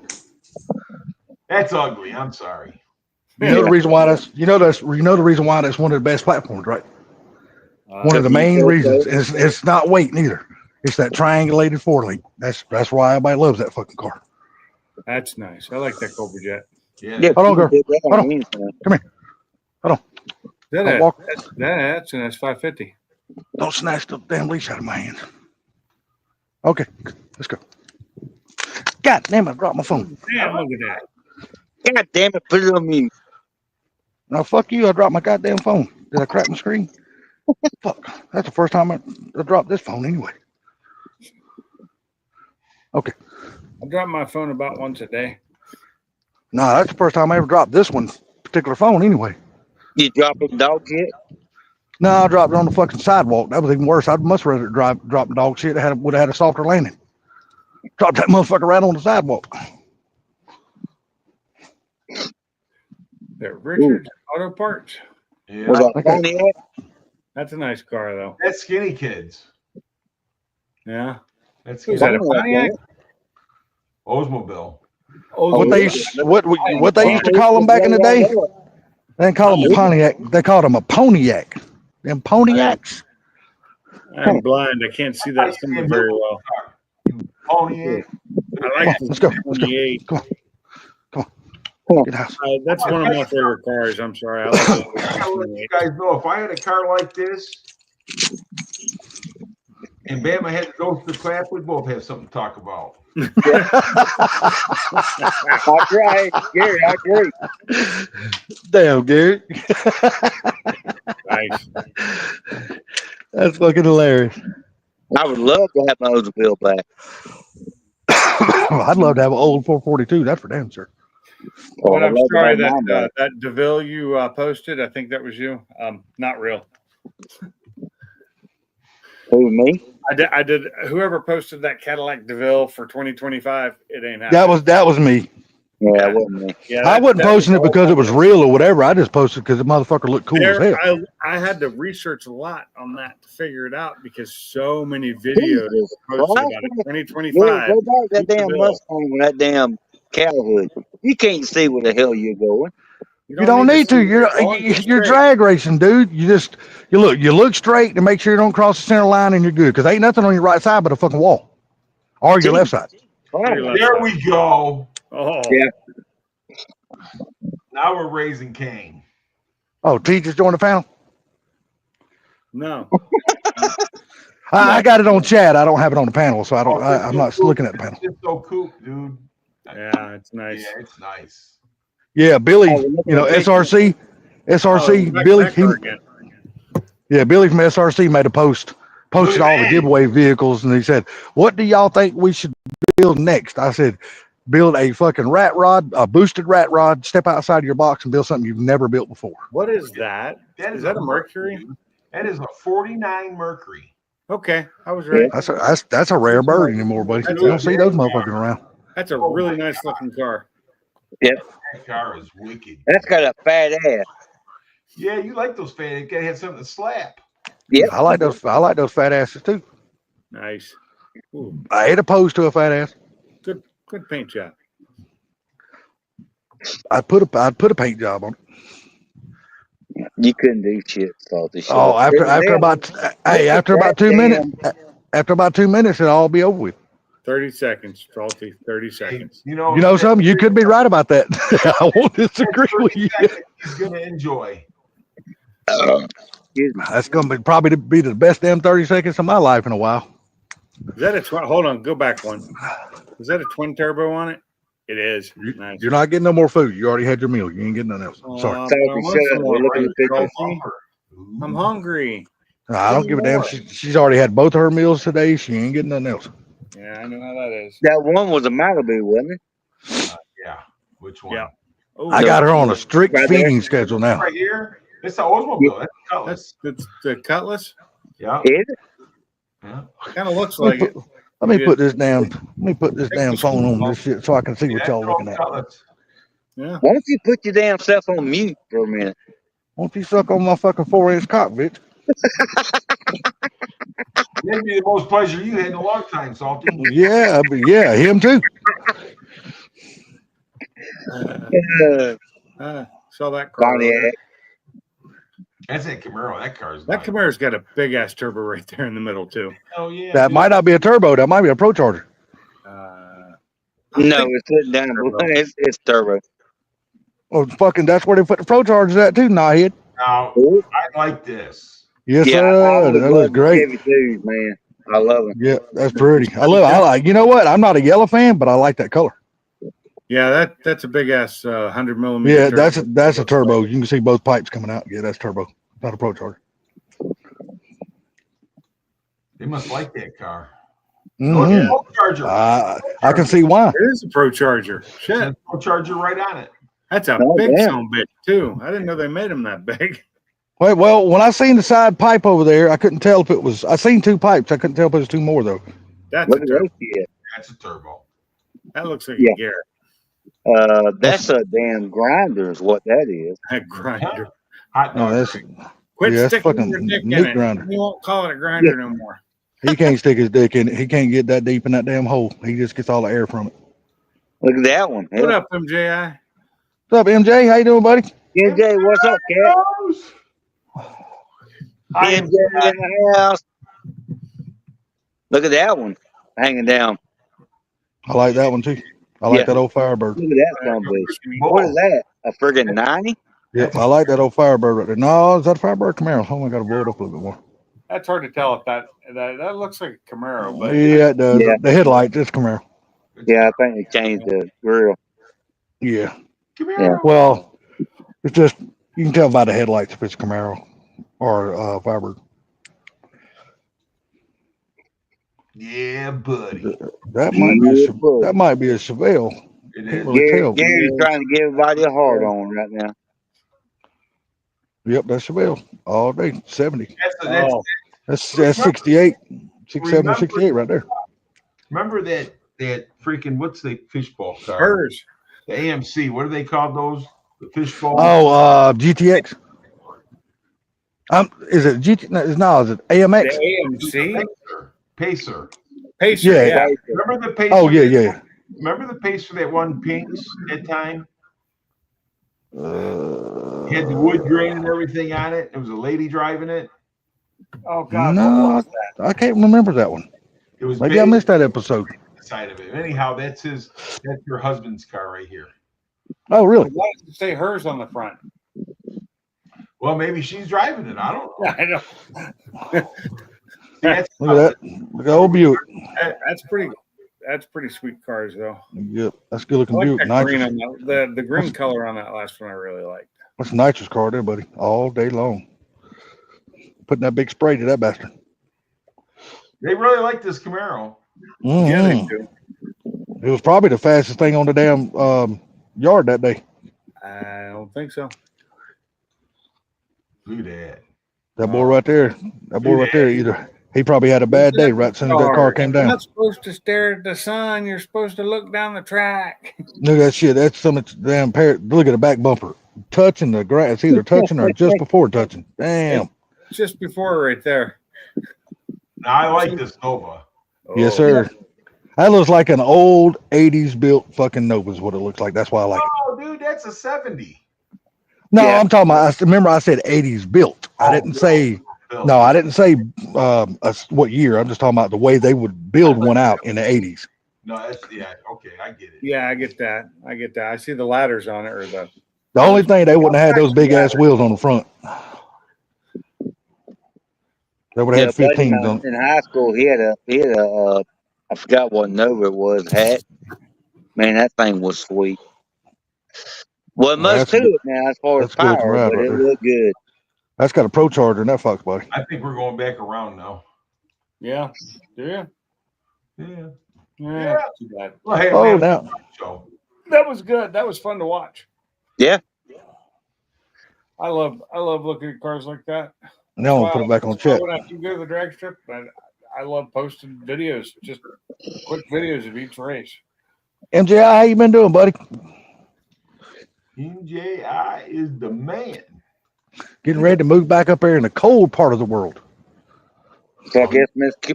That's ugly. I'm sorry.
You know the reason why the reason why that's one of the best platforms, right? One of the main reasons is it's not weight neither. It's that triangulated 4-link. That's why everybody loves that fucking car.
That's nice. I like that Cobra Jet.
Yeah.
Yeah,
Hold on, girl.
that
Hold on.
means something.
That's an S550.
Don't snatch the damn leash out of my hands. Okay, let's go. God damn it, I dropped my phone.
Damn, look at that.
God damn it, put it on mute.
No, fuck you, I dropped my goddamn phone. Did I crack my screen? Fuck, that's the first time I dropped this phone anyway. Okay.
I drop my phone about once a day.
No, that's the first time I ever dropped this one particular phone anyway.
You dropping dog shit?
No, I dropped it on the fucking sidewalk. That was even worse. I'd much rather dropping dog shit. Would have had a softer landing. Dropped that motherfucker right on the sidewalk.
There, Richard Auto Parts.
Yeah.
Was that
Okay.
Pontiac?
That's a nice car, though.
That's Skinny Kids.
Yeah.
That's
Who's
Skinny
that, a Pontiac?
Oldsmobile.
Oh,
What they used to call them back in the day? They didn't call them a Pontiac. They called them a Pontiac. Them Pontiacs.
I'm blind. I can't see that symbol very well.
Oh, yeah.
I like
Let's go.
the
Let's go.
28.
Get the house.
That's one of my favorite cars. I'm sorry. I like
I gotta let you guys know, if I had a car like this and Bama had to go to the clap, we'd both have something to talk about.
That's right, Gary. I agree.
Damn, Gary.
Nice.
That's fucking hilarious.
I would love to have my Oldsmobile back.
I'd love to have an old 442. That's for damn sure.
But I'm
I'd love to
sorry
have
that
mine back.
that DeVille you posted. I think that was you. Not real.
Who, me?
I did. Whoever posted that Cadillac DeVille for 2025, it ain't happening.
That was me.
Yeah, it wasn't me.
Yeah,
I wasn't posting it because it was real or whatever. I just posted because the motherfucker looked cool as hell.
I had to research a lot on that to figure it out because so many videos
Jesus
posted
Christ.
about it.
Yeah,
2025.
go back that damn
DeVille.
Mustang with that damn cow hood. You can't see where the hell you're going.
You don't need to.
see
You're
where going, just
you're
straight.
drag racing, dude. You look straight to make sure you don't cross the center line and you're good. Because ain't nothing on your right side but a fucking wall. Or your left side.
There we go.
Oh,
Yeah.
Now we're raising Cain.
Oh, T just joined the panel.
no.
I got it on chat. I don't have it on the panel, so I'm not looking at the panel.
It's so cool, dude.
Yeah, it's nice.
Yeah, it's nice.
Yeah, Billy,
Oh,
SRC,
Back
Billy,
car again.
Billy from SRC made a posted all the giveaway vehicles, and he said, "What do y'all think we should build next?" I said, "Build a fucking rat rod, a boosted rat rod. Step outside of your box and build something you've never built before."
What is that? Is that a Mercury?
That is a 49 Mercury.
Okay, I was right.
That's a rare bird anymore, buddy. You don't see those motherfuckers around.
That's a really nice looking car.
Yep.
That car is wicked.
That's got a fat ass.
Yeah, you like those fat. You gotta have something to slap.
Yep.
I like those fat asses too.
Nice. Ooh,
I ain't opposed to a fat ass.
good paint job.
I'd put a paint job on it.
You couldn't do shit, Salty. Shit.
Oh, after about 2 minutes, it'll all be over with.
30 seconds, Salty. 30 seconds.
You know,
You know something? You could be right about that. I won't disagree with you.
He's gonna enjoy.
That's gonna probably be the best damn 30 seconds of my life in a while.
Is that a twin? Hold on, go back one. Is that a twin turbo on it? It is. Nice.
You're not getting no more food. You already had your meal. You ain't getting nothing else. Sorry.
I
Salty,
want
shut
some
up.
more,
We're looking at pictures.
Salty. I'm hungry.
I don't give a damn. She's already had both of her meals today. She ain't getting nothing else.
Yeah, I know how that is.
That one was a Malibu, wasn't it?
Yeah. Which one?
Yeah. Oh,
I got her on a strict
Right there.
feeding schedule now.
Right here. It's the Oldsmobile. That's Cutlass.
that's the Cutlass.
Yeah.
Is it?
Yeah.
Kind of looks like it.
Let me put this damn phone on this shit so I can see what y'all looking at.
Cutlass.
Yeah.
Why don't you put your damn self on mute for a minute?
Won't you suck on my fucking 4-inch cock, bitch?
That'd be the most pleasure you had in a long time, Salty.
Yeah, him too.
Saw that car.
Pontiac.
That's that Camaro. That car's
That
nice.
Camara's got a big ass turbo right there in the middle too.
Oh yeah.
That might not be a turbo. That might be a Pro Charger.
No, it's sitting down. It's turbo.
Oh, fucking, that's where they put the Pro Chargers at too, Nahid.
Now I like this.
Yes,
Yeah,
sir. That was great.
Chevy twos, man. I love it.
Yeah, that's pretty. I like. You know what? I'm not a yellow fan, but I like that color.
Yeah, that's a big ass 100 millimeter.
Yeah,
turbo.
that's a turbo. You can see both pipes coming out. Yeah, that's turbo. Not a Pro Charger.
They must like that car.
Mhm.
Pro Charger.
I can see why.
It is a Pro Charger. Shit,
Pro Charger right on it.
that's a
Oh,
big
damn.
son of a bitch too. I didn't know they made them that big.
Wait, well, when I seen the side pipe over there, I couldn't tell if it was. I seen two pipes. I couldn't tell if it was two more though.
That's
Look
a
at
turbo.
those shit.
That's a turbo.
That looks like
Yeah.
a Garrett.
That's a damn grinder is what that is.
A grinder.
Hot
No,
dog.
that's
Quit
Yeah, that's
sticking
fucking
your dick in
meat
it.
grinder.
You won't call it a grinder no more.
he can't stick his dick in it. He can't get that deep in that damn hole. He just gets all the air from it.
Look at that one.
What
Yeah.
up, MJI?
What's up, MJ? How you doing, buddy?
MJ, what's up, cat? MJ in the house. Look at that one hanging down.
I like that one too. I like
Yeah.
that old Firebird.
Look at that son of a bitch. What is that? A friggin' 90?
Yeah, I like that old Firebird right there. No, is that a Firebird Camaro? Oh, I got to blow it up a little bit more.
That's hard to tell if that looks like a Camaro, but
Yeah, it does.
Yeah.
The headlights, it's Camaro.
Yeah, I think they changed the grill.
Yeah.
Come here.
Yeah.
Well, it's just you can tell by the headlights if it's Camaro or Firebird.
Yeah, buddy.
That might be a Chevelle.
It
Can't
is.
really tell.
Gary's trying to give everybody a hard on right now.
Yep, that's Chevelle all day. 70.
That's
oh,
That's 68. 67 or 68 right there.
Remember that freaking, what's the fishbowl car?
Hers.
The AMC. What do they call those? The fishbowl.
GTX. Is it GT? No, is it AMX?
The AMC?
Pacer.
Pacer, yeah.
Remember the Pacer?
Oh, yeah.
Remember the Pacer that won Pinks at time? It had the wood grain and everything on it. It was a lady driving it.
Oh God,
no,
what was that?
I can't remember that one.
It was
maybe I missed that episode.
Side of it. Anyhow, that's your husband's car right here.
Oh, really?
Why does it say hers on the front?
Well, maybe she's driving it. I don't know.
I know.
Look at that. Look at old Buick.
That's pretty sweet cars though.
Yep, that's good looking
I like
Buick.
that green
Nitrous.
on the green color on that last one I really liked.
That's a nitrous car there, buddy. All day long. Putting that big spray to that bastard.
They really like this Camaro.
Mm-hmm.
Yeah, they do.
It was probably the fastest thing on the damn yard that day.
I don't think so.
Look at that.
That boy right there. That boy right there. Either he probably had a bad day right as soon as that car came
You're
down.
not supposed to stare at the sun. You're supposed to look down the track.
Look at that shit. That's some damn look at the back bumper. Touching the grass. It's either touching or just before touching. Damn.
It's just before right there.
Now, I like this Nova.
Yes, sir. That looks like an old 80s built fucking Nova is what it looks like. That's why I like it.
Oh, dude, that's a 70.
No,
Yeah.
I'm talking about, remember I said 80s built. I didn't say, no, I didn't say what year. I'm just talking about the way they would build one out in the 80s.
No, that's, yeah, okay, I get it.
Yeah, I get that. I see the ladders on it or the.
The only thing they wouldn't have had those big ass wheels on the front. They would have had 15s on.
In high school, he had a I forgot what Nova it was, hat. Man, that thing was sweet. Well, much
that's
to
good.
it now as far as
That's good looking
power,
ride
but
right
it
there.
looked good.
That's got a Pro Charger in that Fox body.
I think we're going back around now.
Yeah. Do you?
Yeah.
Yeah. Too bad.
Well, hey,
Oh,
man,
now
so
That was good. That was fun to watch.
Yeah.
I love looking at cars like that.
I'm gonna put it back on check.
When I do go to the drag strip, I love posting videos, just quick videos of each race.
MJI, how you been doing, buddy?
MJI is the man.
Getting ready to move back up there in the cold part of the world.
So I guess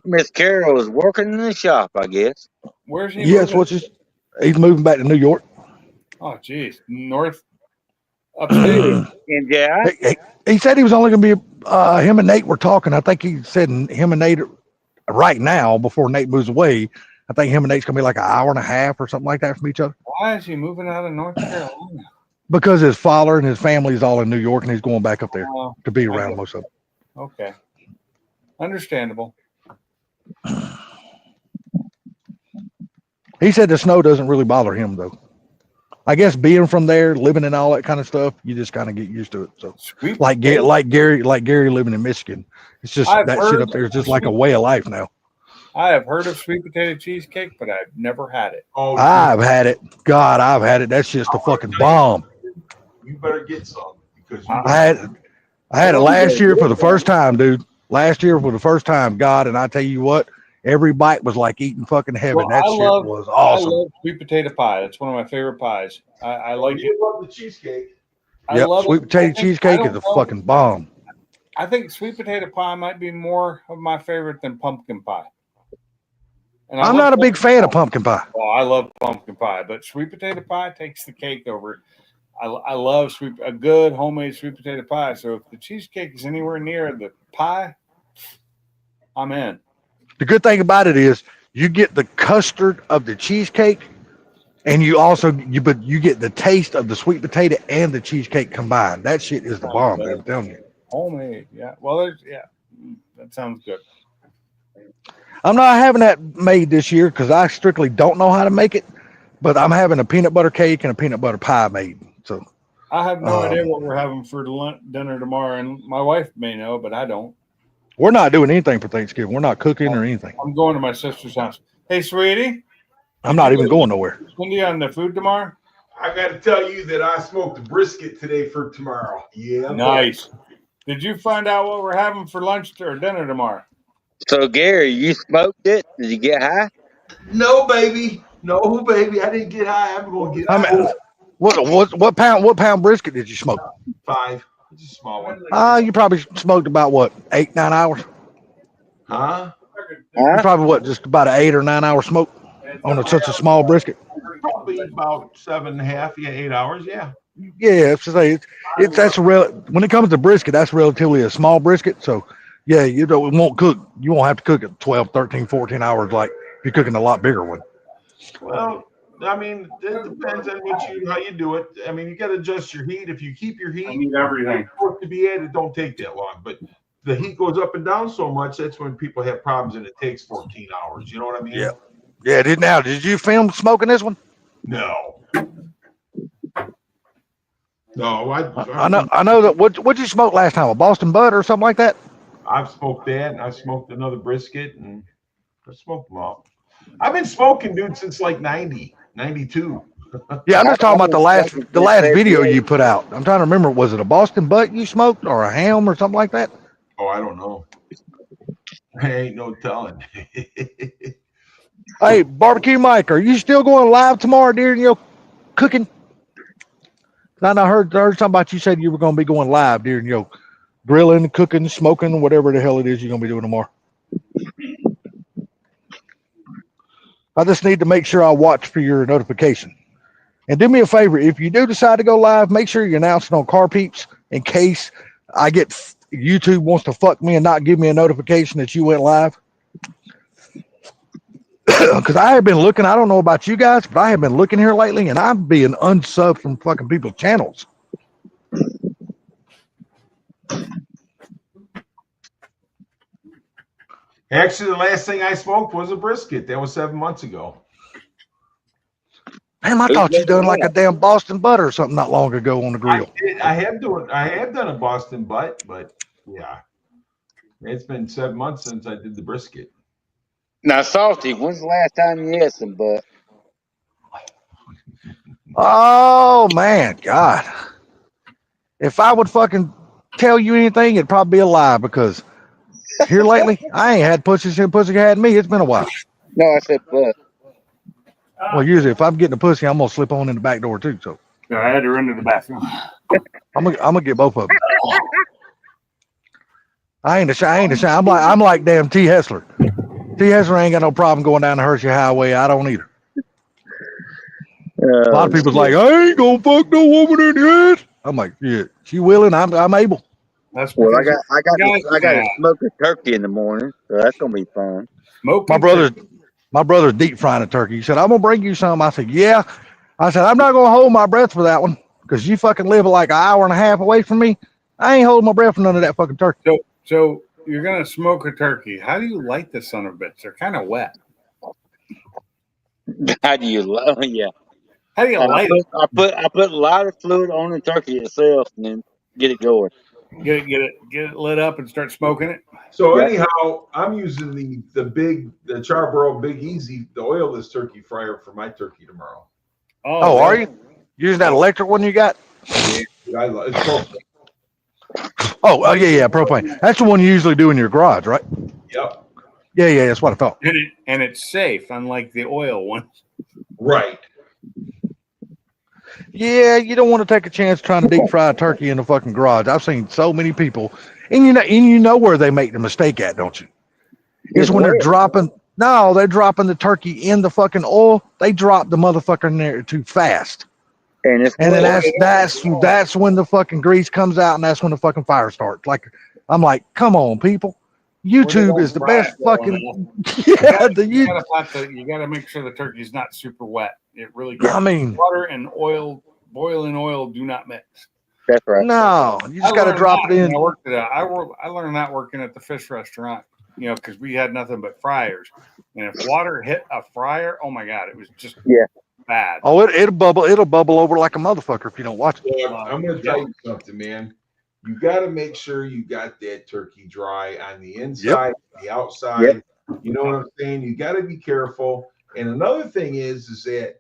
Miss Carol is working in the shop, I guess.
Where's he?
Yes,
moving?
he's moving back to New York.
Oh, geez, north, upstate.
MJI?
He said he was only going to be, him and Nate were talking. I think he said him and Nate right now, before Nate moves away, I think him and Nate's going to be like an hour and a half or something like that from each other.
Why is he moving out of North Carolina?
Because his father and his family's all in New York and he's going back up there
Oh,
to be around most of them.
okay, understandable.
He said the snow doesn't really bother him though. I guess being from there, living in all that kind of stuff, you just kind of get used to it. So
Sweet.
like Gary living in Michigan, it's just
I've
that shit
heard
up there is just like a way of life now.
I have heard of sweet potato cheesecake, but I've never had it.
Oh,
I've had it. God, I've had it. That's just a fucking bomb.
you better get some because
I had it last year for the first time, dude. Last year for the first time, God, and I tell you what, every bite was like eating fucking heaven.
Well,
That
I
shit
love-
was awesome.
I love sweet potato pie. That's one of my favorite pies. I like it.
you love the cheesecake.
I
Yep,
love
sweet
it.
potato
I think- I
cheesecake
don't
is a
know-
fucking bomb.
I think sweet potato pie might be more of my favorite than pumpkin pie. And I
I'm
love
not a big
pumpkin
fan of pumpkin pie.
Well, I love pumpkin pie, but sweet potato pie takes the cake over it. I love a good homemade sweet potato pie. So if the cheesecake is anywhere near the pie, I'm in.
The good thing about it is you get the custard of the cheesecake, and you also you get the taste of the sweet potato and the cheesecake combined. That shit is the bomb, dude, I'm telling you.
Homemade, yeah. Well, that sounds good.
I'm not having that made this year because I strictly don't know how to make it, but I'm having a peanut butter cake and a peanut butter pie made. So
I have no idea what we're having for dinner tomorrow, and my wife may know, but I don't.
we're not doing anything for Thanksgiving. We're not cooking or anything.
I'm going to my sister's house. Hey, sweetie,
I'm not even going nowhere.
Cindy on the food tomorrow?
I got to tell you that I smoked a brisket today for tomorrow. Yeah.
Nice. Did you find out what we're having for lunch or dinner tomorrow?
So Gary, you smoked it? Did you get high?
No, baby. No, baby. I didn't get high. I'm going to get
I
high.
mean, what pound brisket did you smoke?
5. It's a small one.
You probably smoked about what, 8-9 hours?
Huh?
You probably what, just about an 8 or 9 hour smoke on such a small brisket.
Probably about 7.5, 8 hours. Yeah.
Yeah, that's when it comes to brisket, that's relatively a small brisket. So yeah, it won't cook. You won't have to cook it 12, 13, 14 hours like if you're cooking a lot bigger one.
Well, I mean, it depends on how you do it. I mean, you got to adjust your heat. If you keep your heat,
I need everything
to be at, it don't take that long. But the heat goes up and down so much, that's when people have problems, and it takes 14 hours. You know what I mean?
Yeah. Yeah. Did you film smoking this one?
No. No,
I know that. What'd you smoke last time? A Boston Bud or something like that?
I've smoked that, and I smoked another brisket, and I smoked them all. I've been smoking, dude, since like 90, 92.
Yeah, I'm just talking about the last video you put out. I'm trying to remember. Was it a Boston Butt you smoked or a ham or something like that?
Oh, I don't know. I ain't no telling.
Hey, Barbecue Mike, are you still going live tomorrow during your cooking? I heard something about you said you were going to be going live during your grilling, cooking, smoking, whatever the hell it is you're going to be doing tomorrow. I just need to make sure I watch for your notification. And do me a favor, if you do decide to go live, make sure you announce it on Car Peeps in case YouTube wants to fuck me and not give me a notification that you went live. Because I have been looking, I don't know about you guys, but I have been looking here lately and I'm being unsubbed from fucking people's channels.
Actually, the last thing I smoked was a brisket. That was 7 months ago.
Damn, I thought you done like a damn Boston butter or something not long ago on the grill.
I have done a Boston butt, but yeah, it's been 7 months since I did the brisket.
Now, Salty, when's the last time you had some butt?
Oh man, God. If I would fucking tell you anything, it'd probably be a lie because here lately, I ain't had pussy since pussy had me. It's been a while.
No, I said butt.
Well, usually if I'm getting a pussy, I'm gonna slip on in the back door too. So
Yeah, I had to run to the bathroom.
I'm gonna get both of them. I ain't a shy. I'm like damn T. Hessler. T. Hessler ain't got no problem going down the Hershey Highway. I don't either. A lot of people's like, I ain't gonna fuck no woman in yet. I'm like, yeah, she willing. I'm able.
That's
well, I got to smoke a turkey in the morning, so that's gonna be fun.
My brother's deep frying a turkey. He said, I'm gonna bring you some. I said, yeah. I said, I'm not gonna hold my breath for that one because you fucking live like an hour and a half away from me. I ain't holding my breath for none of that fucking turkey.
So you're gonna smoke a turkey. How do you light the son of a bitch? They're kind of wet.
How do you yeah?
How do you light it?
I put a lot of fluid on the turkey itself and then get it going.
Get it lit up and start smoking it.
So anyhow, I'm using the Charbroil Big Easy, the oilless turkey fryer for my turkey tomorrow.
Oh, are you using that electric one you got?
Yeah, it's propane.
Oh, yeah, propane. That's the one you usually do in your garage, right?
Yep.
Yeah, that's what I thought.
And it's safe, unlike the oil one.
Right.
Yeah, you don't want to take a chance trying to deep fry a turkey in the fucking garage. I've seen so many people, and you know where they make the mistake at, don't you? It's when they're dropping. No, they're dropping the turkey in the fucking oil. They drop the motherfucker in there too fast, and then that's when the fucking grease comes out, and that's when the fucking fire starts. Like, I'm like, come on, people. YouTube is the best fucking. Yeah,
you gotta make sure the turkey's not super wet. It really.
I mean,
water and oil, boiling oil, do not mix.
That's right.
No, you just got to drop it in.
I learned that working at the fish restaurant. Because we had nothing but fryers, and if water hit a fryer, oh my god, it was just bad.
Oh, it'll bubble over like a motherfucker if you don't watch it.
Yeah, I'm gonna tell you something, man. You got to make sure you got that turkey dry on the inside, the outside. Yep. You know what I'm saying? You got to be careful. And another thing is that,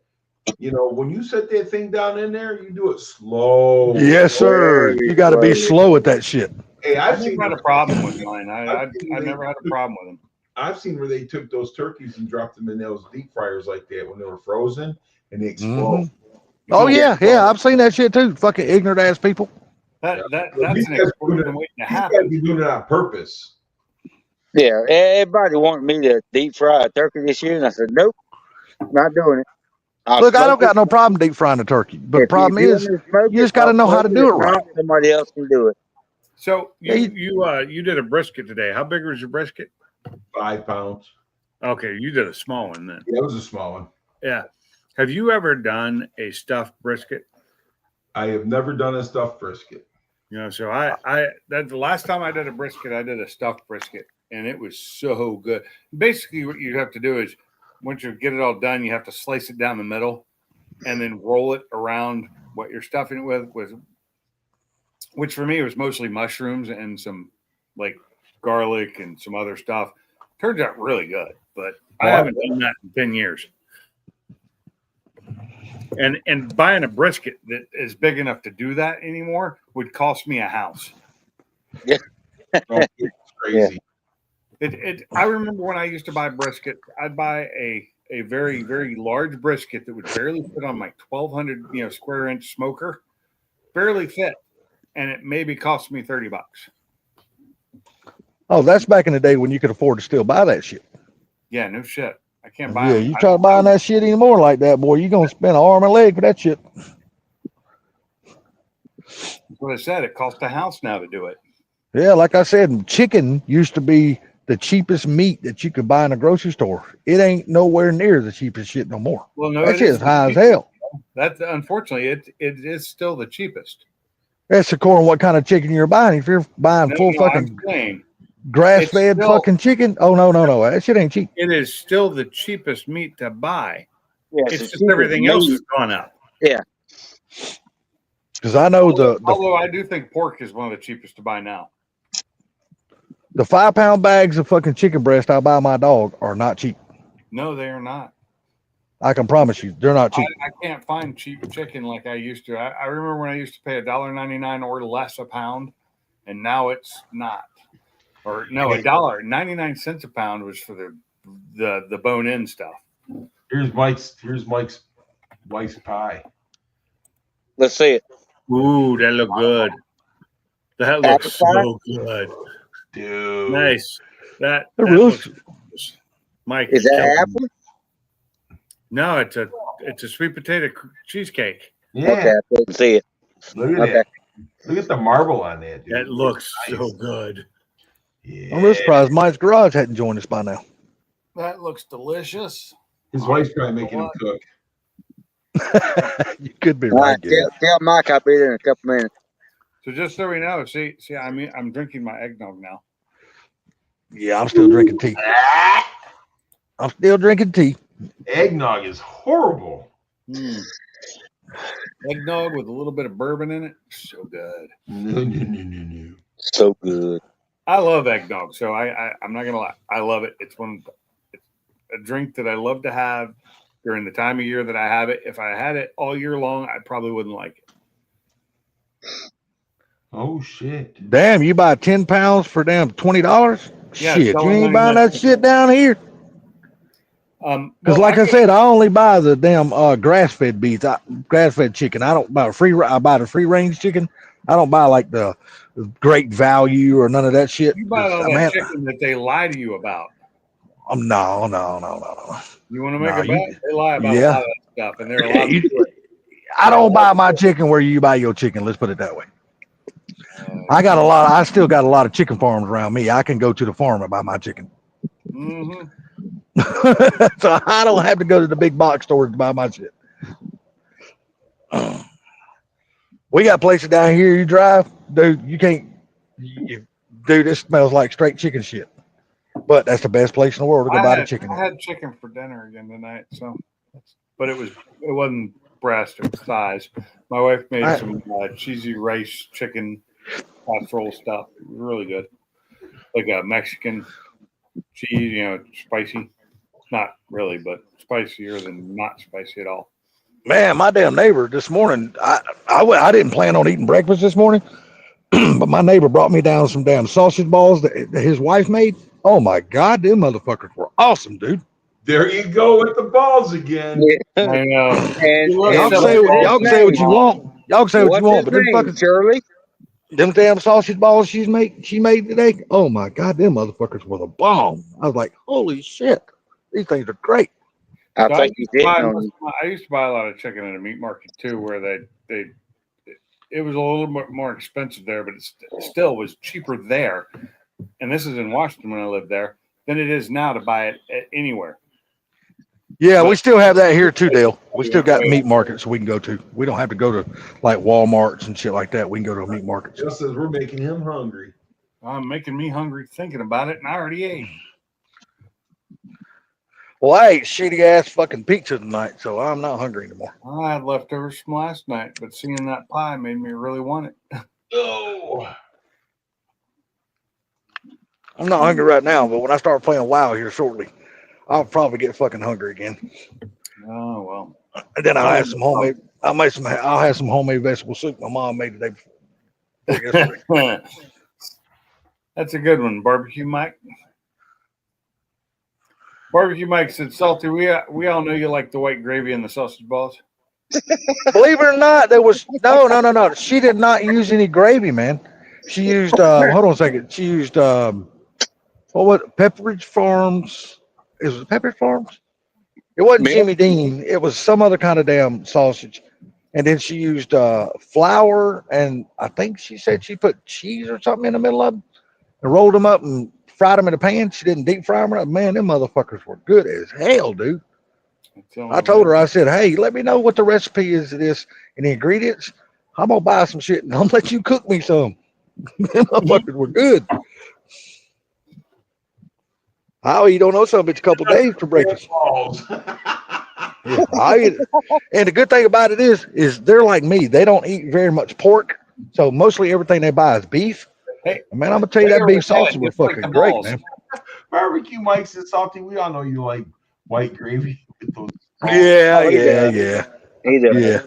when you set that thing down in there, you do it slow.
Yes, sir. You got to be slow with that shit.
Hey,
I've never had a problem with mine. I never had a problem with them.
I've seen where they took those turkeys and dropped them in those deep fryers like that when they were frozen and they explode.
Oh yeah, I've seen that shit too. Fucking ignorant ass people.
That's
These
an
guys
explosion waiting to
You
happen.
gotta be doing it on purpose.
Yeah, everybody wanted me to deep fry a turkey this year, and I said, nope, not doing it.
Look, I don't got no problem deep frying a turkey, but the problem is you just got to know how to do it right.
Somebody else can do it.
So you did a brisket today. How big was your brisket?
5 pounds.
Okay, you did a small one then.
Yeah, it was a small one.
Yeah. Have you ever done a stuffed brisket?
I have never done a stuffed brisket.
You know, so that's the last time I did a brisket, I did a stuffed brisket, and it was so good. Basically, what you have to do is once you get it all done, you have to slice it down the middle and then roll it around what you're stuffing it with, which for me was mostly mushrooms and some like garlic and some other stuff. Turns out really good, but I haven't done that in 10 years. And buying a brisket that is big enough to do that anymore would cost me a house.
Yeah.
Oh, it's crazy.
I remember when I used to buy brisket, I'd buy a very, very large brisket that would barely fit on my 1,200 square inch smoker, barely fit, and it maybe cost me $30.
Oh, that's back in the day when you could afford to still buy that shit.
Yeah, no shit. I can't buy.
Yeah, you try buying that shit anymore like that, boy, you're gonna spend an arm and a leg for that shit.
That's what I said. It costs a house now to do it.
Yeah, like I said, chicken used to be the cheapest meat that you could buy in a grocery store. It ain't nowhere near the cheapest shit no more.
Well, no,
that shit is high as hell.
That's unfortunately it is still the cheapest.
That's according to what kind of chicken you're buying. If you're buying full fucking grass-fed fucking chicken, oh no, that shit ain't cheap.
It is still the cheapest meat to buy.
Yeah,
it's just everything else has gone up.
Yeah.
Because I know
although I do think pork is one of the cheapest to buy now.
The 5-pound bags of fucking chicken breast I buy my dog are not cheap.
No, they are not.
I can promise you, they're not cheap.
I can't find cheap chicken like I used to. I remember when I used to pay $1.99 or less a pound, and now it's not. Or no, $1.99 a pound was for the bone-in stuff.
Here's Mike's pie.
Let's see it.
Ooh, that look good. That looks so good.
Dude.
Nice. That
looks,
Mike.
Is that apple?
No, it's a sweet potato cheesecake.
Yeah.
Okay, I couldn't see it.
Look at that. Look at the marble on that, dude.
That looks so good.
Yeah.
I'm really surprised Mike's Garage hadn't joined us by now.
That looks delicious.
His wife's probably making him cook.
You could be
right.
right.
Tell Mike I'll be there in a couple minutes.
So just so we know, see, I'm drinking my eggnog now.
Yeah, I'm still drinking tea. I'm still drinking tea.
Eggnog is horrible.
Eggnog with a little bit of bourbon in it. So good.
No.
So good.
I love eggnog, so I'm not gonna lie. I love it. It's a drink that I love to have during the time of year that I have it. If I had it all year long, I probably wouldn't like it.
Oh shit!
Damn, you buy 10 pounds for damn $20?
Yeah,
shit, you ain't buying that shit down here. Because like I said, I only buy the damn grass-fed beef, grass-fed chicken. I don't buy I buy the free-range chicken. I don't buy like the great value or none of that shit.
You buy all that chicken that they lie to you about.
No.
You want to make a bet? They lie about a lot of that stuff, and they're allowed to do it.
I don't buy my chicken where you buy your chicken. Let's put it that way. I still got a lot of chicken farms around me. I can go to the farm and buy my chicken.
Mm-hmm.
So I don't have to go to the big box stores to buy my shit. We got places down here you drive, dude. You can't, dude. This smells like straight chicken shit. But that's the best place in the world to go buy the chicken.
I had chicken for dinner again tonight, but it wasn't breast, it was thighs. My wife made some cheesy rice chicken casserole stuff. It was really good, like a Mexican cheese, spicy. Not really, but spicier than not spicy at all.
Man, my damn neighbor this morning, I didn't plan on eating breakfast this morning, but my neighbor brought me down some damn sausage balls that his wife made. Oh my God, them motherfuckers were awesome, dude.
There you go with the balls again.
Yeah.
I know.
And,
Look,
Y'all
and
can
so
say
what's
what
his
y'all can say what
name?
you want. Y'all can say what you
What's
want,
his
but them
name?
fucking
Shirley?
them damn sausage balls she made today. Oh my God, them motherfuckers were the bomb. I was like, holy shit, these things are great.
I
So
think he's hitting on you.
I used to buy a lot of chicken at a meat market too, where it was a little bit more expensive there, but it still was cheaper there. And this is in Washington when I lived there than it is now to buy it anywhere.
Yeah,
But-
we still have that here too, Dale. We still got meat markets we can go to. We don't have to go to like Walmarts and shit like that. We can go to meat markets.
Just as we're making him hungry.
Making me hungry thinking about it, and I already ate.
Well, I ate shitty ass fucking pizza tonight, so I'm not hungry anymore.
I had leftovers from last night, but seeing that pie made me really want it.
Oh,
I'm not hungry right now, but when I start playing WoW here shortly, I'll probably get fucking hungry again.
Oh well.
And then I'll have some homemade. I'll have some homemade vegetable soup my mom made today. Yesterday.
That's a good one, Barbecue Mike. Barbecue Mike said, "Salty, we all know you like the white gravy and the sausage balls."
Believe it or not, there was no. She did not use any gravy, man. She used hold on a second. She used what Pepperidge Farms. Is it Pepperidge Farms? It wasn't
Milk?
Jimmy Dean. It was some other kind of damn sausage. And then she used flour, and I think she said she put cheese or something in the middle of them and rolled them up and fried them in a pan. She didn't deep fry them. Man, them motherfuckers were good as hell, dude. I told her, I said, hey, let me know what the recipe is of this and the ingredients. I'm gonna buy some shit and I'll let you cook me some. Them motherfuckers were good. I'll eat on those some bitch a couple days for breakfast.
balls.
Yeah, I eat it. And the good thing about it is they're like me. They don't eat very much pork, so mostly everything they buy is beef.
Hey,
man, I'm gonna tell you that beef sausage was fucking great, man.
Barbecue Mike said, Salty, we all know you like white gravy with those.
Yeah.
He does.
Yeah.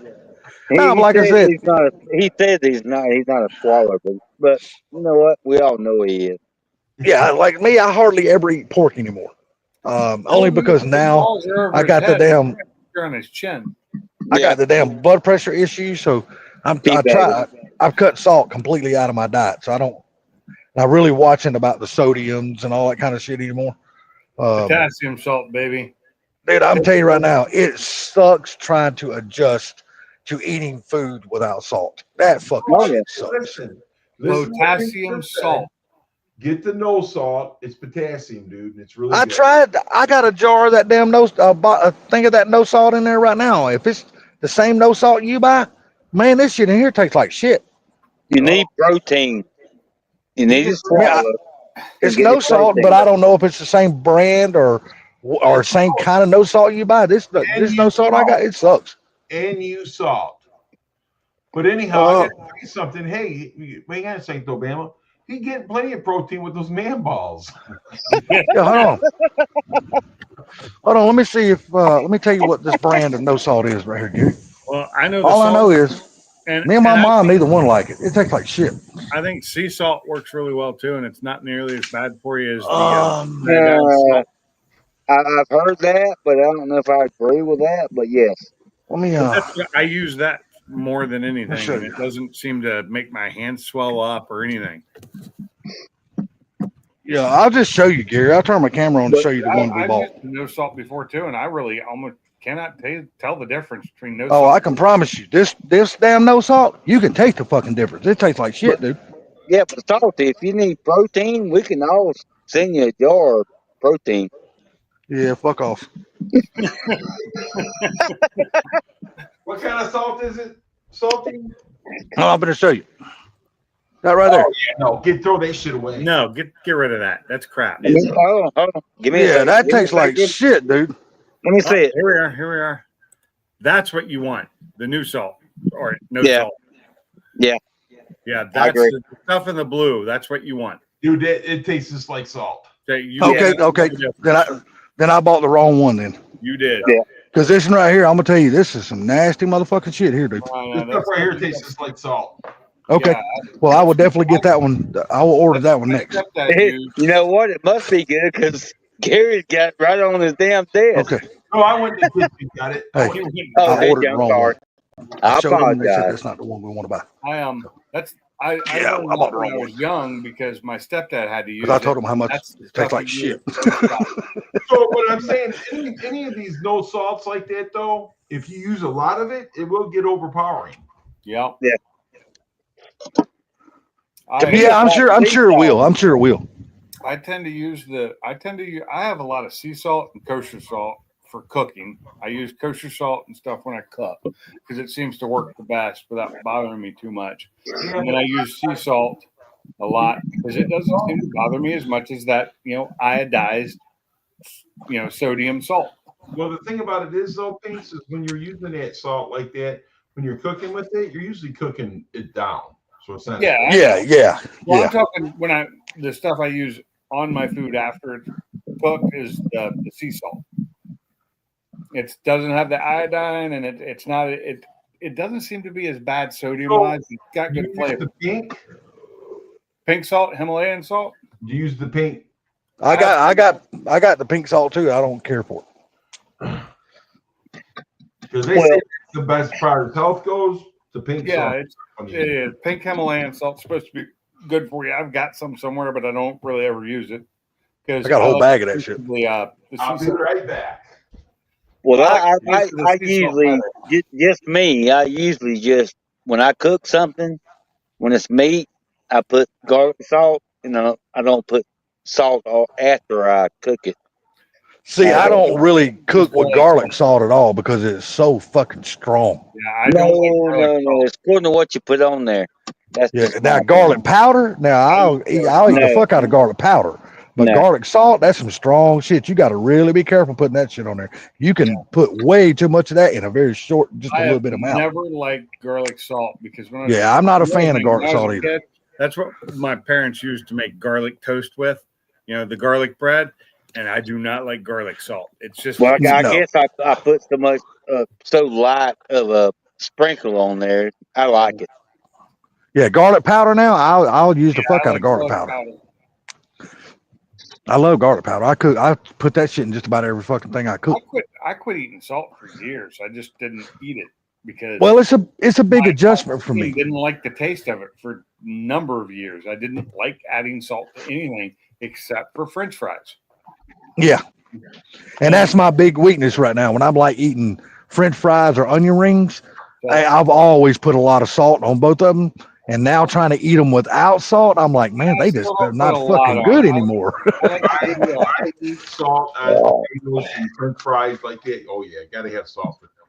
He
Like I said,
he says he's not a swallower, but you know what? We all know he is.
Yeah, like me, I hardly ever eat pork anymore. Only because now I got the damn
on his chin.
I got the damn blood pressure issue, so I've cut salt completely out of my diet, so I'm really watching about the sodiums and all that kind of shit anymore.
Potassium salt, baby. Dude,
I'm telling you right now, it sucks trying to adjust to eating food without salt. That fucking shit sucks.
Listen,
potassium salt.
Get the no salt. It's potassium, dude, and it's really.
I
good.
tried. I got a jar of that damn a thing of that no salt in there right now. If it's the same no salt you buy, man, this shit in here tastes like shit.
You need protein. You need to swallow.
It's no salt, but I don't know if it's the same brand or same kind of no salt you buy. This no salt I got, it sucks.
And use salt. But anyhow, I gotta tell you something. Hey, hang on a second, Obama. He getting plenty of protein with those man balls.
Yeah, hold on. Let me see if let me tell you what this brand of no salt is right here, Gary.
Well, I know.
All I know is me and my mom, neither one like it. It tastes like shit.
I think sea salt works really well too, and it's not nearly as bad for you as
the. I've heard that, but I don't know if I agree with that. But yes,
let me.
I use that more than anything, and it doesn't seem to make my hands swell up or anything.
Yeah, I'll just show you, Gary. I'll turn my camera on to show you the one we bought.
I've used no salt before too, and I really almost cannot tell the difference between no
Oh,
salt.
I can promise you, this damn no salt, you can taste the fucking difference. It tastes like shit, dude.
Yeah, but Salty, if you need protein, we can all send you a jar of protein.
Yeah, fuck off.
What kind of salt is it? Salty?
No, I'm gonna show you. That right there.
Yeah, no, throw that shit away.
No, get rid of that. That's crap.
Hold on. Give me
that tastes like shit, dude.
Let me see it.
Here we are. That's what you want. The new salt or no salt.
Yeah.
Yeah, that's the stuff in the blue. That's what you want.
Dude, it tastes just like salt.
Okay. Then I bought the wrong one then.
You did.
Yeah.
Because this one right here, I'm gonna tell you, this is some nasty motherfucking shit here, dude.
This stuff right here tastes just like salt.
Okay.
Yeah,
Well, I will definitely get that one. I will order that one
my
next.
stepdad used.
You know what? It must be good because Gary's got right on his damn desk.
Okay.
No, I went to the kitchen, got it.
Hey,
He went-
Oh,
I
did
ordered
you?
the
I'm
wrong
sorry.
one.
I
showed them. They said
apologize.
that's not the one we want to buy.
I
Yeah,
learned
I bought
that
the
when I
wrong
was young because my stepdad had to use
Because I told
it.
them how much
That's the
it
stuff
tastes like
he
shit.
used.
So what I'm saying, any of these no salts like that though, if you use a lot of it, it will get overpowering.
Yep.
Yeah.
I,
Yeah, I'm sure it will. I'm sure it will.
I tend to use I have a lot of sea salt and kosher salt for cooking. I use kosher salt and stuff when I cook because it seems to work the best without bothering me too much. And then I use sea salt a lot because it doesn't seem to bother me as much as that, iodized, sodium salt.
Well, the thing about it is though, Pinks, is when you're using that salt like that, when you're cooking with it, you're usually cooking it down. So it's not.
Yeah.
Yeah.
Well, I'm talking the stuff I use on my food after it's cooked is the sea salt. It doesn't have the iodine, and it's not it. It doesn't seem to be as bad sodium wise. It's got good flavor.
The
Pink salt, Himalayan salt.
Do you use the pink?
I got the pink salt too. I don't care for it.
Because they say the best part as health goes, the pink salt.
It is. Pink Himalayan salt's supposed to be good for you. I've got some somewhere, but I don't really ever use it.
I got a whole bag of that shit.
I'll be right back.
Well, I usually, just me, I usually just, when I cook something, when it's meat, I put garlic salt, I don't put salt after I cook it.
See, I don't really cook with garlic salt at all because it's so fucking strong.
Yeah, I don't like garlic salt.
It's according to what you put on there.
Now garlic powder. Now I'll eat the fuck out of garlic powder. But garlic salt, that's some strong shit. You got to really be careful putting that shit on there. You can put way too much of that in a very short, just a little bit amount.
I never liked garlic salt because
I'm not a fan of garlic salt either.
That's what my parents used to make garlic toast with, the garlic bread, and I do not like garlic salt. It's just
I guess I put so light of a sprinkle on there. I like it.
Yeah, garlic powder. Now I'll use the fuck out of garlic powder. I love garlic powder. I put that shit in just about every fucking thing I cook.
I quit eating salt for years. I just didn't eat it because
it's a big adjustment for me.
I didn't like the taste of it for a number of years. I didn't like adding salt to anything except for French fries. Yeah.
And that's my big weakness right now. When I'm like eating French fries or onion rings, I've always put a lot of salt on both of them. And now trying to eat them without salt, I'm like, man, they just are not fucking good anymore.
I eat salt on potatoes and French fries like that. Oh yeah, gotta have salt with them.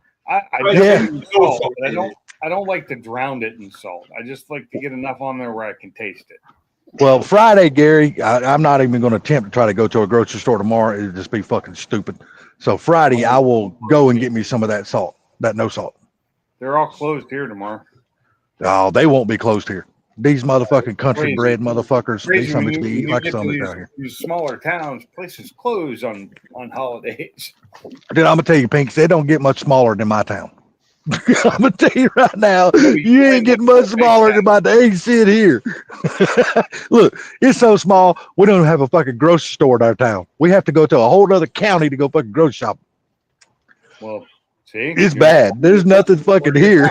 I don't like to drown it in salt. I just like to get enough on there where I can taste it.
Well, Friday, Gary, I'm not even going to attempt to try to go to a grocery store tomorrow. It'd just be fucking stupid. So Friday, I will go and get me some of that salt, that no salt.
They're all closed here tomorrow.
Oh, they won't be closed here. These motherfucking country bred motherfuckers, these some be eat like something down here.
These smaller towns, places close on holidays.
Dude, I'm gonna tell you, Pinks, they don't get much smaller than my town. I'm gonna tell you right now, you ain't getting much smaller than my ain't shit here. Look, it's so small, we don't have a fucking grocery store in our town. We have to go to a whole other county to go fucking grocery shop.
Well, see,
it's bad. There's nothing fucking here.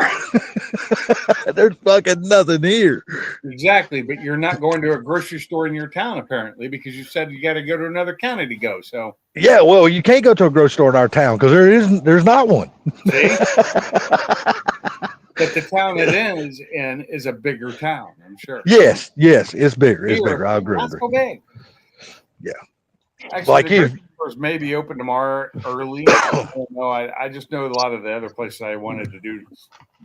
There's fucking nothing here.
Exactly, but you're not going to a grocery store in your town apparently because you said you got to go to another county to go. So
yeah, well, you can't go to a grocery store in our town because there's not one.
See? But the town it is a bigger town, I'm sure.
Yes, it's bigger. It's bigger. I agree.
Not so big.
Yeah.
Actually, like the grocery stores may be open tomorrow early. I don't know. I just know a lot of the other places I wanted to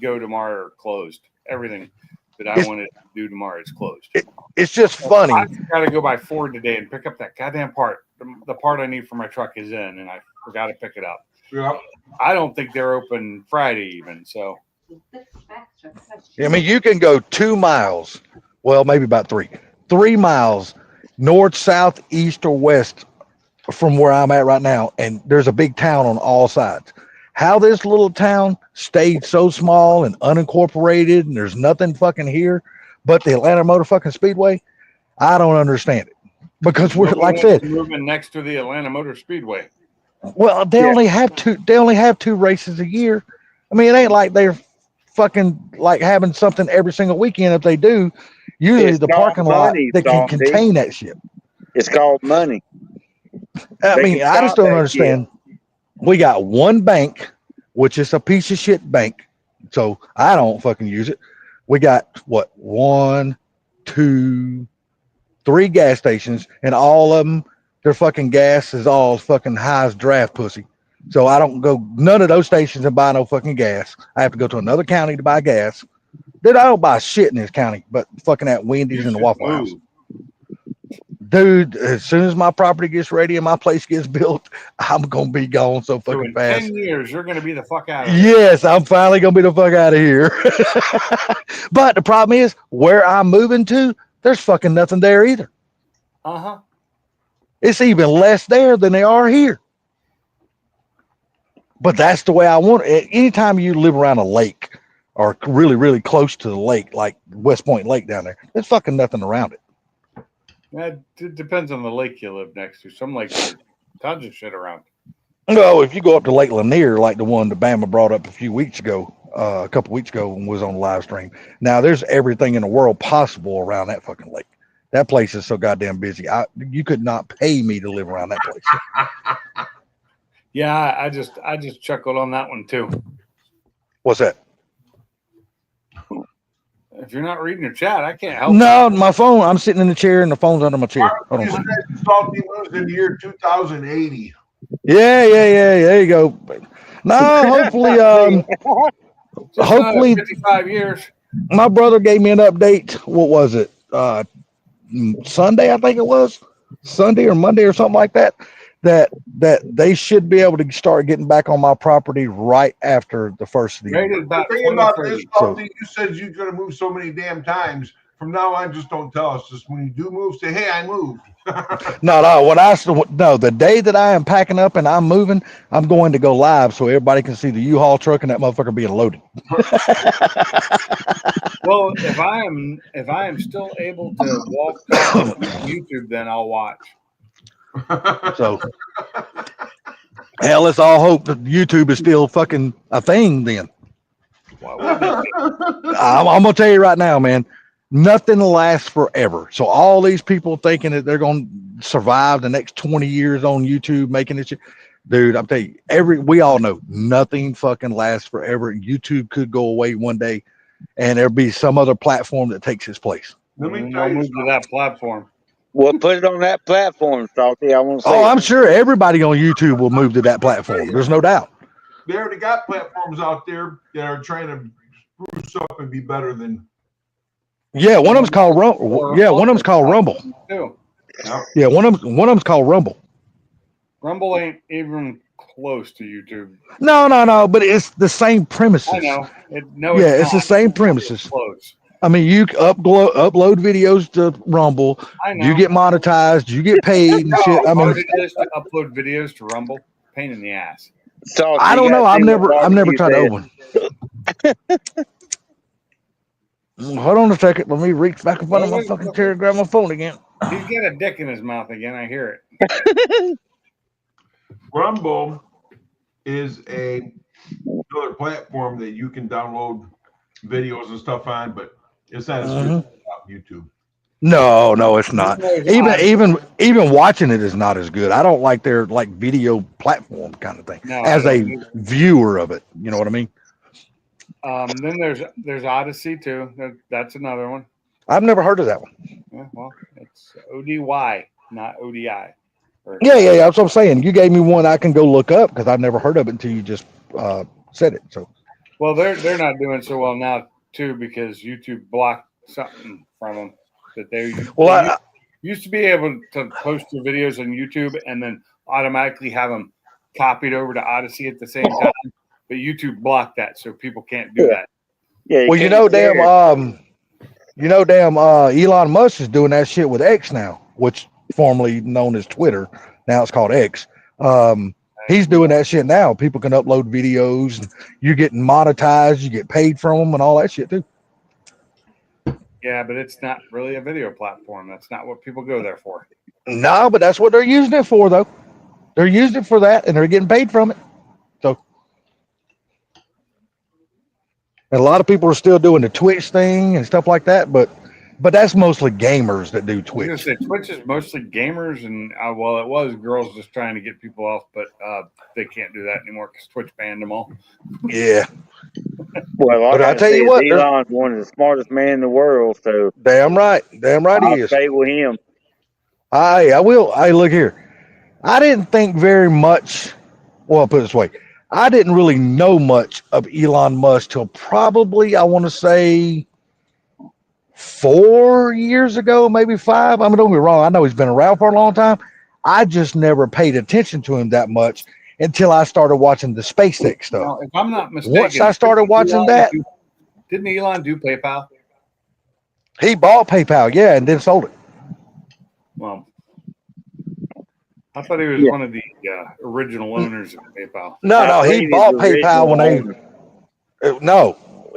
go tomorrow are closed. Everything that I wanted to do tomorrow is closed.
It's just funny.
I got to go by Ford today and pick up that goddamn part. The part I need for my truck is in, and I forgot to pick it up.
Yep.
I don't think they're open Friday even. So,
I mean, you can go 2 miles. Well, maybe about 3 miles north, south, east, or west from where I'm at right now, and there's a big town on all sides. how this little town stayed so small and unincorporated and there's nothing fucking here but the Atlanta Motor fucking Speedway. I don't understand it because we're like I said,
moving next to the Atlanta Motor Speedway.
well, they only have two races a year. I mean, it ain't like they're fucking like having something every single weekend. If they do, usually
It's
the
called
parking lot
money,
that can
Salty.
contain that shit.
It's called money.
I
They
mean,
can
I just
stop
don't
that
understand. We got one bank, which is a piece of shit bank, so I don't fucking use it. We got what 1, 2, 3 gas stations, and all of them, their fucking gas is all fucking high as draft pussy. So I don't go none of those stations and buy no fucking gas. I have to go to another county to buy gas. Then I don't buy shit in this county, but fucking at Wendy's and the Waffle House. Dude, as soon as my property gets ready and my place gets built, I'm gonna be gone so
So
fucking
in
fast.
10 years, you're gonna be the fuck out of here.
Yes, I'm finally gonna be the fuck out of here. But the problem is, where I'm moving to, there's fucking nothing there either.
Uh-huh.
It's even less there than they are here. But that's the way I want it. Anytime you live around a lake or really, really close to the lake, like West Point Lake down there, there's fucking nothing around it.
It depends on the lake you live next to. Some lakes are tons of shit around.
No, if you go up to Lake Lanier, like the one that Bama brought up a couple weeks ago, and was on the live stream. Now there's everything in the world possible around that fucking lake. That place is so goddamn busy. You could not pay me to live around that place.
Yeah, I just chuckled on that one too.
What's that?
If you're not reading your chat, I can't help.
No, my phone. I'm sitting in the chair and the phone's under my chair. Hold
You
on.
said Salty moves in the year 2080.
Yeah. There you go. No, hopefully,
Just
hopefully,
55 years.
my brother gave me an update. What was it? Sunday, I think it was Sunday or Monday or something like that. That they should be able to start getting back on my property right after the first of the year.
Rated about
The thing about this,
2030.
Salty, you said you're going to move so many damn times. From now on, just don't tell us. Just when you do move, say, "Hey, I moved."
No. The day that I am packing up and I'm moving, I'm going to go live so everybody can see the U-Haul truck and that motherfucker being loaded.
Well, if I am still able to walk on YouTube, then I'll watch.
So, hell, let's all hope that YouTube is still fucking a thing then.
Why would that be?
I'm gonna tell you right now, man, nothing lasts forever. So all these people thinking that they're gonna survive the next 20 years on YouTube making this shit, dude, I'm telling you, we all know nothing fucking lasts forever. YouTube could go away one day, and there'll be some other platform that takes its place.
Let me
I'll
tell you
move to that platform.
Well, put it on that platform, Salty. I want to say.
Oh, I'm sure everybody on YouTube will move to that platform. There's no doubt.
They already got platforms out there that are trying to spruce up and be better than.
Yeah, one of them's called Rumble. Yeah, one of them's called Rumble.
Too.
Yeah, one of them's called Rumble.
Rumble ain't even close to YouTube.
No, but it's the same premises.
I know.
It's the same premises.
Close.
I mean, you upload videos to Rumble.
I know.
You get monetized. You get paid and shit. I mean,
Hard it is to upload videos to Rumble. Pain in the ass.
Salty,
I don't
you
know.
gotta
I've
see what
never
Barbecue
tried to
said.
open. Hold on a second. Let me reach back in front of my fucking chair and grab my phone again.
He's got a dick in his mouth again. I hear it.
Rumble is another platform that you can download videos and stuff on, but it's not as good as YouTube.
No, it's not. Even watching it is not as good. I don't like their like video platform kind of thing.
No,
as a viewer of it, you know what I mean?
Then there's Odyssey too. That's another one.
I've never heard of that one.
Yeah, well, it's ODY, not ODI.
Yeah. That's what I'm saying. You gave me one I can go look up because I've never heard of it until you just said it. So,
well, they're not doing so well now too because YouTube blocked something from them that they used to be able to post your videos on YouTube and then automatically have them copied over to Odyssey at the same time. But YouTube blocked that, so people can't do that.
Yeah.
Elon Musk is doing that shit with X now, which formerly known as Twitter. Now it's called X. He's doing that shit now. People can upload videos, and you're getting monetized. You get paid from them, and all that shit too.
Yeah, but it's not really a video platform. That's not what people go there for.
No, but that's what they're using it for, though. They're using it for that, and they're getting paid from it. So, and a lot of people are still doing the Twitch thing and stuff like that, but that's mostly gamers that do
I was
Twitch.
gonna say Twitch is mostly gamers, and well, it was girls just trying to get people off, but they can't do that anymore because Twitch banned them all.
Yeah.
Well,
But I
gotta
tell you
say,
what,
Elon's one of the smartest men in the world, so
damn right he
I'll
is.
stay with him.
I will. I look here. I didn't think very much. Well, I'll put it this way. I didn't really know much of Elon Musk till probably, I want to say, 4 years ago, maybe 5. I mean, don't get me wrong. I know he's been around for a long time. I just never paid attention to him that much until I started watching the SpaceX stuff.
Now, if I'm not mistaken,
Once I started watching that,
didn't Elon do PayPal?
he bought PayPal, yeah, and then sold it.
Well, I thought he was one of the original owners of PayPal.
No, he bought PayPal when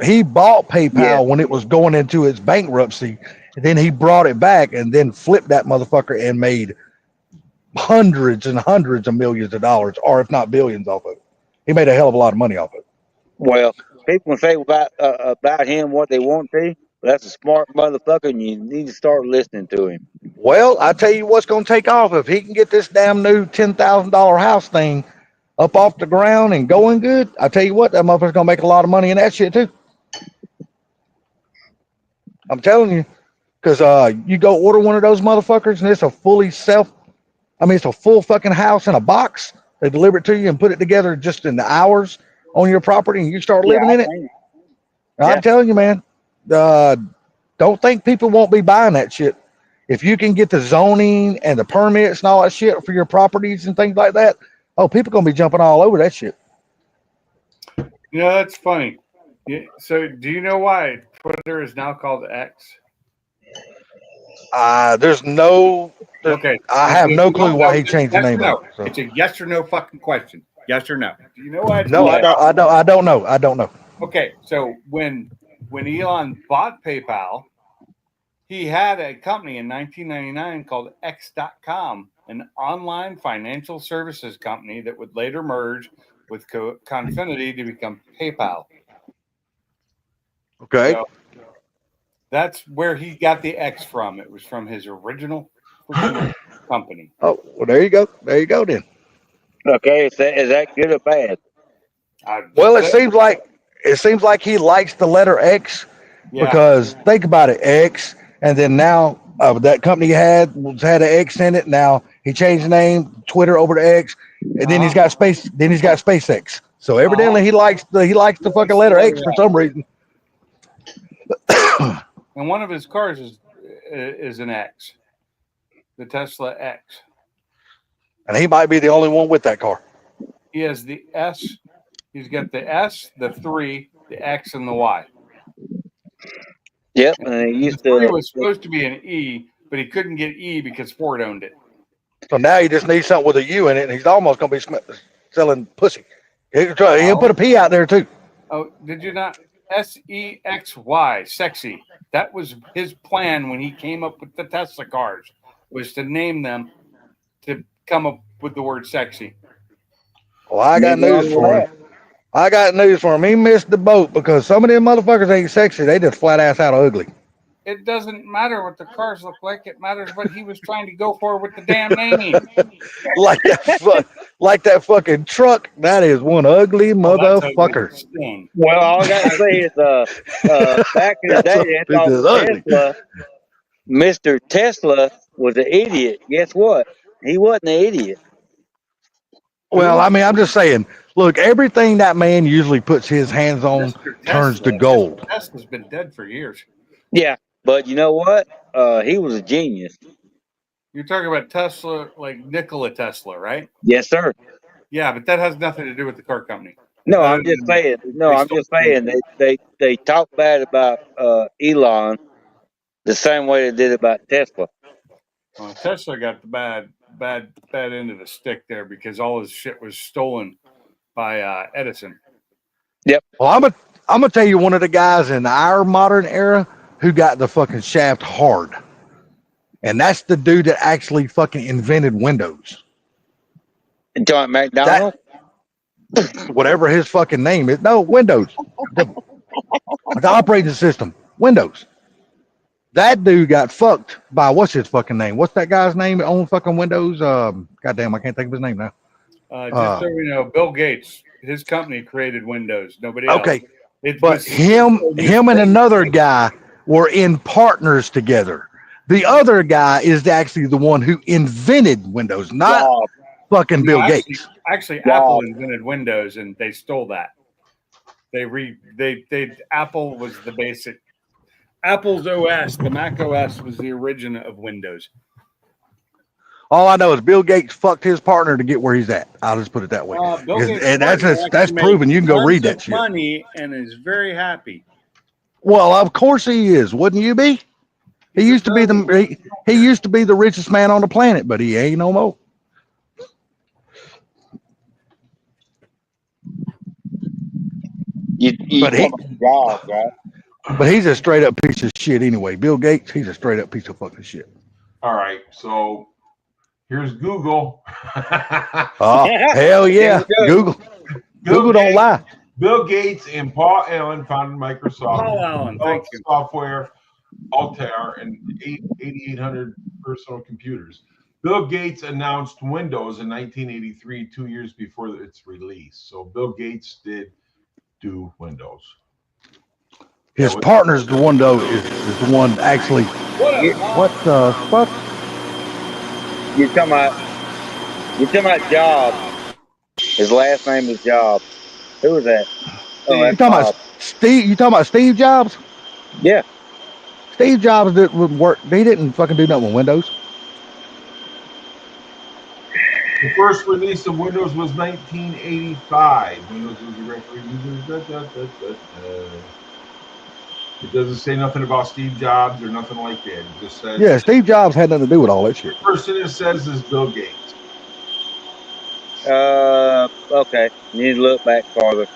he bought PayPal when it was going into its bankruptcy, and then he brought it back and then flipped that motherfucker and made hundreds and hundreds of millions of dollars, or if not billions, off of it. He made a hell of a lot of money off it.
Well, people can say about him what they want to, but that's a smart motherfucker, and you need to start listening to him.
Well, I tell you what's going to take off if he can get this damn new $10,000 house thing up off the ground and going good. I tell you what, that motherfucker's going to make a lot of money in that shit too. I'm telling you, because you go order one of those motherfuckers and it's a it's a full fucking house in a box. They deliver it to you and put it together just in the hours on your property, and you start living in it. I'm telling you, man, don't think people won't be buying that shit. If you can get the zoning and the permits and all that shit for your properties and things like that, people gonna be jumping all over that shit.
You know, that's funny. So, do you know why Twitter is now called X?
There's no.
Okay.
I have no clue why he changed the name of it. So.
It's a yes or no fucking question. Yes or no? Do you know why?
No, I don't know. I don't know.
Okay, so when Elon bought PayPal, he had a company in 1999 called X.com, an online financial services company that would later merge with Confinity to become PayPal.
Okay.
So that's where he got the X from. It was from his original company.
Oh, well, there you go. There you go then.
Okay, is that good or bad?
Well, it seems like he likes the letter X because think about it, X, and then now that company had an X in it. Now he changed the name, Twitter over to X, and then he's got SpaceX. So evidently he likes the fucking letter X for some reason.
And one of his cars is an X, the Tesla X.
And he might be the only one with that car.
He has the S. He's got the S, the 3, the X, and the Y.
Yep, and it used
the 3 was supposed to be an E, but he couldn't get E because Ford owned it.
So now he just needs something with a U in it, and he's almost going to be selling pussy. He'll put a P out there too.
Oh, did you not? SEXY, sexy. That was his plan when he came up with the Tesla cars, was to name them to come up with the word sexy.
Well, I got news for him. He missed the boat because some of them motherfuckers ain't sexy. They just flat ass out ugly.
It doesn't matter what the cars look like. It matters what he was trying to go for with the damn naming.
like that fucking truck. That is one ugly motherfucker.
Well, all I got to say is, back in the day, they thought Tesla, Mr. Tesla was an idiot. Guess what? He wasn't an idiot.
Well, I mean, I'm just saying, look, everything that man usually puts his hands on turns to gold.
Tesla's been dead for years.
Yeah, but you know what? He was a genius.
You're talking about Tesla, like Nikola Tesla, right?
Yes, sir.
Yeah, but that has nothing to do with the car company.
No, I'm just saying. They talk bad about Elon the same way they did about Tesla.
Well, Tesla got the bad end of the stick there because all his shit was stolen by Edison.
Well, I'm gonna tell you one of the guys in our modern era who got the fucking shaft hard, and that's the dude that actually fucking invented Windows.
John McDonald.
Whatever his fucking name is. No, Windows. The operating system. Windows. That dude got fucked by what's his fucking name? What's that guy's name that owns fucking Windows? Goddamn, I can't think of his name now.
Just so you know, Bill Gates, his company created Windows. Nobody else.
Okay. But him and another guy were in partners together. The other guy is actually the one who invented Windows, not fucking Bill Gates.
Actually, Apple invented Windows, and they stole that. Apple was the basic. Apple's OS, the Mac OS, was the origin of Windows.
All I know is Bill Gates fucked his partner to get where he's at. I'll just put it that way. And that's proven. You can go read that shit.
Money and is very happy.
Well, of course he is. Wouldn't you be? He used to be the richest man on the planet, but he ain't no more. But he's a straight up piece of shit anyway. Bill Gates, he's a straight up piece of fucking shit.
All right, so here's Google.
Oh, hell yeah. Google don't lie.
Bill Gates and Paul Allen founded Microsoft.
Paul Allen, thank you.
Software, Altair, and 8,800 personal computers. Bill Gates announced Windows in 1983, 2 years before its release. So Bill Gates did do Windows.
His partner's the one though is the one actually. What the fuck?
You're talking about Jobs. His last name is Jobs. Who was that?
Oh, you talking about Steve? You talking about Steve Jobs?
Yeah.
Steve Jobs would work. He didn't fucking do nothing with Windows.
The first release of Windows was 1985. Windows was directly It doesn't say nothing about Steve Jobs or nothing like that. It just says
Steve Jobs had nothing to do with all that shit.
The person it says is Bill Gates.
Okay. You need to look back farther.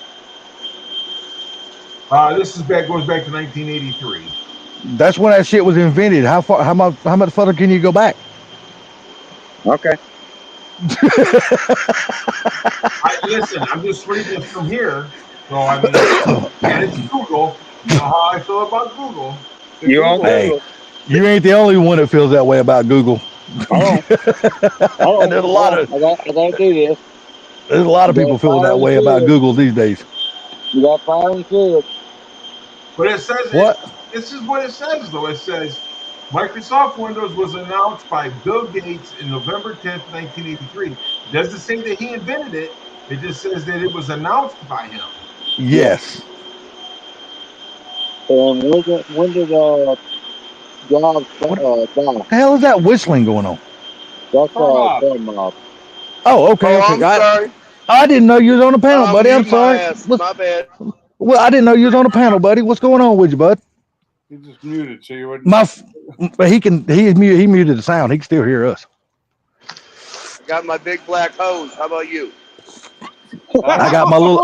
This goes back to 1983.
That's when that shit was invented. How much further can you go back?
Okay.
Listen, I'm just reading this from here. So I mean, and it's Google. You know how I feel about Google.
You
ain't the only one that feels that way about Google. And there's a lot of There's a lot of people feeling that way about Google these days.
You got fire and kids.
But it says
what?
This is what it says though. It says Microsoft Windows was announced by Bill Gates in November 10th, 1983. It doesn't say that he invented it. It just says that it was announced by him.
Yes.
And when did Jobs die?
What the hell is that whistling going on?
That's
Oh, okay.
I'm sorry.
I didn't know you was on the panel, buddy. I'm sorry.
My bad.
Well, I didn't know you was on the panel, buddy. What's going on with you, bud?
He just muted, so you wouldn't.
But he muted the sound. He can still hear us.
Got my big black hose. How about you?
I got my little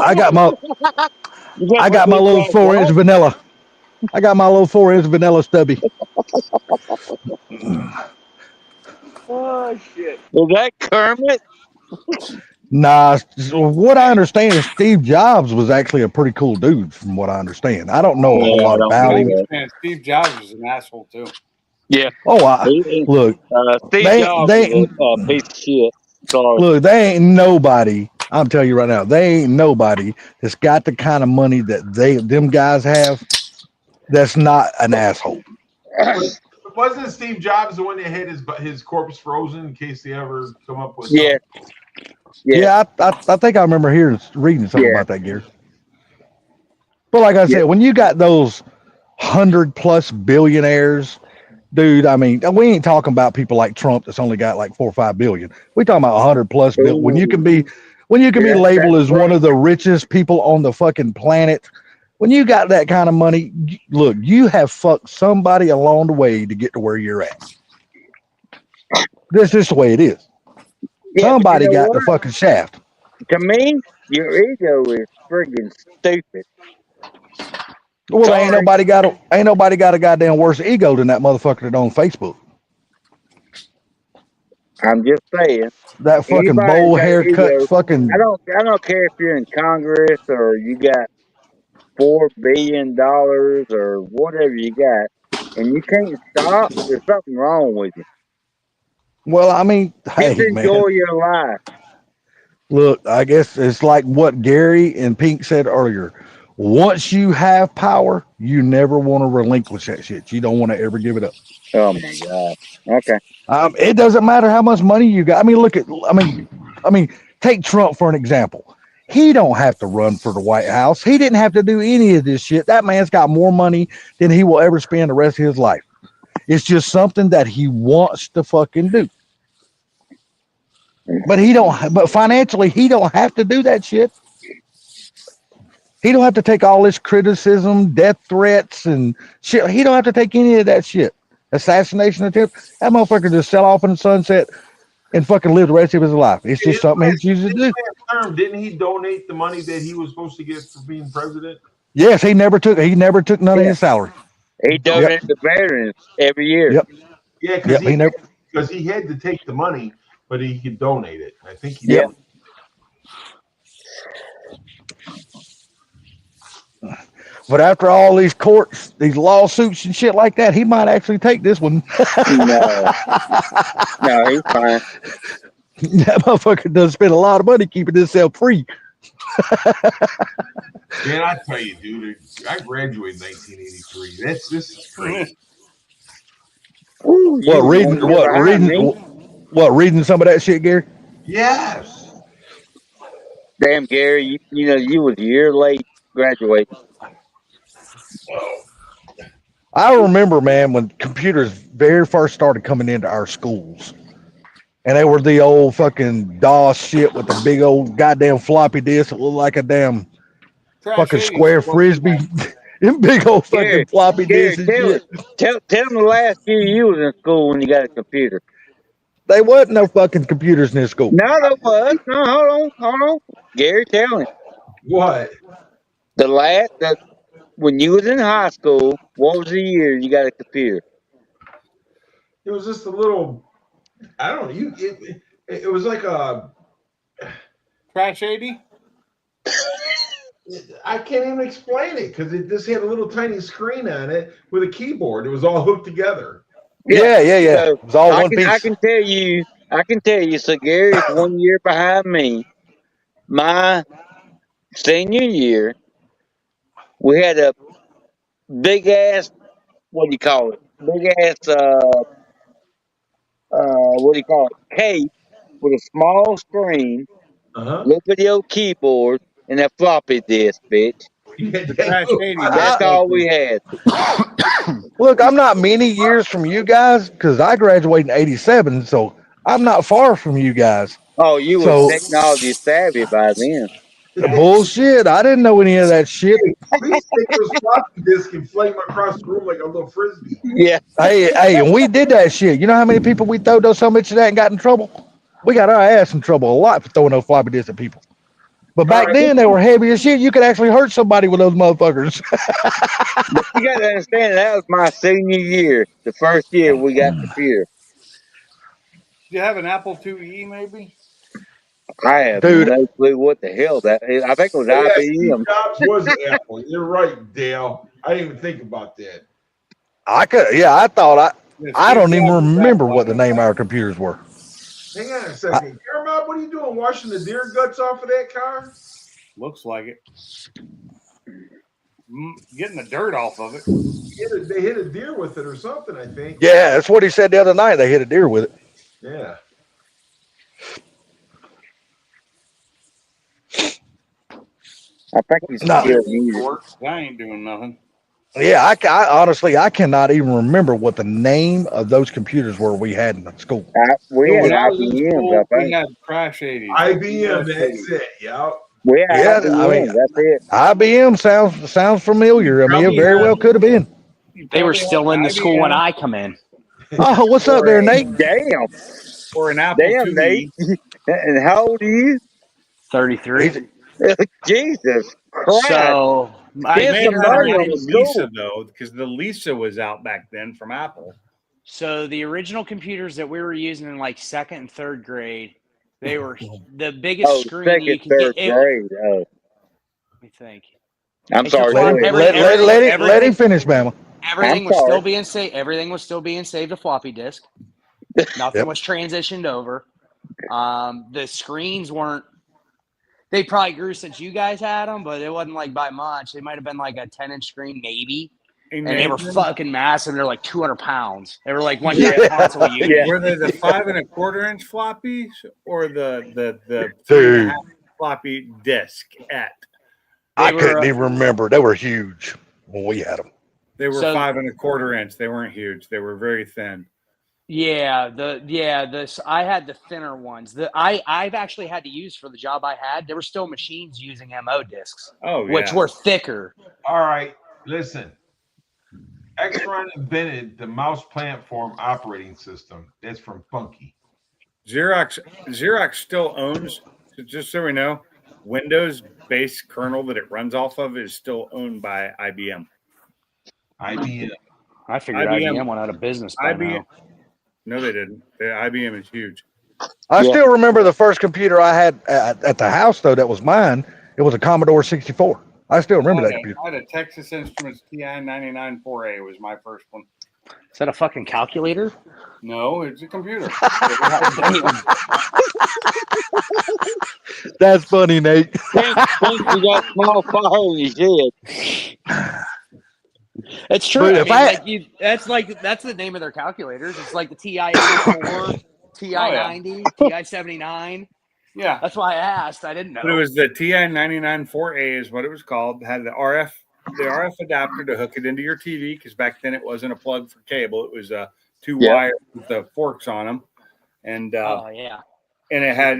4-inch vanilla. I got my little 4-inch vanilla stubby.
Oh shit!
Is that Kermit?
Nah, what I understand is Steve Jobs was actually a pretty cool dude, from what I understand. I don't know a whole lot about him.
Man, Steve Jobs was an asshole too.
Yeah.
Oh, look.
Steve Jobs is a piece of shit. Sorry.
Look, they ain't nobody. I'm telling you right now, they ain't nobody that's got the kind of money that them guys have. That's not an asshole.
Wasn't Steve Jobs the one that had his corpse frozen in case they ever come up with?
Yeah.
Yeah, I think I remember reading something about that, Gear. But like I said, when you got those 100+ billionaires, dude, I mean, we ain't talking about people like Trump that's only got like 4 or 5 billion. We talking about 100+ billion. When you can be labeled as one of the richest people on the fucking planet, when you got that kind of money, look, you have fucked somebody along the way to get to where you're at. That's just the way it is.
Yeah, but
Somebody
you know
got
what?
the fucking shaft.
To me, your ego is friggin' stupid.
Well, ain't nobody got a goddamn worse ego than that motherfucker that on Facebook.
I'm just saying.
That fucking
Anybody
bowl
got an
haircut,
ego,
fucking.
I don't care if you're in Congress or you got $4 billion or whatever you got, and you can't stop. There's something wrong with you.
Well, I mean,
Just
hey man,
enjoy your life.
look, I guess it's like what Gary and Pink said earlier. Once you have power, you never want to relinquish that shit. You don't want to ever give it up.
Oh my God. Okay.
It doesn't matter how much money you got. I mean, look at. I mean, take Trump for an example. He don't have to run for the White House. He didn't have to do any of this shit. That man's got more money than he will ever spend the rest of his life. It's just something that he wants to fucking do. But he don't. But financially, he don't have to do that shit. He don't have to take all this criticism, death threats, and shit. He don't have to take any of that shit. Assassination attempt. That motherfucker just sell off in the sunset and fucking live the rest of his life. It's just something he chooses to do.
Term, didn't he donate the money that he was supposed to get for being president?
Yes, he never took none of his salary.
He donated to veterans every year.
Yep.
Yeah, because
Yep,
he had to take the money, but he could donate it. I think he
Yep.
did.
But after all these courts, these lawsuits and shit like that, he might actually take this one.
No, he's fine.
That motherfucker does spend a lot of money keeping himself free.
Man, I tell you, dude, I graduated in 1983. This is crazy.
Ooh,
Reading some of that shit, Gary?
Yes.
Damn, Gary, you know, you was a year late graduating.
I remember, man, when computers very first started coming into our schools. And they were the old fucking DOS shit with the big old goddamn floppy disk that looked like a damn fucking square frisbee. Them big old fucking floppy disks and shit.
Tell them the last year you was in school when you got a computer.
There wasn't no fucking computers in this school.
No, there was. No, hold on. Gary, tell him.
What?
When you was in high school, what was the year you got a computer?
It was just a little. I don't know. It was like a
Crash 80.
I can't even explain it because it just had a little tiny screen on it with a keyboard. It was all hooked together.
Yeah.
So
It was all one piece.
I can tell you. So Gary's 1 year behind me. My senior year, we had a big ass. What do you call it? Big ass. What do you call it? Case with a small screen, little video keyboard, and a floppy disk, bitch. That's all we had.
Look, I'm not many years from you guys because I graduated in '87, so I'm not far from you guys.
Oh, you were technology savvy by then.
Bullshit. I didn't know any of that shit.
We used to take those floppy disks and flame across the room like a little frisbee.
Yeah.
Hey, and we did that shit. You know how many people we throwed those so much of that and got in trouble? We got our ass in trouble a lot for throwing those floppy disks at people. But back then they were heavy as shit. You could actually hurt somebody with those motherfuckers.
But you got to understand that was my senior year, the first year we got the computer.
Do you have an Apple IIe maybe?
I have no clue what the hell that is. I think it was IBM.
Steve Jobs was Apple. You're right, Dale. I didn't even think about that.
I don't even remember what the name of our computers were.
Hang on a second. Jeremiah, what are you doing? Washing the deer guts off of that car?
Looks like it. Getting the dirt off of it.
They hit a deer with it or something, I think.
Yeah, that's what he said the other night. They hit a deer with it.
Yeah.
I think he's
I ain't doing nothing.
Yeah, I honestly, I cannot even remember what the name of those computers were we had in school.
We had IBM.
We had Crash 80s.
IBM, that's it. Yeah.
IBM,
that's it.
IBM sounds familiar. I mean, it very well could have been.
They were still in the school when I come in.
Oh, what's up there, Nate?
Damn.
Or an Apple IIe.
Nate. And how old are you?
33.
Jesus Christ.
So I
Spend
May
some
have
money
had
on
the
the school.
Lisa though, because the Lisa was out back then from Apple.
So the original computers that we were using in like second and third grade, they were the biggest
Oh,
screen
second,
you could
third
get.
grade. Oh,
Let me think.
I'm
It's a
sorry.
flop.
Go ahead.
Let him finish, Bama.
Everything
I'm
was
sorry.
still being saved. Everything was still being saved to floppy disk. Nothing
Yep.
was transitioned over. The screens weren't. They probably grew since you guys had them, but it wasn't like by much. They might have been like a 10-inch screen, maybe. And they were fucking massive. They're like 200 pounds. They were like one
Yeah.
console unit.
Were they the 5 1/4-inch floppies or the 3
Dude.
1/2 floppy disk at?
I
They
couldn't
were,
even remember. They were huge when we had them.
They were
So-
5 1/4-inch. They weren't huge. They were very thin.
I had the thinner ones. I've actually had to use for the job I had. There were still machines using MO discs,
Oh, yeah.
which were thicker.
All right, listen. Extron invented the mouse platform operating system. That's from Funky.
Xerox still owns, just so we know, Windows base kernel that it runs off of is still owned by IBM.
IBM.
I figured IBM went out of business by now.
No, they didn't. IBM is huge.
I still remember the first computer I had at the house, though, that was mine. It was a Commodore 64. I still remember that computer.
I had a Texas Instruments TI 99 4A was my first one.
Is that a fucking calculator?
No, it's a computer.
That's funny, Nate.
Think you got small fire in your head.
It's true.
But
That's the name of their calculators. It's like the TI 84, TI 90, TI 79.
Yeah.
That's why I asked. I didn't know.
But it was the TI 99 4A is what it was called. It had the RF adapter to hook it into your TV, because back then it wasn't a plug for cable. It was two wires with the forks on them. And and it had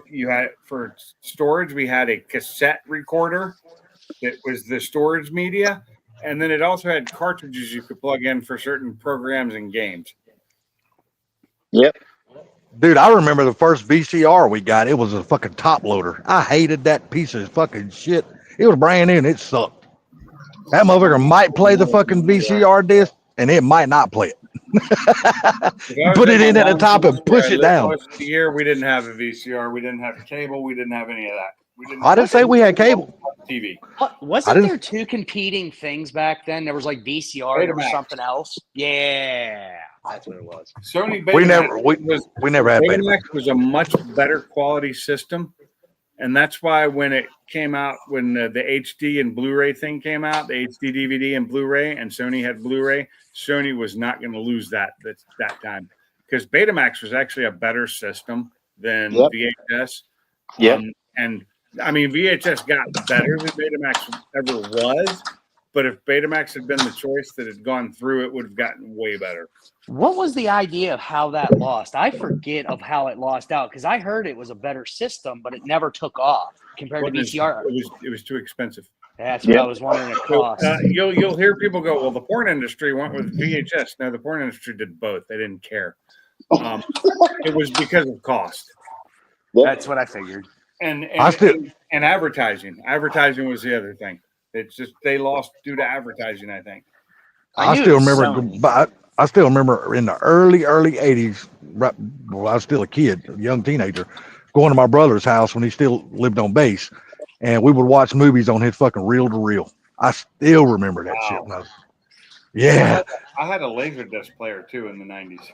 you had for storage, we had a cassette recorder that was the storage media. And then it also had cartridges you could plug in for certain programs and games.
Yep.
Dude, I remember the first VCR we got. It was a fucking top loader. I hated that piece of fucking shit. It was brand new and it sucked. That motherfucker might play the fucking VCR disc and it might not play it. Put it in at the top and push it down.
Most of the year, we didn't have a VCR. We didn't have cable. We didn't have any of that.
I didn't say we had cable.
TV.
Wasn't there two competing things back then? There was like VCR and there was something else. Yeah, that's what it was.
Sony
We
Betamax
never had Betamax.
Betamax was a much better quality system, and that's why when it came out, when the HD and Blu-ray thing came out, the HD DVD and Blu-ray, and Sony had Blu-ray, Sony was not going to lose that time, because Betamax was actually a better system than VHS. And I mean, VHS got better than Betamax ever was, but if Betamax had been the choice that had gone through, it would have gotten way better.
What was the idea of how that lost? I forget of how it lost out, because I heard it was a better system, but it never took off compared to VCR.
It was too expensive.
That's what I was wondering it cost.
You'll hear people go, well, the porn industry went with VHS. No, the porn industry did both. They didn't care. It was because of cost.
That's what I figured.
And advertising. Advertising was the other thing. It's just they lost due to advertising, I think.
I still remember in the early 80s, right, well, I was still a kid, a young teenager, going to my brother's house when he still lived on base, and we would watch movies on his fucking reel-to-reel. I still remember that shit. Yeah.
I had a Laserdisc player too in the 90s.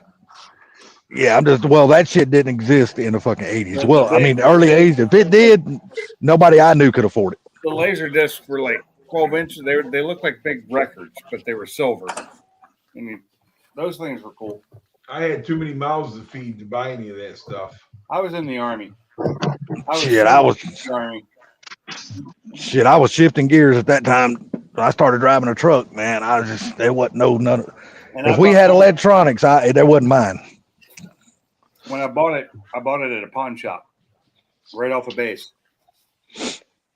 Yeah, that shit didn't exist in the fucking 80s. Well, I mean, the early 80s, if it did, nobody I knew could afford it.
The Laserdiscs were like 12 inches. They looked like big records, but they were silver. I mean, those things were cool.
I had too many mouths to feed to buy any of that stuff.
I was in the Army.
I was shifting gears at that time. I started driving a truck, man. There wasn't none. If we had electronics, there wasn't mine.
When I bought it at a pawn shop, right off a base.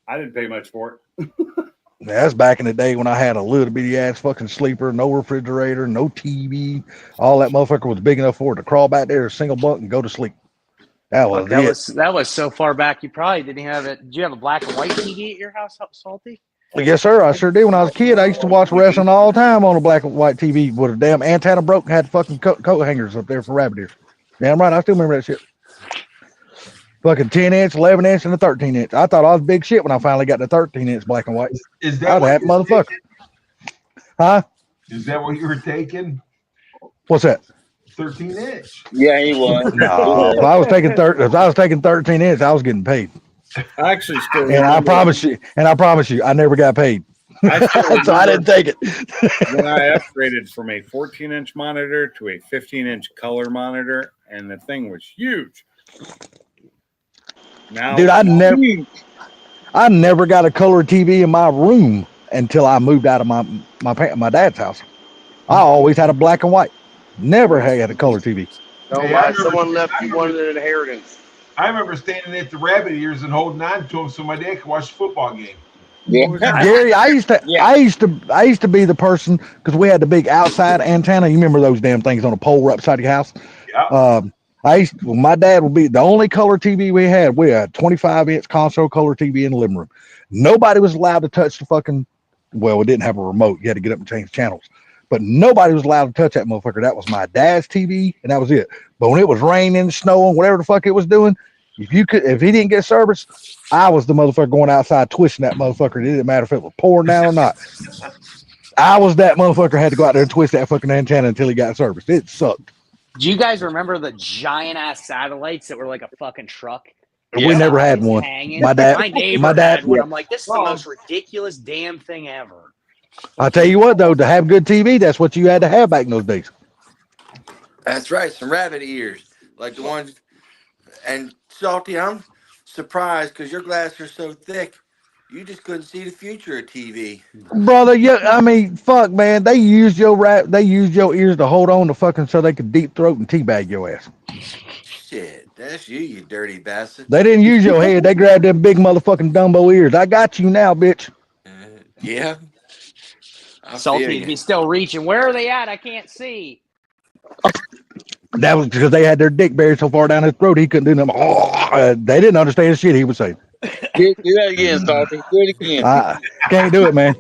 I didn't pay much for it.
That's back in the day when I had a little bitty ass fucking sleeper, no refrigerator, no TV. All that motherfucker was big enough for it to crawl back there, a single bunk, and go to sleep. That was it.
That was so far back. You probably didn't have it. Did you have a black and white TV at your house, Salty?
Yes, sir. I sure did. When I was a kid, I used to watch wrestling all the time on a black and white TV with a damn antenna broke. Had fucking coat hangers up there for rabbit ears. Damn right. I still remember that shit. Fucking 10-inch, 11-inch, and a 13-inch. I thought I was big shit when I finally got the 13-inch black and white.
Is that
that motherfucker? Huh?
Is that what you were taking?
What's that?
13-inch.
Yeah, he was.
No, if I was taking 13-inch, I was getting paid.
I actually still
And I promise you, I never got paid. So I didn't take it.
When I upgraded from a 14-inch monitor to a 15-inch color monitor, and the thing was huge. Now,
Dude, I never got a color TV in my room until I moved out of my dad's house. I always had a black and white. Never had a color TV.
No,
Hey,
someone left you one an inheritance.
I remember standing at the rabbit ears and holding on to them so my dad could watch the football game.
Yeah.
Gary, I used to be the person because we had the big outside antenna. You remember those damn things on a pole right beside your house?
Yeah.
My dad would be the only color TV we had. We had 25-inch console color TV in the living room. Nobody was allowed to touch the fucking. Well, we didn't have a remote. You had to get up and change channels. But nobody was allowed to touch that motherfucker. That was my dad's TV, and that was it. But when it was raining, snowing, whatever the fuck it was doing, if he didn't get service, I was the motherfucker going outside twisting that motherfucker. It didn't matter if it was pouring down or not. I was that motherfucker had to go out there and twist that fucking antenna until he got service. It sucked.
Do you guys remember the giant ass satellites that were like a fucking truck?
We never had one.
Hanging?
My dad
had one. I'm like, this is the most ridiculous damn thing ever.
I'll tell you what, though, to have good TV, that's what you had to have back in those days.
That's right, some rabbit ears, like the ones. And Salty, I'm surprised because your glasses are so thick, you just couldn't see the future of TV.
Brother, yeah, I mean, fuck, man, they used your ears to hold on to fucking so they could deep throat and teabag your ass.
Shit, that's you dirty bastard.
They didn't use your head. They grabbed them big motherfucking Dumbo ears. I got you now, bitch.
Yeah.
Salty, he's still reaching. Where are they at? I can't see.
That was because they had their dick buried so far down his throat he couldn't do nothing. They didn't understand the shit he was saying.
Do that again, Salty. Do it again.
I can't do it, man.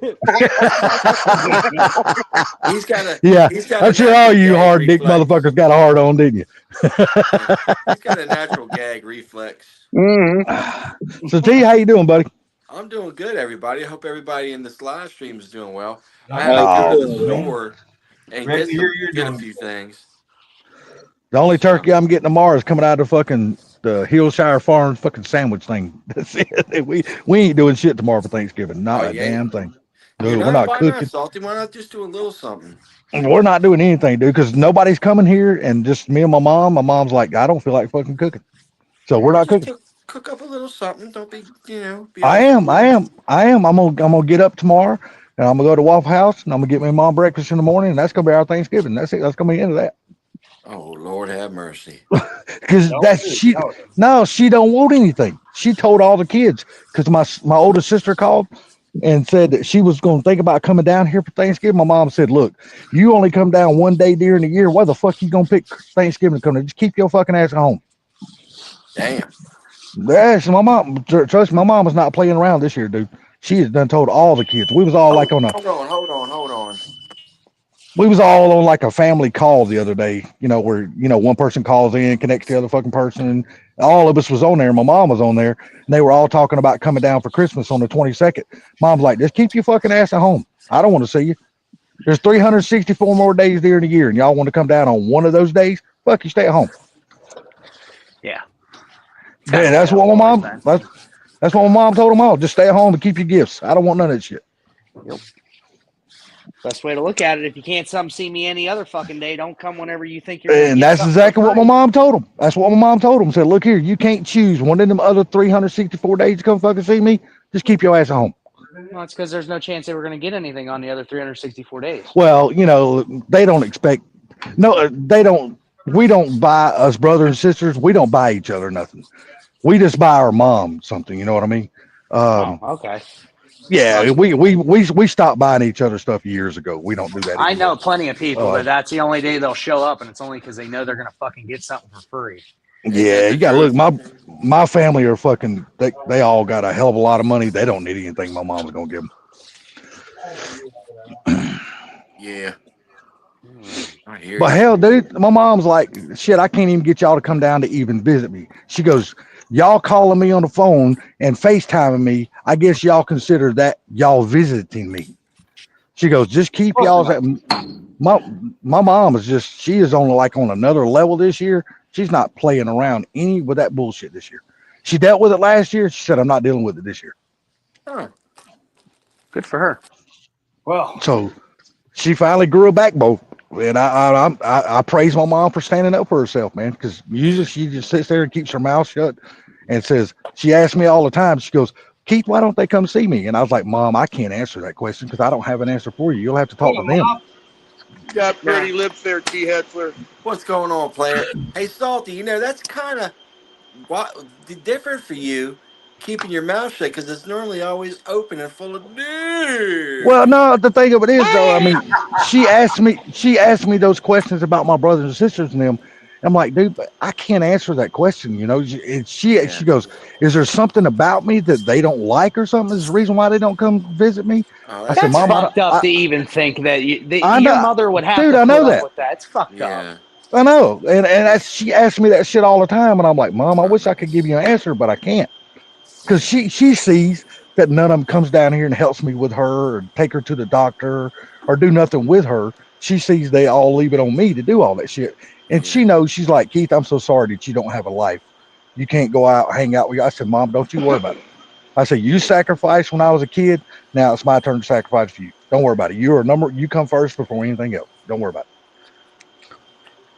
I'm sure all you hard dick motherfuckers got a hard on, didn't you?
He's got a natural gag reflex.
Mm-hmm.
So, T, how you doing, buddy?
I'm doing good, everybody. I hope everybody in this live stream is doing well. I
Oh,
had to go to the store and
Great
get,
to hear you're
get a
doing
few things.
The only turkey I'm getting tomorrow is coming out of the Hillshire Farms fucking sandwich thing. That's it. We ain't doing shit tomorrow for Thanksgiving. Not a damn thing. Dude, we're not cooking.
Salty. Why not just do a little something?
We're not doing anything, dude, because nobody's coming here and just me and my mom. My mom's like, I don't feel like fucking cooking. So we're not cooking.
Cook up a little something. Don't be,
I am. I'm gonna get up tomorrow and I'm gonna go to Waffle House and I'm gonna get my mom breakfast in the morning and that's gonna be our Thanksgiving. That's it. That's gonna be the end of that.
Oh, Lord have mercy.
Because she don't want anything. She told all the kids because my oldest sister called and said that she was going to think about coming down here for Thanksgiving. My mom said, look, you only come down one day during the year. Why the fuck you going to pick Thanksgiving to come down? Just keep your fucking ass at home.
Damn.
Yes, my mom, trust me, my mom was not playing around this year, dude. She has done told all the kids. We was all like on a...
Hold on.
We was all on like a family call the other day, where, one person calls in, connects to the other fucking person. And all of us was on there. My mom was on there and they were all talking about coming down for Christmas on the 22nd. Mom's like, just keep your fucking ass at home. I don't want to see you. There's 364 more days during the year and y'all want to come down on one of those days. Fuck you, stay at home.
Yeah.
Yeah, that's what my mom, that's what my mom told them all. Just stay at home and keep your gifts. I don't want none of that shit.
Yep. Best way to look at it. If you can't see me any other fucking day, don't come whenever you think you're.
And that's exactly what my mom told them. That's what my mom told them. Said, look here, you can't choose one of them other 364 days to come fucking see me. Just keep your ass at home.
Well, it's because there's no chance they were going to get anything on the other 364 days.
Well, they don't expect. No, they don't. We don't buy us brothers and sisters. We don't buy each other nothing. We just buy our mom something. You know what I mean?
Okay.
Yeah, we stopped buying each other stuff years ago. We don't do that anymore.
I know plenty of people that that's the only day they'll show up, and it's only because they know they're gonna fucking get something for free.
Yeah, you gotta look. My family are fucking. They all got a hell of a lot of money. They don't need anything my mom's gonna give them.
Yeah. I hear
But
you.
hell, dude, my mom's like, shit, I can't even get y'all to come down to even visit me. She goes, y'all calling me on the phone and FaceTiming me. I guess y'all consider that y'all visiting me. She goes, just keep y'all's at my mom is just, she is on like on another level this year. She's not playing around any with that bullshit this year. She dealt with it last year. She said, I'm not dealing with it this year.
Huh.
Good for her.
Well,
So she finally grew a backbone. And I praise my mom for standing up for herself, man. Because usually she just sits there and keeps her mouth shut and says, she asks me all the time, she goes, Keith, why don't they come see me? And I was like, Mom, I can't answer that question because I don't have an answer for you. You'll have to talk to them.
You got pretty lips there, T. Hetzler.
What's going on, player? Hey, Salty, you know, that's kind of different for you, keeping your mouth shut, because it's normally always open and full of news.
Well, no, the thing of it is though, I mean, she asked me those questions about my brothers and sisters and them. I'm like, dude, but I can't answer that question. You know, she goes, is there something about me that they don't like or something? Is the reason why they don't come visit me?
Oh,
I said,
That's
Mom,
fucked up to even think that
I
your
know,
mother would have
dude,
to
I know
put up
that.
with that. It's fucked up.
yeah.
I know. And she asks me that shit all the time. And I'm like, Mom, I wish I could give you an answer, but I can't. Because she sees that none of them comes down here and helps me with her or take her to the doctor or do nothing with her. She sees they all leave it on me to do all that shit. And
Yeah.
she knows, she's like, Keith, I'm so sorry that you don't have a life. You can't go out, hang out with you. I said, Mom, don't you worry about it. I said, you sacrificed when I was a kid. Now it's my turn to sacrifice for you. Don't worry about it. You come first before anything else. Don't worry about it.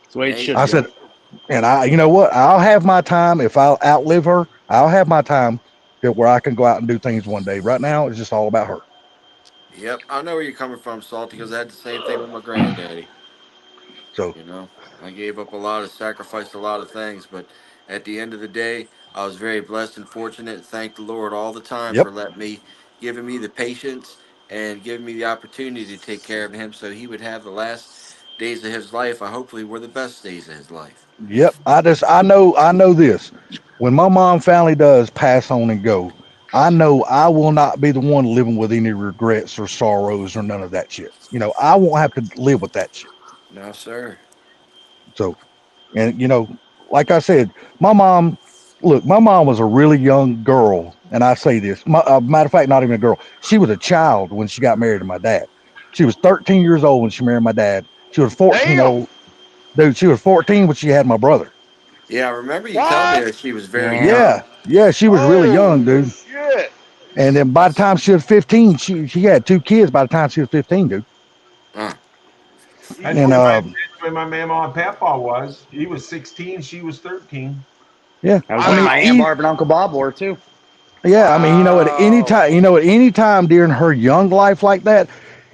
That's the way it
Hey,
should
I
be.
said, and you know what? I'll have my time. If I outlive her, I'll have my time where I can go out and do things one day. Right now, it's just all about her.
yep, I know where you're coming from, Salty, because I had the same thing with my granddaddy.
So,
You know, I gave up a lot, sacrificed a lot of things, but at the end of the day, I was very blessed and fortunate. And thank the Lord all the time
yep,
for giving me the patience and giving me the opportunity to take care of him, so he would have the last days of his life. I hopefully were the best days of his life.
yep. I know this. When my mom finally does pass on and go, I know I will not be the one living with any regrets or sorrows or none of that shit. You know, I won't have to live with that shit.
No, sir.
So, and you know, like I said, my mom, look, my mom was a really young girl, and I say this, matter of fact, not even a girl. She was a child when she got married to my dad. She was 13 years old when she married my dad. She was 14
Damn.
old, dude. She was 14 when she had my brother.
Yeah, I remember you telling me
What?
that she was very
Yeah.
young.
Yeah, she was really young,
Oh,
dude.
shit.
And then by the time she was 15, she had 2 kids. By the time she was 15, dude.
Uh,
That's
And
the way my mama and papa was. He was 16, she was 13.
yeah,
That was
I
when
mean,
my Aunt Barb and Uncle Bob were too.
yeah, I mean,
Wow.
at any time during her young life like that,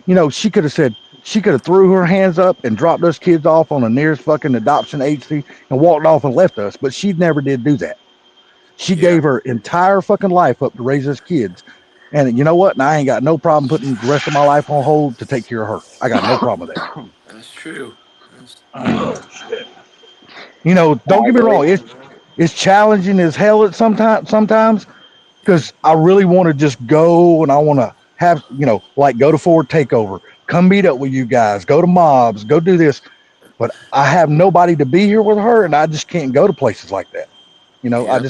you know, she could have said, she could have threw her hands up and dropped those kids off on the nearest fucking adoption agency and walked off and left us. But she never did do that. She
yeah,
gave her entire fucking life up to raise us kids. And you know what? And I ain't got no problem putting the rest of my life on hold to take care of her. I got no problem with
that's true. That's,
that. You know, don't get me wrong. It's challenging as hell at sometimes because I really want to just go and I want to have, you know, like go to Ford Takeover, come meet up with you guys, go to mobs, go do this. But I have nobody to be here with her, and I just can't go to places like that. You know,
yep.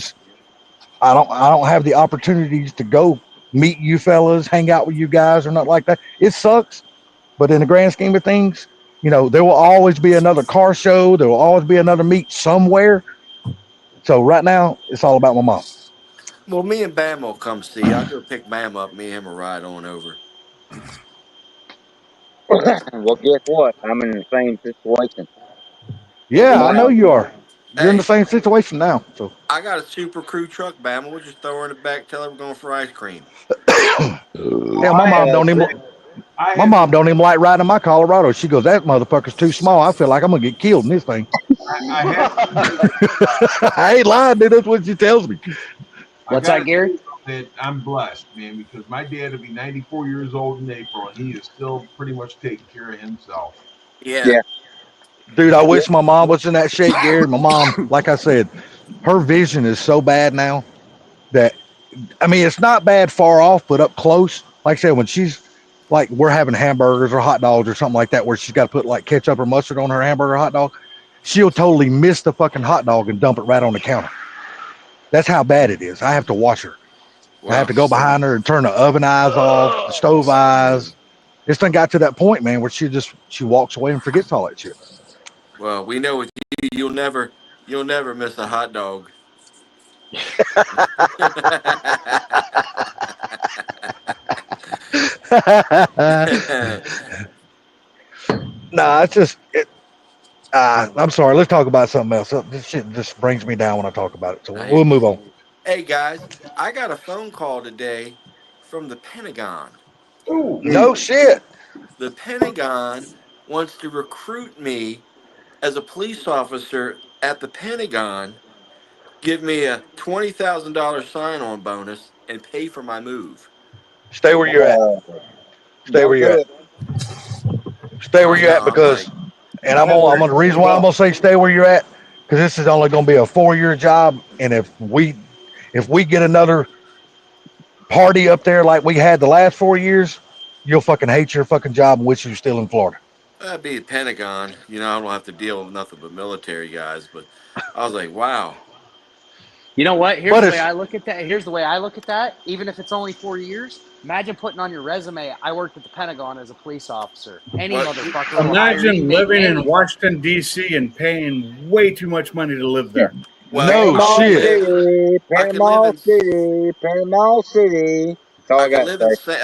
I don't have the opportunities to go meet you fellas, hang out with you guys, or nothing like that. It sucks, but in the grand scheme of things, you know, there will always be another car show. There will always be another meet somewhere. So right now, it's all about my mom.
Well, me and Bam will come see you. I'll go pick Bam up. Me and him will ride on over.
Well, guess what? I'm in the same situation.
Well,
Yeah,
we
I
got.
know you are. You're in the
Hey,
same situation now. So
I got a super crew truck, Bam. We'll just throw her in the back. Tell her we're going for ice cream.
Oh,
yeah, my mom don't even like riding my Colorado. She goes, that motherfucker's too small. I feel like I'm gonna get killed in this thing.
I have
I ain't lying, dude. That's what she tells me.
What's
got
that,
to
Gary?
say that I'm blessed, man, because my dad will be 94 years old in April, and he is still pretty much taking care of himself.
Yeah.
Yeah.
Dude, I wish my mom was in that shape, Gary. My mom, like I said, her vision is so bad now that, I mean, it's not bad far off, but up close. Like I said, when she's like, we're having hamburgers or hot dogs or something like that, where she's got to put like ketchup or mustard on her hamburger or hot dog, she'll totally miss the fucking hot dog and dump it right on the counter. That's how bad it is. I have to watch her. I have to go behind her and turn the oven eyes off, the stove eyes. This thing got to that point, man, where she walks away and forgets all that shit.
Well, we know with you, you'll never miss a hot dog.
Nah, it's just I'm sorry. Let's talk about something else. This shit just brings me down when I talk about it. So we'll move on.
Hey guys, I got a phone call today from the Pentagon.
Ooh.
No shit.
The Pentagon wants to recruit me as a police officer at the Pentagon, give me a $20,000 sign-on bonus, and pay for my move.
Stay where you're at. Stay where you're at. Stay where you're at, because, and I'm gonna the reason why I'm gonna say stay where you're at, because this is only gonna be a 4-year job, and if we get another party up there like we had the last 4 years, you'll fucking hate your fucking job and wish you were still in Florida.
That'd be the Pentagon. You know, I don't have to deal with nothing but military guys, but I was like, wow.
You know what? Here's the way I look at that. Here's the way I look at that. Even if it's only 4 years, imagine putting on your resume, I worked at the Pentagon as a police officer. Any motherfucker.
Imagine living in Washington, D.C. and paying way too much money to live there.
Well,
no shit.
Panama City.
I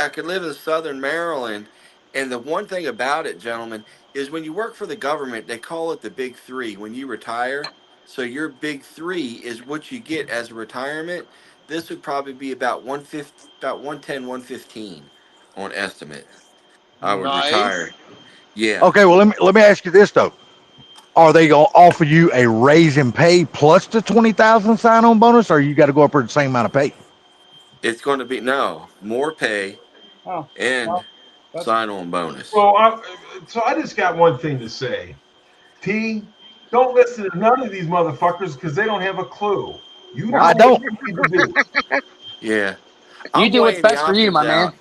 could live in Southern Maryland. And the one thing about it, gentlemen, is when you work for the government, they call it the big three when you retire. So your big three is what you get as a retirement. This would probably be about 110, 115 on estimate. I would retire. Yeah.
Okay, well let me ask you this though. Are they gonna offer you a raise in pay plus the 20,000 sign-on bonus, or you got to go up for the same amount of pay?
It's going to be more pay and sign-on bonus.
Well, so I just got one thing to say. T, don't listen to none of these motherfuckers because they don't have a clue.
I don't.
Yeah.
You do what's best for you, my man.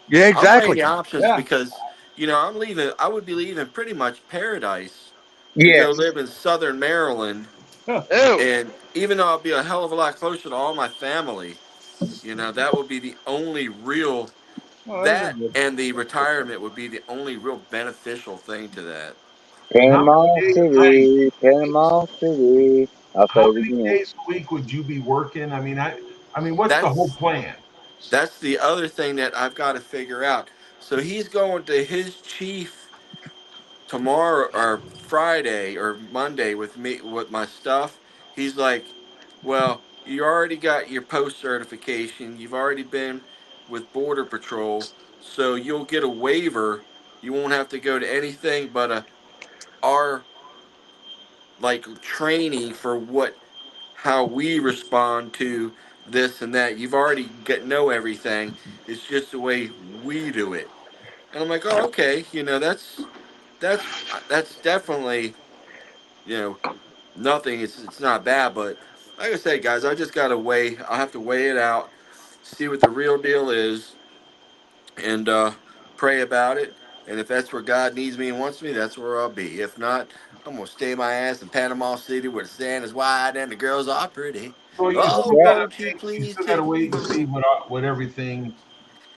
Yeah, exactly.
I'm weighing the options because, I'm leaving. I would be leaving pretty much paradise to
Yes.
go live in Southern Maryland. And even though I'll be a hell of a lot closer to all my family, that would be the only real and the retirement would be the only real beneficial thing to that.
Panama City.
How many days a week would you be working? I mean, what's the whole plan?
That's the other thing that I've got to figure out. So he's going to his chief tomorrow or Friday or Monday with me with my stuff. He's like, well, you already got your post certification. You've already been with Border Patrol, so you'll get a waiver. You won't have to go to anything but our training for how we respond to this and that. You've already know everything. It's just the way we do it. And I'm like, oh, okay. That's definitely, nothing. It's not bad, but like I said, guys, I just gotta I have to weigh it out, see what the real deal is, and pray about it. And if that's where God needs me and wants me, that's where I'll be. If not, I'm gonna stay my ass in Panama City where the sand is wide and the girls are pretty.
So you gotta wait and see what everything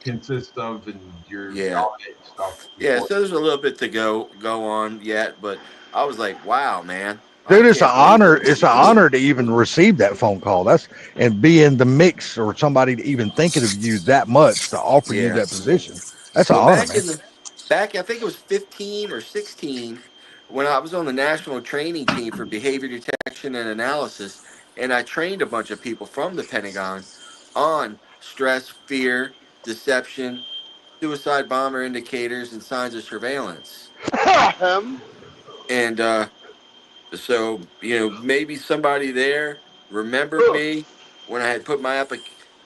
consists of and your stuff.
Yeah, so there's a little bit to go on yet, but I was like, wow, man.
Dude, it's an honor. It's an honor to even receive that phone call. And be in the mix, or somebody even thinking of you that much to offer you that position. That's an honor, man.
Back, I think it was 15 or 16, when I was on the national training team for behavior detection and analysis, and I trained a bunch of people from the Pentagon on stress, fear, deception, suicide bomber indicators, and signs of surveillance. And so, maybe somebody there remembered me when I had put my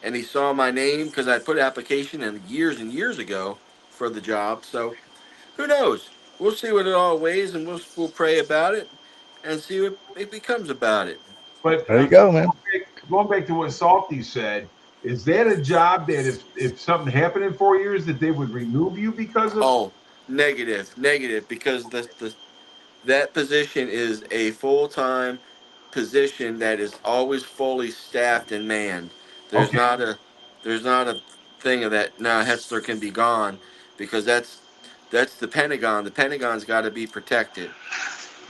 and he saw my name because I put an application in years and years ago for the job. So who knows? We'll see what it all weighs, and we'll pray about it and see what it becomes about it.
But
There you go, man.
going back to what Salty said, is that a job that if something happened in 4 years that they would remove you because of?
Oh, negative, because that position is a full-time position that is always fully staffed and manned. There's
Okay.
not a there's not a thing of that. Now Hetzler can be gone because that's the Pentagon. The Pentagon's got to be protected.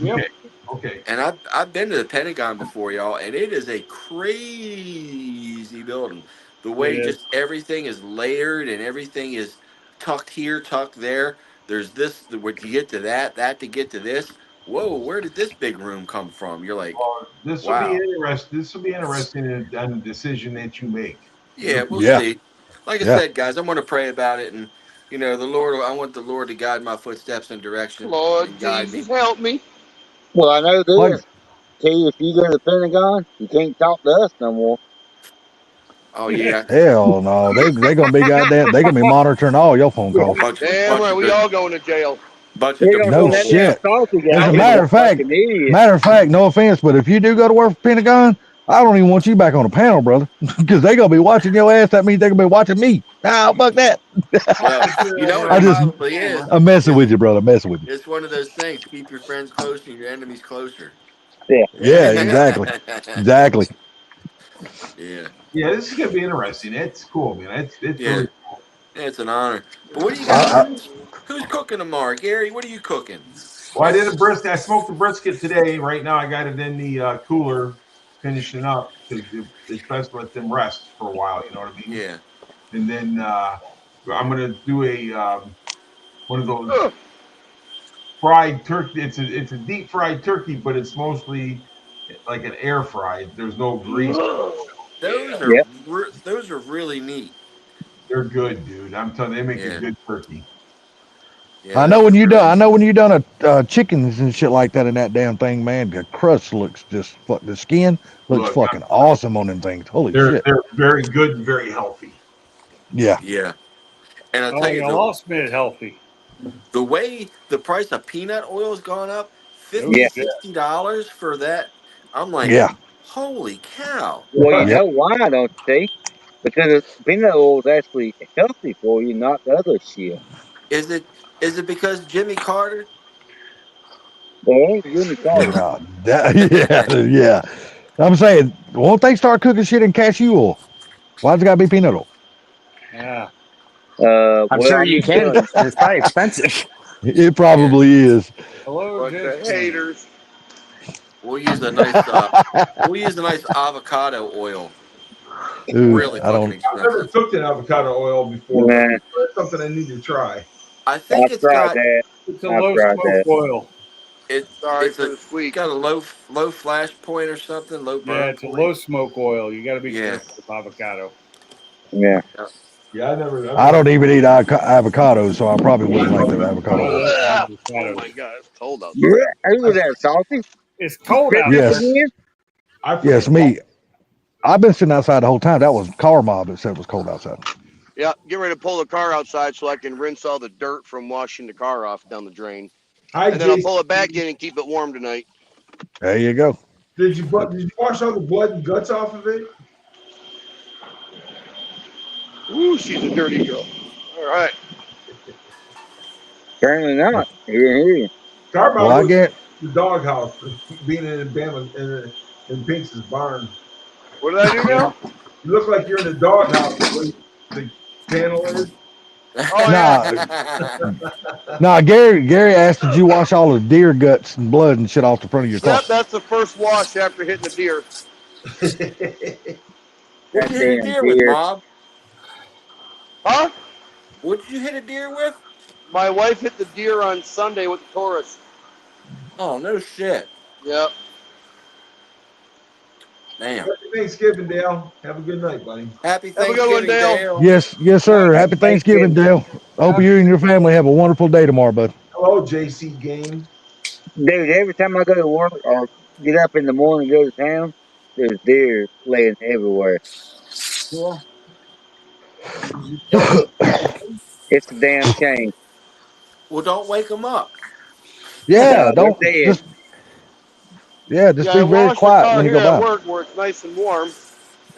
Okay. Okay.
And I've been to the Pentagon before, y'all, and it is a crazy building. The way just everything is layered and everything is tucked here, tucked there. There's this when you get to that to get to this. Whoa, where did this big room come from? You're like,
This will
wow.
be interesting. This will be interesting on the decision that you make.
Yeah, we'll
Yeah.
see. Like I
Yeah.
said, guys, I'm going to pray about it, and the Lord. I want the Lord to guide my footsteps in direction.
Lord
and guide
Jesus,
me.
help me.
Well, I know this.
Like-
Tell you, if you go to the Pentagon, you can't talk to us no more.
Oh yeah,
Hell no. They gonna be goddamn. They gonna be monitoring all your phone calls.
Damn right, we all going to jail.
bunch
They
of
don't
No
know that
shit.
salty guy.
As a
He's
matter of fact,
fucking idiot.
no offense, but if you do go to work for Pentagon, I don't even want you back on the panel, brother, because they gonna be watching your ass. That means they gonna be watching me. Ah, fuck that.
Well, you know what
I
it
just-
probably is.
I'm messing with you, brother. I'm messing with you.
It's one of those things. Keep your friends close and your enemies closer.
Yeah, exactly. Exactly.
Yeah.
Yeah, this is gonna be interesting. It's cool, man. It's
Yeah.
really
It's an honor. But what do you guys? Who's cooking tomorrow, Gary? What are you cooking?
well. I did a brisket. I smoked the brisket today. Right now, I got it in the cooler, finishing up because it's best to let them rest for a while. You know what I mean?
Yeah.
And then I'm gonna do a one of those fried turkey. It's a deep fried turkey, but it's mostly like an air fried. There's no grease.
Those are really neat.
They're good, dude. I'm telling you, they make
Yeah.
a good turkey.
Yeah,
I know when you done. I know when you done a chickens and shit like that in that damn thing, man. The crust looks just fuck. The skin looks
Look,
fucking awesome on them things. Holy shit.
They're very good and very healthy.
Yeah.
Yeah. And I'll tell you,
lost me healthy.
the way the price of peanut oil has gone up,
Yeah.
$50-$60 for that. I'm like,
Yeah.
holy cow.
Well, you
Yep.
know why, don't you see? Because peanut oil is actually healthy for you, not the other shit.
Is it because Jimmy Carter?
Well, Jimmy Carter.
No, yeah. I'm saying, won't they start cooking shit in cashew oil? Why's it gotta be peanut oil?
Yeah.
I'm
well,
sure
I
you
mean,
can. It's probably expensive.
It probably is.
Hello,
Bunch of haters.
We'll use a nice avocado oil.
Ooh,
Really
I don't.
fucking
I've never
expensive.
cooked in avocado oil before.
Nah.
But it's something I need to try.
I think
I've
it's
tried
got
that.
It's a
I've
low
tried
smoke
that.
oil.
Sorry
it's
for the squeak.
got a low flash point or something, low burn
Yeah, it's a
point.
low smoke oil. You got to be
Yeah.
careful with avocado.
Yeah.
Yeah,
I don't even eat avocados, so I probably wouldn't like the avocado oil.
Oh my god, it's cold out
Yeah.
there.
Who was that, Salty?
It's cold out
Yes.
there.
Yes, me. I've been sitting outside the whole time. That was Car Mob that said it was cold outside.
Yeah, get ready to pull the car outside so I can rinse all the dirt from washing the car off down the drain. And then I'll pull it back in and keep it warm tonight.
There you go.
Did you wash all the blood and guts off of it?
Ooh, she's a dirty girl. All right.
Apparently not. Here.
Carbob
Well, I
was
get.
the doghouse, being in Bama in Pink's barn.
What did I do now?
You look like you're in the doghouse. The panel is.
Oh, yeah.
Nah, Gary asked, did you wash all the deer guts and blood and shit off the front of your car?
Yep, that's the first wash after hitting the deer.
What did you hit a deer with, Mob?
Huh?
What did you hit a deer with?
My wife hit the deer on Sunday with the Taurus.
Oh, no shit.
Yep.
Damn.
Happy Thanksgiving, Dale. Have a good night, buddy.
Happy
Have a good one,
Thanksgiving,
Dale.
Yes, sir. Happy Thanksgiving, Dale. Hope you and your family have a wonderful day tomorrow, bud.
Hello, JC Game.
Dude, every time I go to work or get up in the morning and go to town, there's deer laying everywhere.
Yeah.
It's a damn shame.
Well, don't wake them up.
Yeah,
No,
don't
they're dead.
just Yeah, just
Yeah,
be
I
very
wash the
quiet
car
when you
here
go
at
by.
work where it's nice and warm.